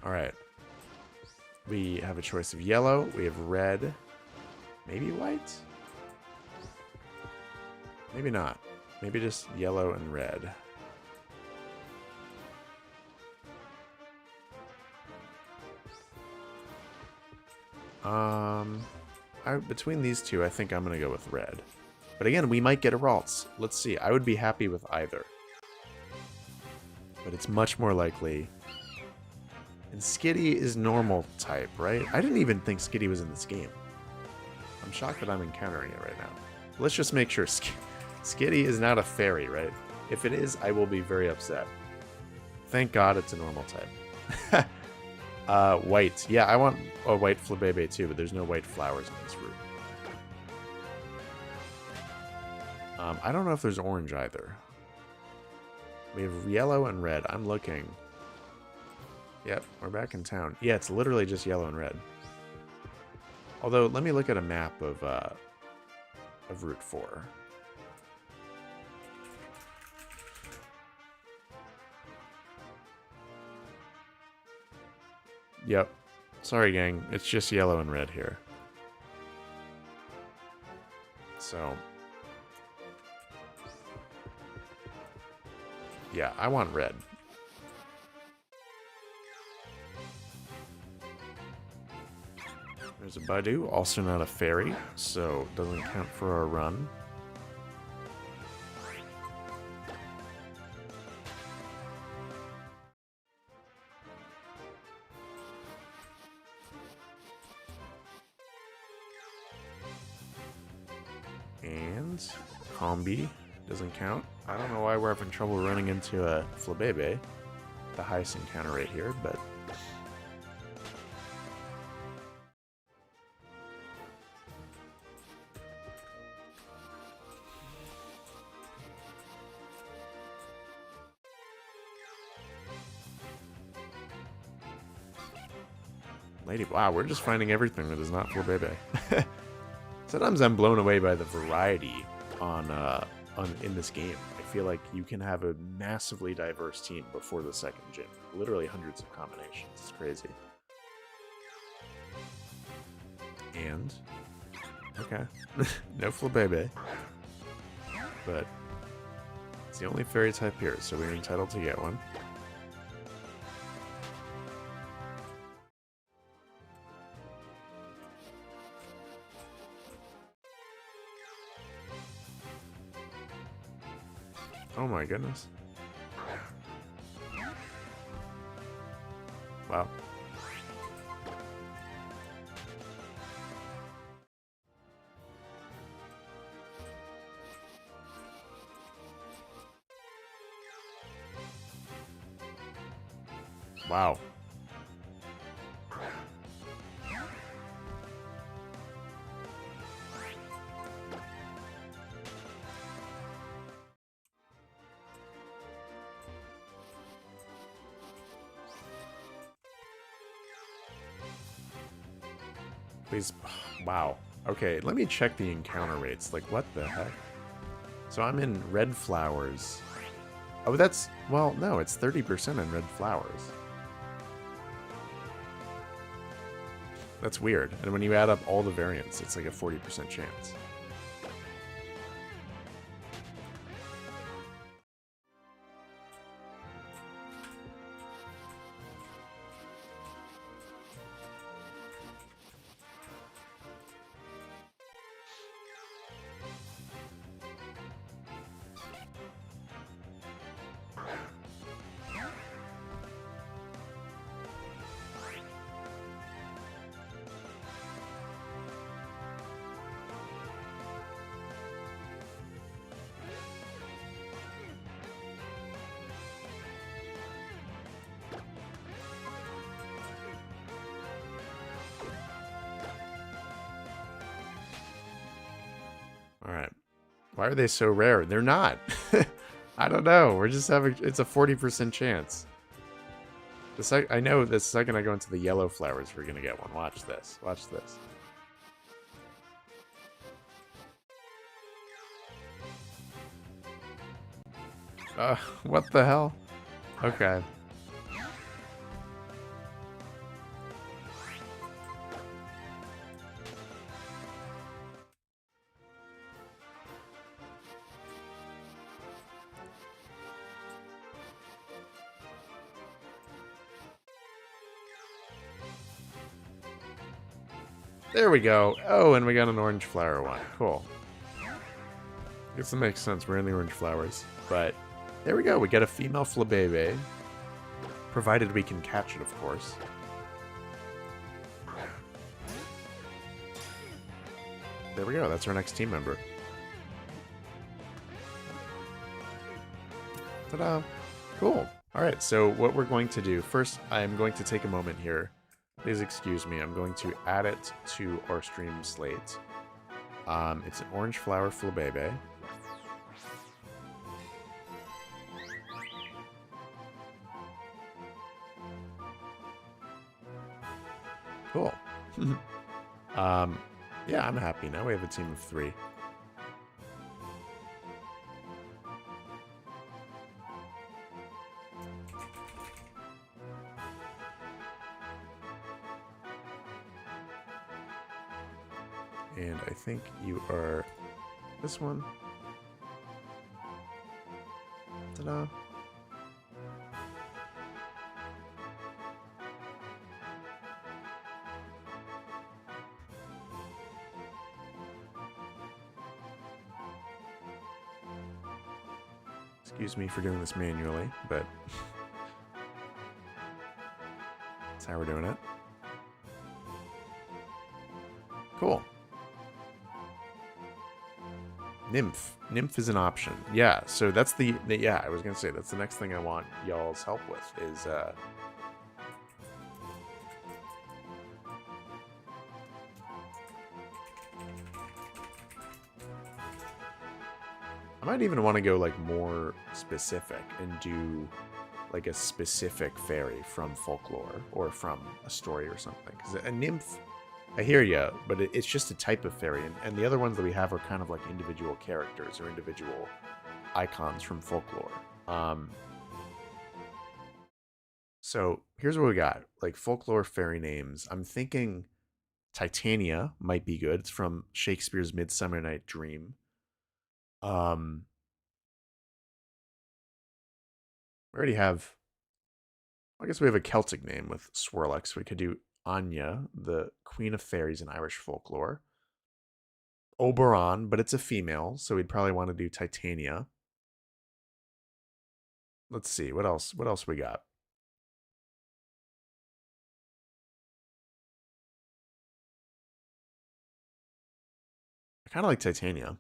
Alright. We have a choice of yellow, we have red, maybe white? Maybe not. Maybe just yellow and red. Between these two, I think I'm going to go with red. But again, we might get a Ralts. Let's see. I would be happy with either. But it's much more likely. And Skitty is normal type, right? I didn't even think Skitty was in this game. I'm shocked that I'm encountering it right now. Let's just make sure Skitty is not a fairy, right? If it is, I will be very upset. Thank God it's a normal type. White. Yeah, I want a white Flabébé too, but there's no white flowers in this route. I don't know if there's orange either. We have yellow and red. I'm looking. Yep, we're back in town. Yeah, it's literally just yellow and red. Although, let me look at a map of Route 4. Yep. Sorry, gang. It's just yellow and red here. So... yeah, I want red. There's a Baidu, also not a fairy, so doesn't count for our run. And Combi doesn't count. I don't know why we're having trouble running into a Flabébé. The highest encounter rate here, but... wow, we're just finding everything that is not Flabébé. Sometimes I'm blown away by the variety in this game. I feel like you can have a massively diverse team before the second gym. Literally hundreds of combinations. It's crazy. And... okay. No Flabébé. But... it's the only fairy type here, so we're entitled to get one. Oh my goodness. Wow. Wow. Please. Wow. Okay, let me check the encounter rates. Like, what the heck? So I'm in red flowers. Oh, that's... well, no, it's 30% in red flowers. That's weird. And when you add up all the variants, it's like a 40% chance. Alright. Why are they so rare? They're not. I don't know. We're just having... it's a 40% chance. I know the second I go into the yellow flowers, we're going to get one. Watch this. Watch this. What the hell? Okay. There we go. Oh, and we got an orange flower one. Cool. guess it makes sense. We're in the orange flowers. But there we go. We got a female Flabebe. Provided we can catch it, of course. There we go. That's our next team member. Ta-da. Cool. All right, so what we're going to do, first I'm going to take a moment here. Please excuse me. I'm going to add it to our stream slate. It's an orange flower Flabebe. Cool. Yeah, I'm happy. Now we have a team of 3. And I think you are this one. Ta-da. Excuse me for doing this manually, but that's how we're doing it. Cool. Nymph. Nymph is an option. Yeah, so that's yeah, I was going to say, that's the next thing I want y'all's help with is, I might even want to go, like, more specific and do, like, a specific fairy from folklore or from a story or something. Because a nymph, I hear ya, but it's just a type of fairy. And the other ones that we have are kind of like individual characters or individual icons from folklore. So here's what we got. Like, folklore fairy names. I'm thinking Titania might be good. It's from Shakespeare's Midsummer Night Dream. We already have, I guess we have a Celtic name with Swirlix. We could do Anya, the Queen of Fairies in Irish folklore. Oberon, but it's a female, so we'd probably want to do Titania. Let's see, what else? What else we got? I kind of like Titania.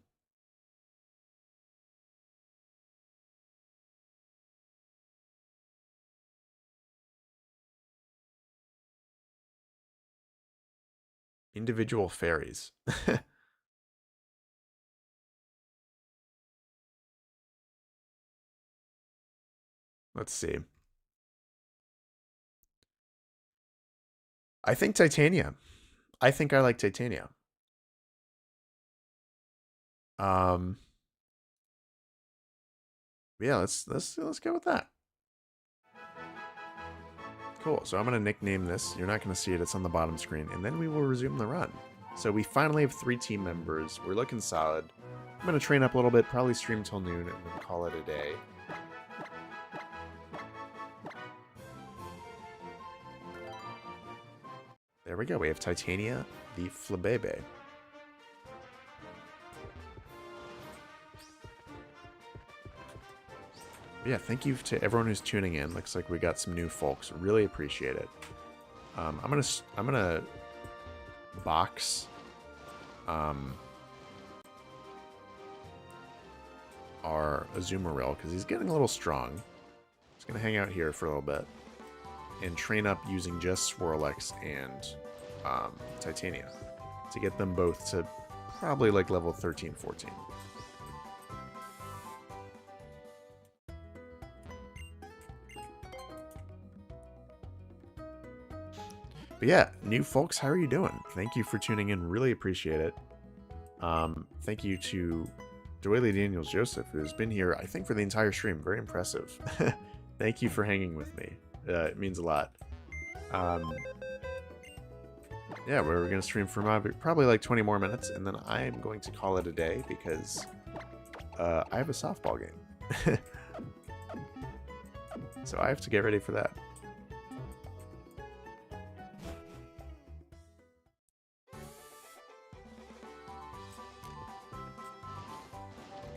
Individual fairies. Let's see. I think Titania. I think I like Titania. Yeah, let's go with that. Cool. So I'm going to nickname this. You're not going to see it. It's on the bottom screen. And then we will resume the run. So we finally have 3 team members. We're looking solid. I'm going to train up a little bit, probably stream till noon, and then call it a day. There we go. We have Titania, the Flabebe. Yeah, thank you to everyone who's tuning in. Looks like we got some new folks. Really appreciate it. I'm gonna box our Azumarill because he's getting a little strong. Just gonna hang out here for a little bit and train up using just Swirlix and Titania to get them both to probably like level 13, 14. But yeah, new folks, how are you doing? Thank you for tuning in. Really appreciate it. Thank you to Doily Daniels Joseph, who's been here, I think, for the entire stream. Very impressive. Thank you for hanging with me. It means a lot. Yeah, we're going to stream for probably like 20 more minutes, and then I'm going to call it a day because I have a softball game. So I have to get ready for that.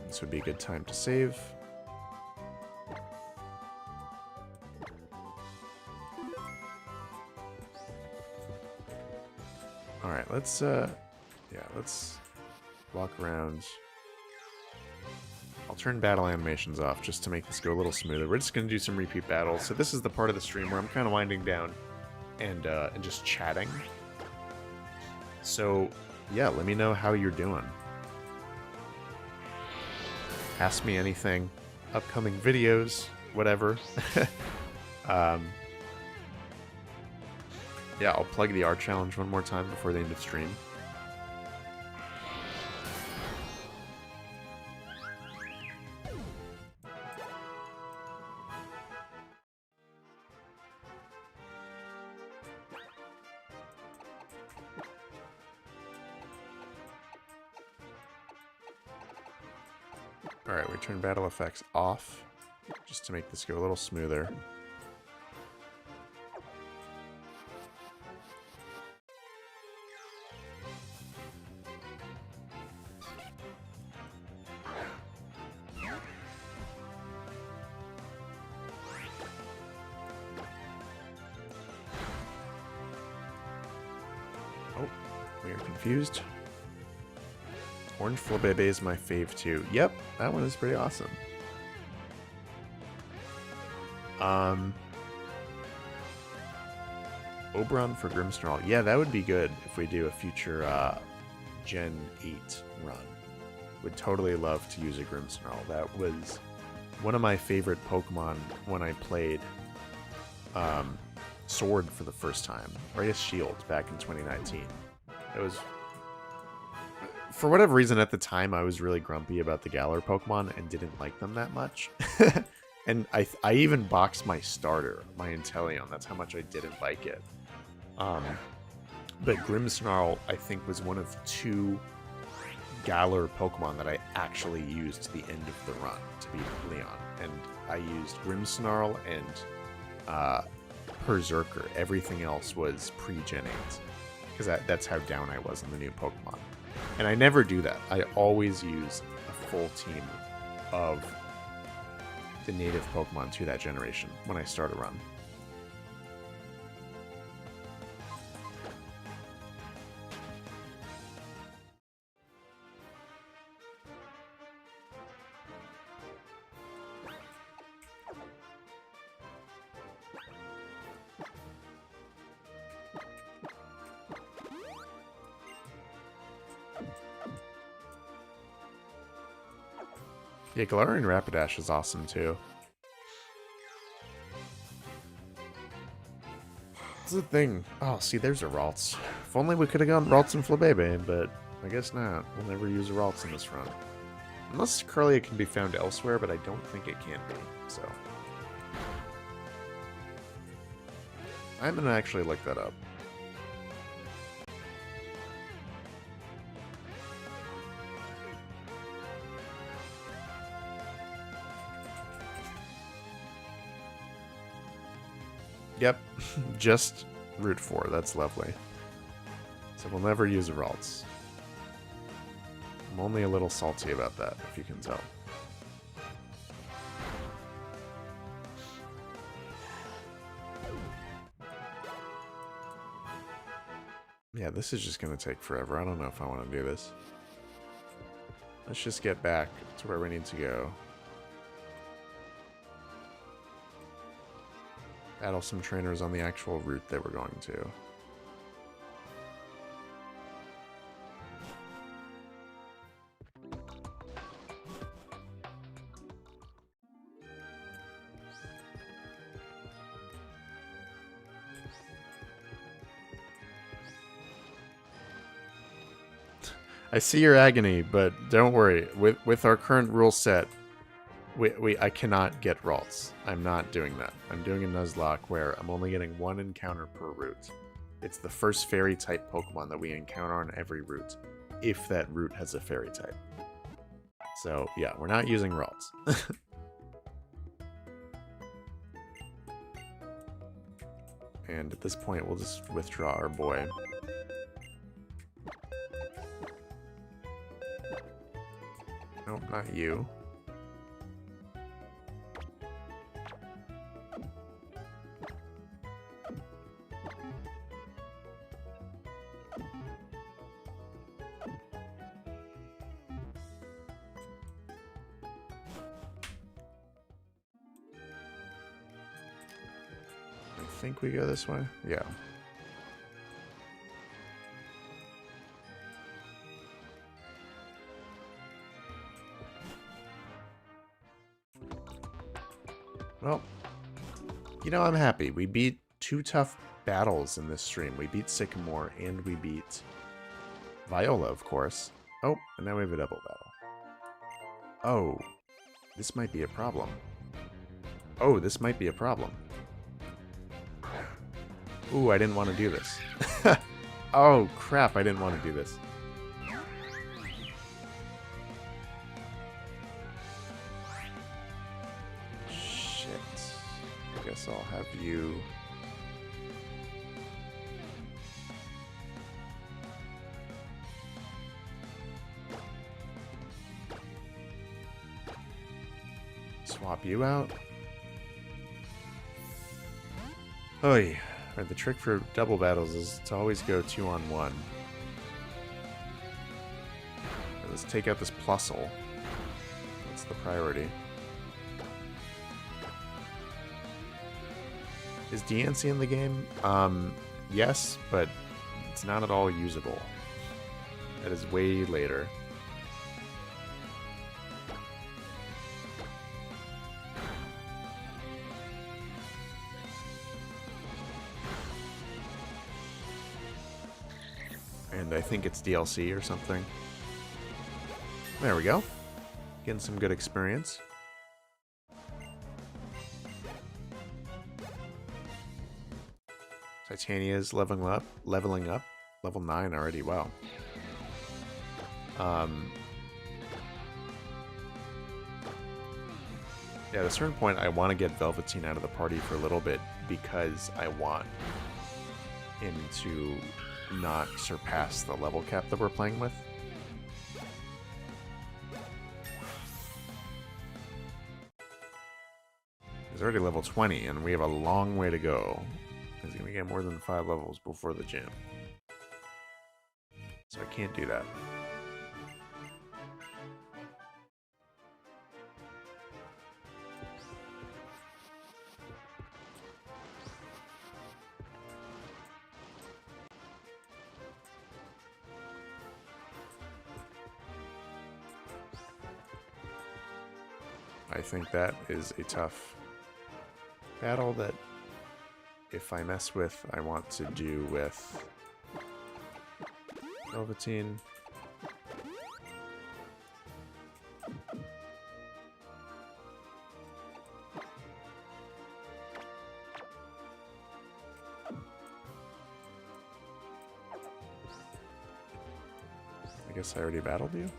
So would be a good time to save. Alright, let's walk around. I'll turn battle animations off just to make this go a little smoother. We're just going to do some repeat battles. So this is the part of the stream where I'm kind of winding down and just chatting. So, yeah, let me know how you're doing. Ask me anything. Upcoming videos, whatever. Yeah, I'll plug the art challenge one more time before the end of the stream. Alright, we turn battle effects off, just to make this go a little smoother. Oh, we are confused. Orange Flabébé is my fave too. Yep, that one is pretty awesome. Oberon for Grimmsnarl. Yeah, that would be good if we do a future Gen 8 run. Would totally love to use a Grimmsnarl. That was one of my favorite Pokemon when I played Sword for the first time. Or I guess Shield back in 2019. It was... For whatever reason, at the time, I was really grumpy about the Galar Pokemon and didn't like them that much. And I even boxed my starter, my Inteleon. That's how much I didn't like it. But Grimmsnarl, I think, was one of 2 Galar Pokemon that I actually used to the end of the run to beat Leon. And I used Grimmsnarl and Berserker. Everything else was pre-Gen 8. Because that's how down I was in the new Pokemon. And I never do that. I always use a full team of the native Pokemon to that generation when I start a run. Yeah, Galarian Rapidash is awesome too. That's the thing. Oh, see, there's a Ralts. If only we could have gone Ralts and Flabébé, but I guess not. We'll never use a Ralts in this run. Unless Curlia can be found elsewhere, but I don't think it can be, so. I'm gonna actually look that up. Yep, just Route 4. That's lovely. So we'll never use a Ralts. I'm only a little salty about that, if you can tell. Yeah, this is just going to take forever. I don't know if I want to do this. Let's just get back to where we need to go. Battle some trainers on the actual route they were going to. I see your agony, but don't worry. With our current rule set, I cannot get Ralts. I'm not doing that. I'm doing a Nuzlocke where I'm only getting 1 encounter per route. It's the first fairy-type Pokemon that we encounter on every route, if that route has a fairy-type. So, yeah, we're not using Ralts. And at this point, we'll just withdraw our boy. Nope, not you. I think we go this way. Yeah. Well, you know, I'm happy. We beat 2 tough battles in this stream. We beat Sycamore and we beat Viola, of course. Oh, and now we have a double battle. Oh, this might be a problem. Oh, this might be a problem. Ooh, I didn't want to do this. Oh, crap, I didn't want to do this. Shit. I guess I'll have you... swap you out. Oy. Right, the trick for double battles is to always go 2-on-1. Let's take out this Plusle. That's the priority. Is DNC in the game? Yes, but it's not at all usable. That is way later. And I think it's DLC or something. There we go. Getting some good experience. Titania's leveling up. Level 9 already, wow. Yeah, at a certain point I want to get Velveteen out of the party for a little bit because I want him to not surpass the level cap that we're playing with. He's already level 20 and we have a long way to go. He's going to get more than 5 levels before the gym. So I can't do that. I think that is a tough battle that if I mess with, I want to do with Velveteen. I guess I already battled you?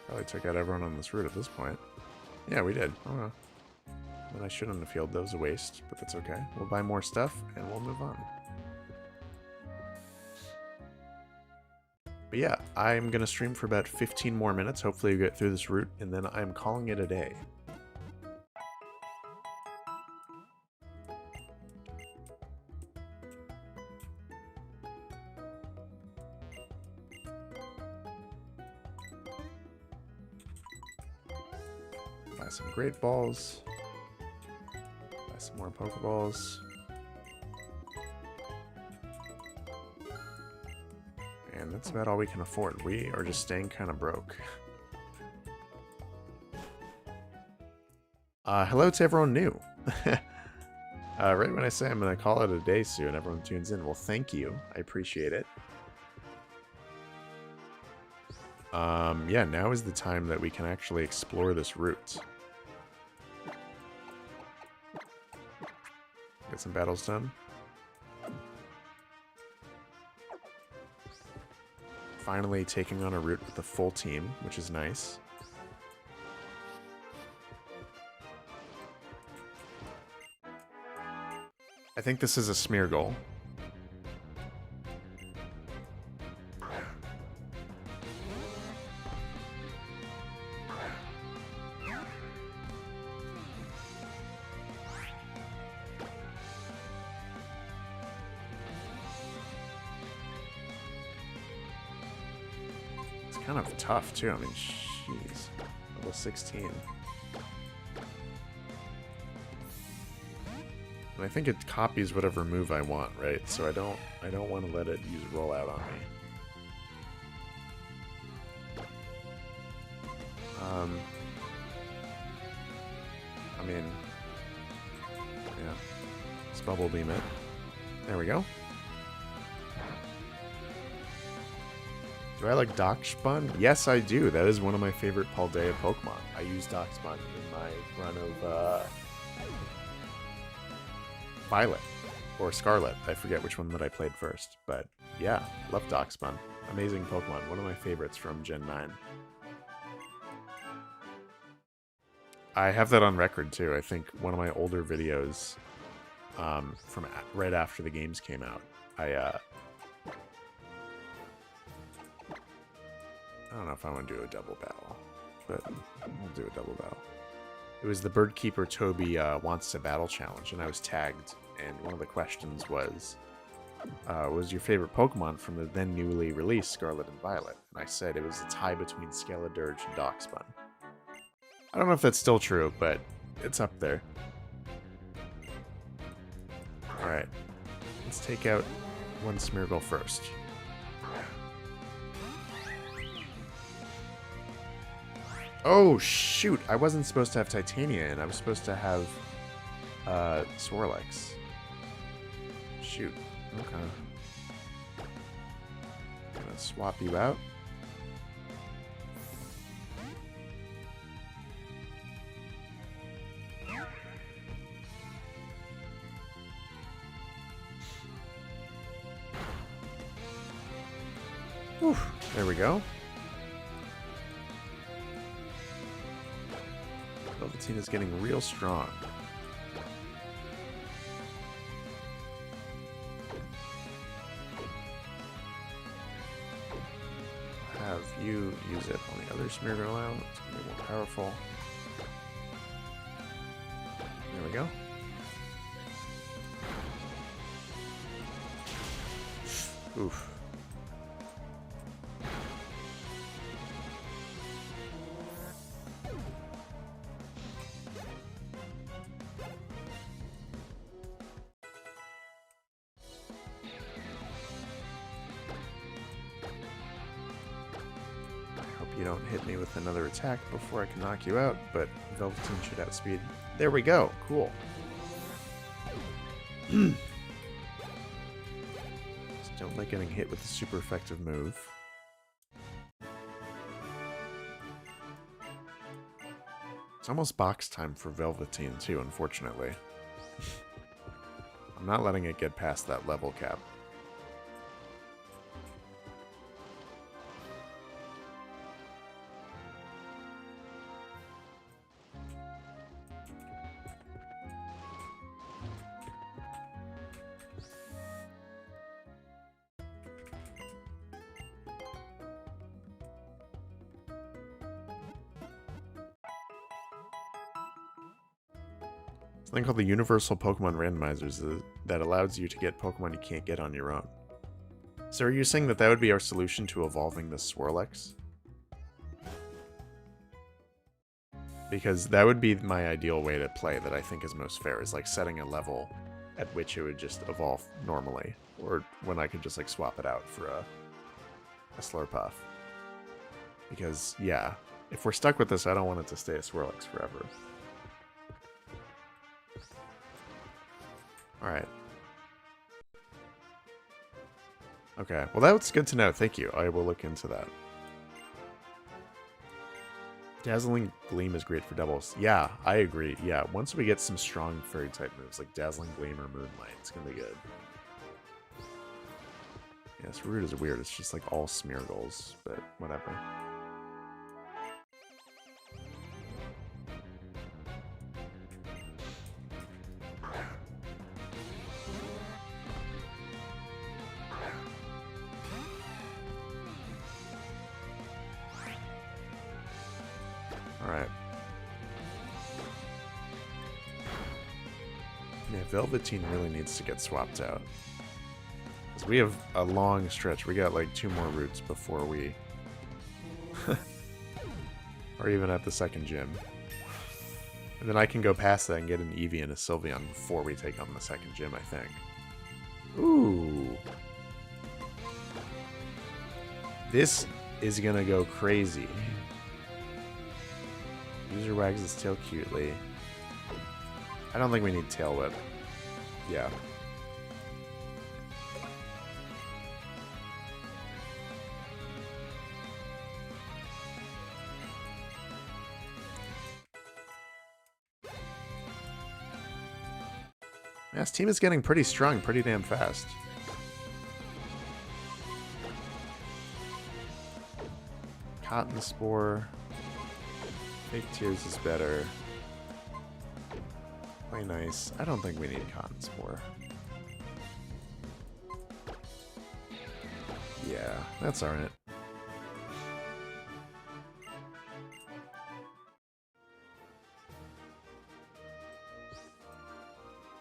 Probably took out everyone on this route at this point. Yeah, we did. Oh well. Then I shouldn't have healed. That was a waste, but that's okay. We'll buy more stuff and we'll move on. But yeah, I'm going to stream for about 15 more minutes. Hopefully we get through this route, and then I'm calling it a day. Buy some Great Balls. Buy some more Pokeballs. And that's about all we can afford. We are just staying kind of broke. Hello to everyone new. Right when I say I'm going to call it a day soon, everyone tunes in. Well, thank you. I appreciate it. Yeah, now is the time that we can actually explore this route. Get some battles done. Finally taking on a route with the full team, which is nice. I think this is a smear goal. kind of tough, too. I mean, jeez. Level 16. And I think it copies whatever move I want, right? So I don't want to let it use rollout on me. I mean, yeah. Let's bubble beam it. There we go. Do I like Darkspun? Yes, I do. That is one of my favorite Paldea Pokemon. I use Darkspun in my run of Violet or Scarlet. I forget which one that I played first, but yeah, love Darkspun. Amazing Pokemon. One of my favorites from Gen 9. I have that on record too. I think one of my older videos from right after the games came out, I don't know if I want to do a double battle, but we'll do a double battle. It was the Birdkeeper Toby Wants to Battle Challenge, and I was tagged, and one of the questions was your favorite Pokemon from the then newly released Scarlet and Violet? And I said it was a tie between Skeledirge and Darkspun. I don't know if that's still true, but it's up there. Alright. Let's take out one Smeargle first. Oh, shoot! I wasn't supposed to have Titania in. I was supposed to have Swirlex. Shoot. Okay. I'm gonna swap you out. Whew, there we go. Velveteen is getting real strong. Have you use it on the other Smeargle now. It's going to be more powerful. There we go. Oof. You don't hit me with another attack before I can knock you out, but Velveteen should outspeed. There we go. Cool. Just don't like getting hit with a super effective move. It's almost box time for Velveteen too, unfortunately. I'm not letting it get past that level cap. Something called the Universal Pokemon Randomizers that allows you to get Pokemon you can't get on your own. So are you saying that that would be our solution to evolving the Swirlex? Because that would be my ideal way to play that I think is most fair, is like setting a level at which it would just evolve normally. Or when I could just like swap it out for a Slurpuff. Because, yeah, if we're stuck with this, I don't want it to stay a Swirlex forever. Alright. Okay, well that's good to know. Thank you. I will look into that. Dazzling Gleam is great for doubles. Yeah, I agree. Yeah, once we get some strong fairy-type moves, like Dazzling Gleam or Moonlight, it's gonna be good. Yeah, this route is weird. It's just like all Smeargles, but whatever. Alright. Yeah, Velveteen really needs to get swapped out. Because we have a long stretch. We got like 2 more routes before we Or even at the second gym. And then I can go past that and get an Eevee and a Sylveon before we take on the second gym, I think. Ooh. This is gonna go crazy. User wags his tail cutely. I don't think we need Tail Whip. Yeah. Yeah, this team is getting pretty strong, pretty damn fast. Cotton Spore. Fake Tears is better. Play nice. I don't think we need Cotton Spore. Yeah, that's alright.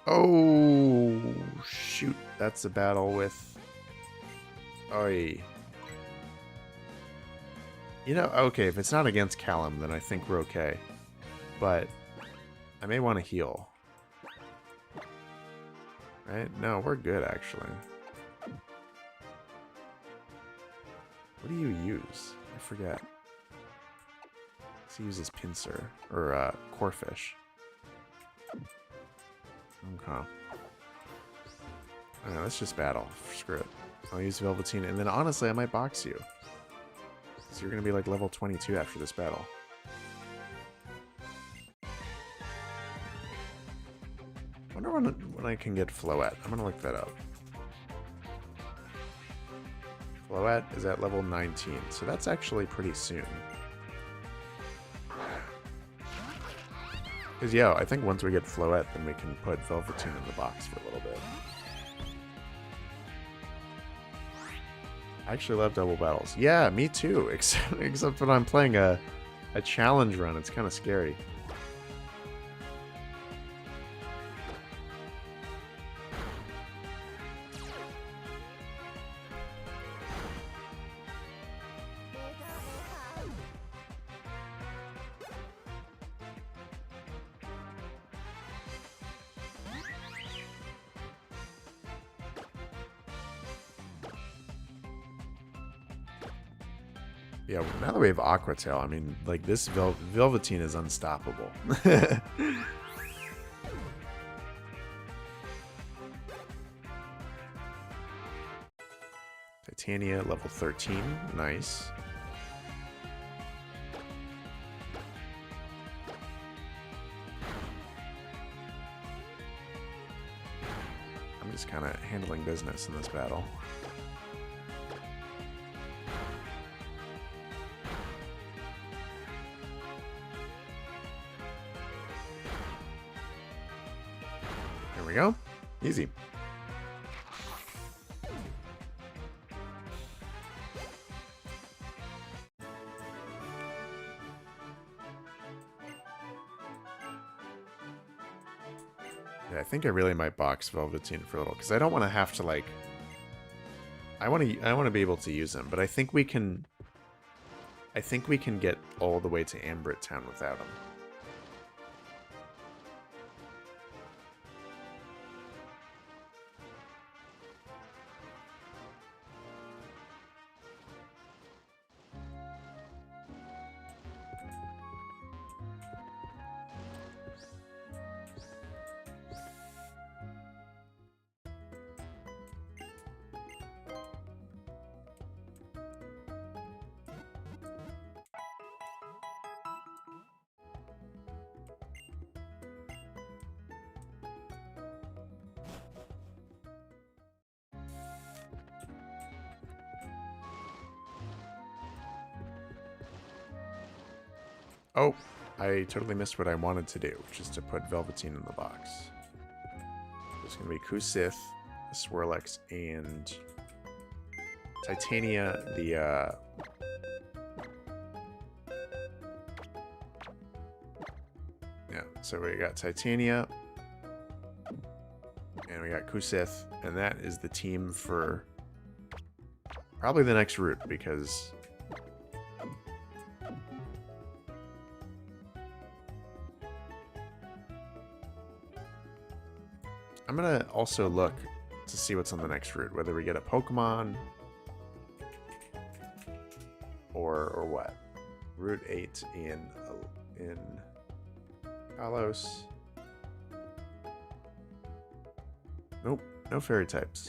Oh, shoot. That's a battle with... Oi. You know, okay, if it's not against Callum, then I think we're okay. But I may want to heal. Right? No, we're good, actually. What do you use? I forget. He uses Pinsir, or Corphish. Okay. Alright, let's just battle. Screw it. I'll use Velveteen, and then honestly, I might box you. So you're going to be like level 22 after this battle. I wonder when I can get Floette. I'm going to look that up. Floette is at level 19, so that's actually pretty soon. Because, yeah, I think once we get Floette, then we can put Velveteen in the box for a little bit. I actually love double battles. Yeah, me too, except when I'm playing a challenge run. It's kind of scary. Yeah, now that we have Aqua Tail, I mean, like, this Velveteen is unstoppable. Titania, level 13. Nice. I'm just kind of handling business in this battle. There we go. Easy. Yeah, I think I really might box Velveteen for a little, because I don't want to have to, like... I want to be able to use him, but I think we can get all the way to Ambrit Town without him. Oh, I totally missed what I wanted to do, which is to put Velveteen in the box. It's going to be Kusith, Swirlex, and Titania, the, yeah, so we got Titania, and we got Kusith, and that is the team for probably the next route, because... I'm gonna also look to see what's on the next route, whether we get a Pokemon or what. Route 8 in Kalos. Nope, no fairy types.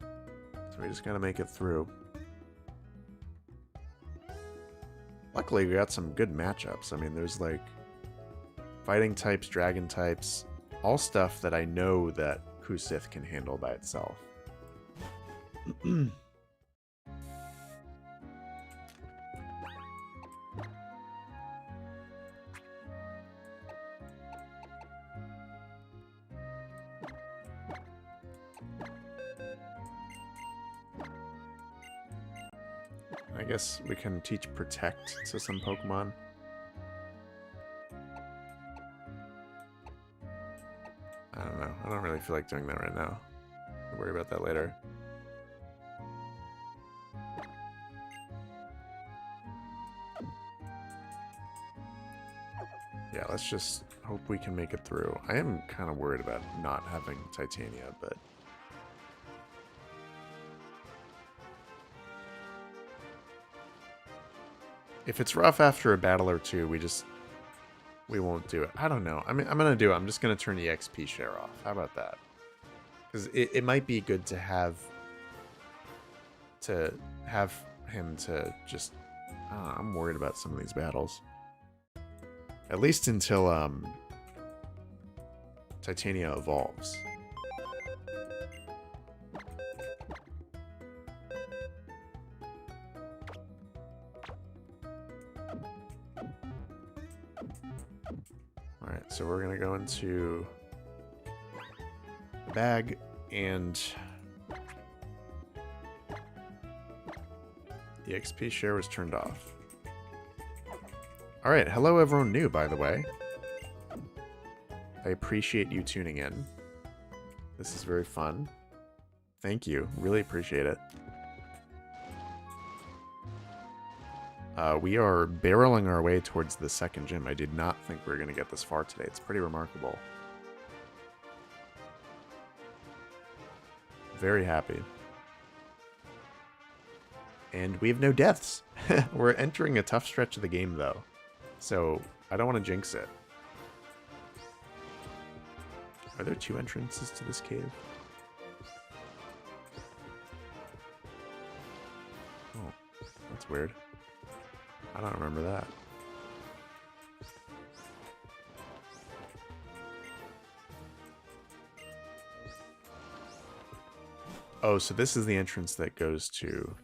So we just gotta make it through. Luckily, we got some good matchups. I mean, there's like fighting types, dragon types, all stuff that I know that Kusith can handle by itself. I guess we can teach Protect to some Pokemon. I don't know. I don't really feel like doing that right now. I'll worry about that later. Yeah, let's just hope we can make it through. I am kind of worried about not having Titania, but... if it's rough after a battle or two, we won't do it. I don't know. I mean, I'm going to do it. I'm just going to turn the XP share off. How about that? Because it might be good to have him to just... I'm worried about some of these battles. At least until Titania evolves. Alright, so we're going to go into the bag and the XP share was turned off. Alright, hello everyone new, by the way. I appreciate you tuning in. This is very fun. Thank you. Really appreciate it. We are barreling our way towards the second gym. I did not think we were going to get this far today. It's pretty remarkable. Very happy. And we have no deaths. We're entering a tough stretch of the game, though. So, I don't want to jinx it. Are there 2 entrances to this cave? Oh, that's weird. I don't remember that. Oh, so this is the entrance that goes to...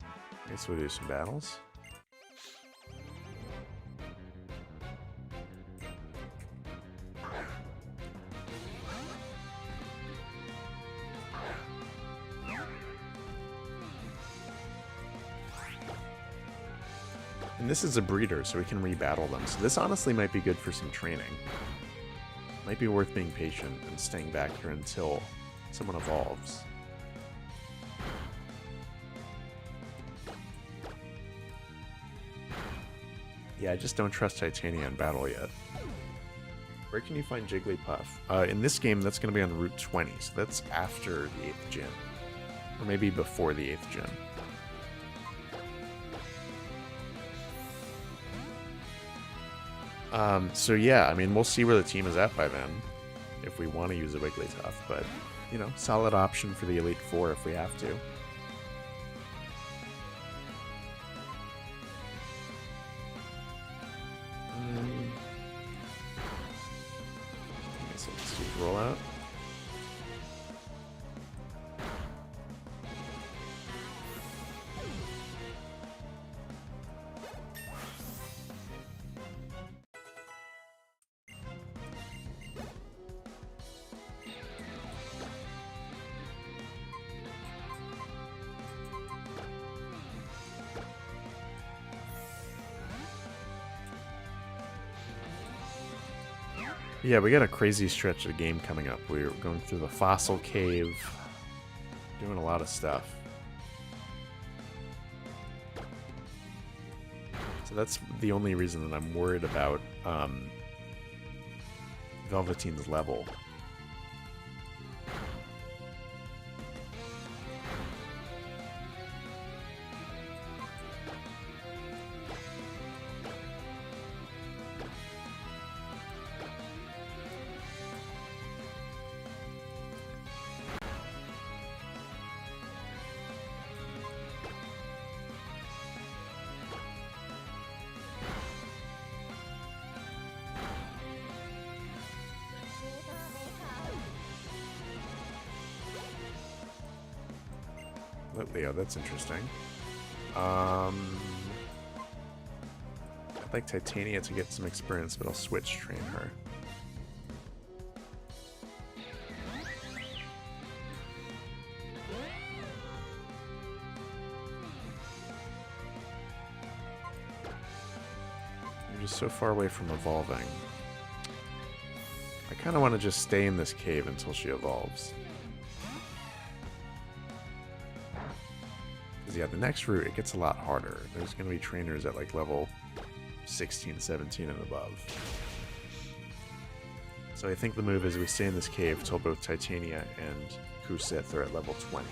I guess we'll do some battles. And this is a breeder, so we can rebattle them. So this honestly might be good for some training. Might be worth being patient and staying back here until someone evolves. Yeah, I just don't trust Titania in battle yet. Where can you find Jigglypuff? In this game, that's going to be on Route 20, so that's after the 8th gym. Or maybe before the 8th gym. So yeah, I mean, we'll see where the team is at by then, if we want to use a Wigglytuff, but, you know, solid option for the Elite Four if we have to. I guess let's do rollout. Yeah, we got a crazy stretch of the game coming up. We're going through the fossil cave, doing a lot of stuff. So that's the only reason that I'm worried about Velveteen's level. Leo, that's interesting. I'd like Titania to get some experience, but I'll switch train her. You're just so far away from evolving. I kind of want to just stay in this cave until she evolves. Yeah, the next route, it gets a lot harder. There's going to be trainers at like level 16, 17 and above. So I think the move is we stay in this cave till both Titania and KuroBlitz are at level 20.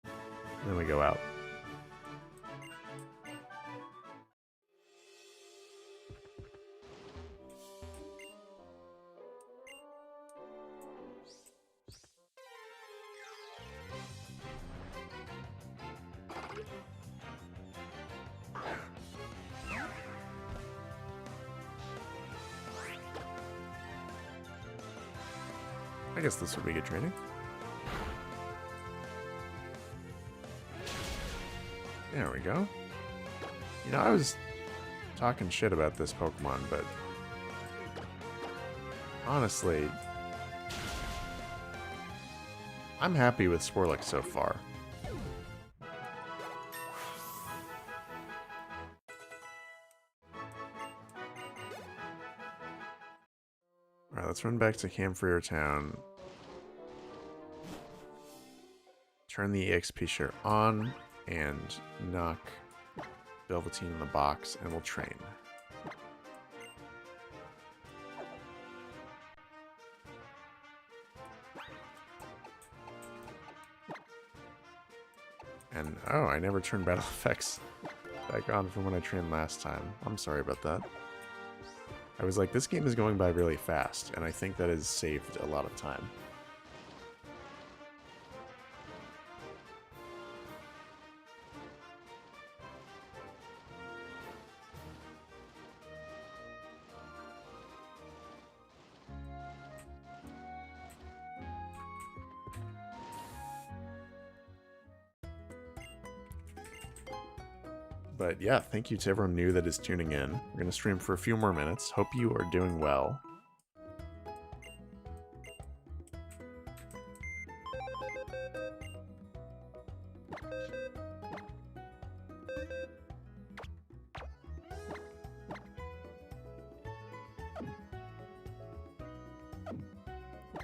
And then we go out. I guess this would be good training. There we go. You know, I was talking shit about this Pokemon, but honestly, I'm happy with Sporlic so far. Alright, let's run back to Camphor Town. Turn the EXP share on and knock Velveteen in the box, and we'll train. And, oh, I never turned battle effects back on from when I trained last time. I'm sorry about that. I was like, this game is going by really fast, and I think that has saved a lot of time. But yeah, thank you to everyone new that is tuning in. We're going to stream for a few more minutes. Hope you are doing well.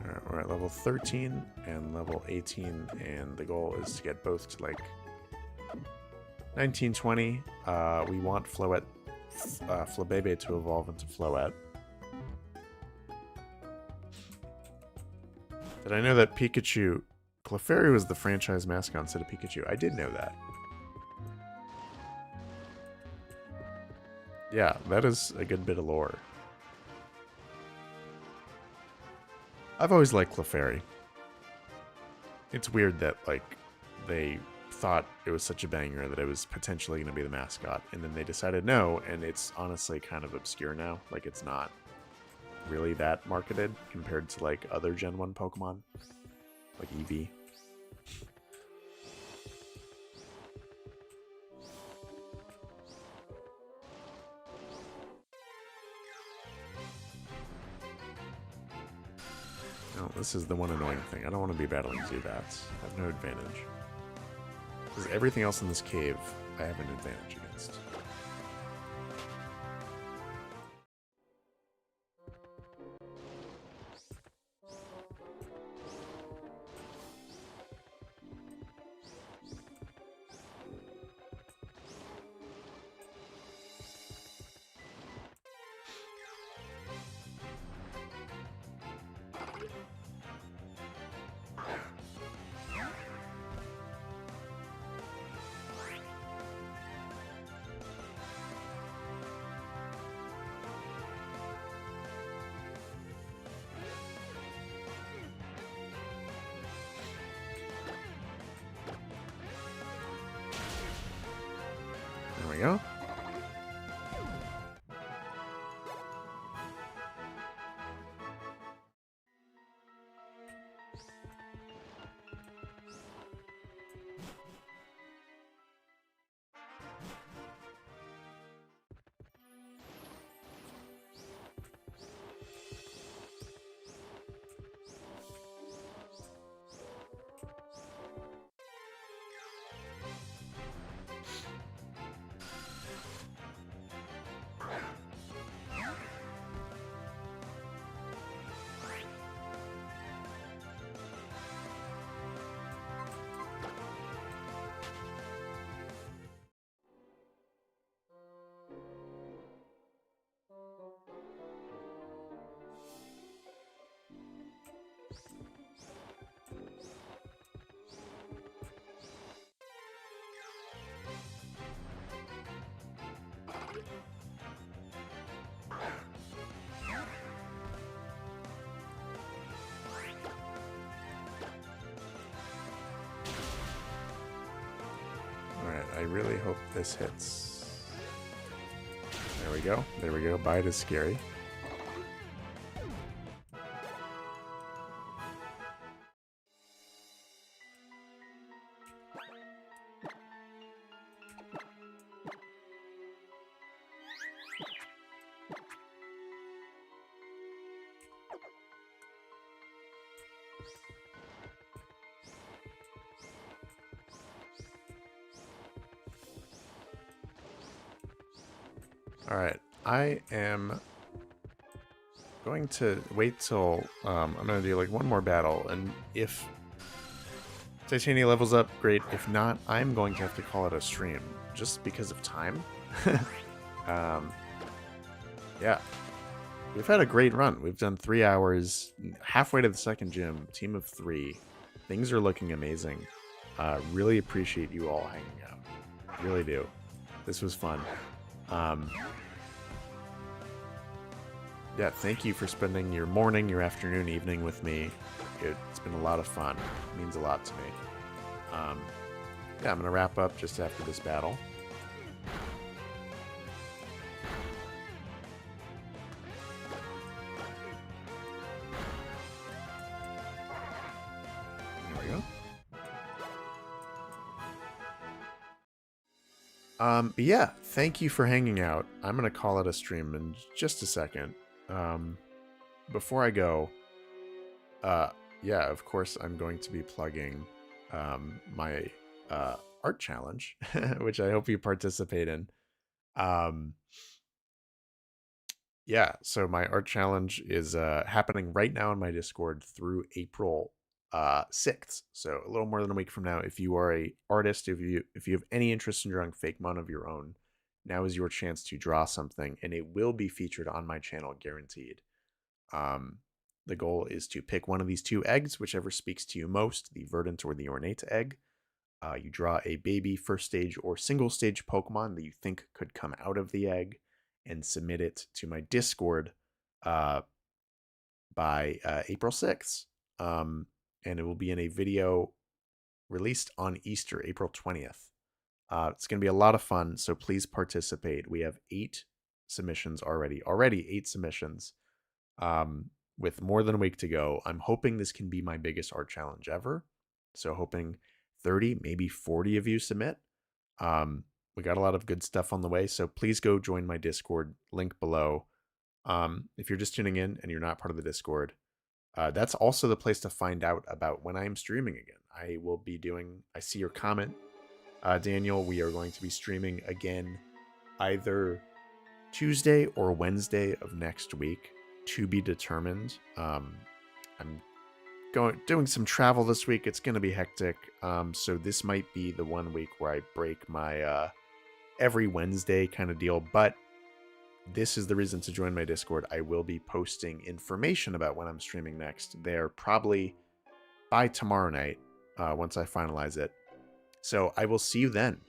Alright, we're at level 13 and level 18, and the goal is to get both to like 1920. We want Flabebe to evolve into Floette. Did I know that Pikachu... Clefairy was the franchise mascot instead of Pikachu? I did know that. Yeah, that is a good bit of lore. I've always liked Clefairy. It's weird that, like, they thought it was such a banger that it was potentially going to be the mascot, and then they decided no, and it's honestly kind of obscure now. Like, it's not really that marketed compared to like other Gen 1 Pokemon, like Eevee. No, this is the one annoying thing. I don't want to be battling Zubats. I have no advantage. Because everything else in this cave, I have an advantage against. we go. I really hope this hits. There we go. There we go. Bite is scary. Alright, I am going to wait till, I'm going to do like one more battle, and if Titania levels up, great. If not, I'm going to have to call it a stream, just because of time. Yeah, we've had a great run. We've done 3 hours, halfway to the second gym, team of 3. Things are looking amazing. Really appreciate you all hanging out. Really do. This was fun. Yeah, thank you for spending your morning, your afternoon, evening with me. It's been a lot of fun. It means a lot to me. Yeah, I'm going to wrap up just after this battle. There we go. But yeah, thank you for hanging out. I'm going to call it a stream in just a second. Before I go, yeah, of course, I'm going to be plugging my art challenge, which I hope you participate in. Yeah, so my art challenge is happening right now in my Discord through April 6th. So a little more than a week from now. If you are a artist, if you have any interest in drawing fake mon of your own, now is your chance to draw something, and it will be featured on my channel, guaranteed. The goal is to pick one of these 2 eggs, whichever speaks to you most, the verdant or the ornate egg. You draw a baby, first stage, or single stage Pokemon that you think could come out of the egg, and submit it to my Discord by April 6th. And it will be in a video released on Easter, April 20th. It's going to be a lot of fun, so please participate. We have 8 submissions already. 8 submissions. With more than a week to go. I'm hoping this can be my biggest art challenge ever. So hoping 30, maybe 40 of you submit. We got a lot of good stuff on the way, so please go join my Discord, link below. If you're just tuning in and you're not part of the Discord, that's also the place to find out about when I am streaming again. I will be doing, I see your comment, Daniel, we are going to be streaming again either Tuesday or Wednesday of next week, to be determined. I'm doing some travel this week. It's going to be hectic. So this might be the one week where I break my every Wednesday kind of deal. But this is the reason to join my Discord. I will be posting information about when I'm streaming next there probably by tomorrow night once I finalize it. So I will see you then.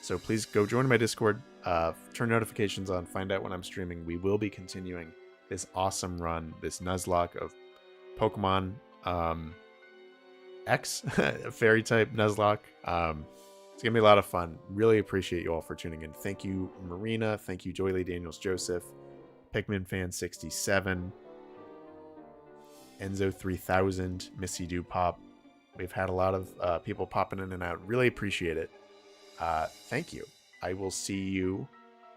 So please go join my Discord, turn notifications on, find out when I'm streaming. We will be continuing this awesome run, this Nuzlocke of Pokemon X, Fairy-type Nuzlocke. It's going to be a lot of fun. Really appreciate you all for tuning in. Thank you, Marina. Thank you, Doily Daniels Joseph, Pikmin Fan 67, Enzo 3000, Missy Do Pop. We've had a lot of people popping in and out. Really appreciate it. Thank you. I will see you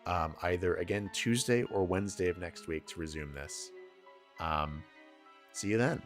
either again Tuesday or Wednesday of next week to resume this. See you then.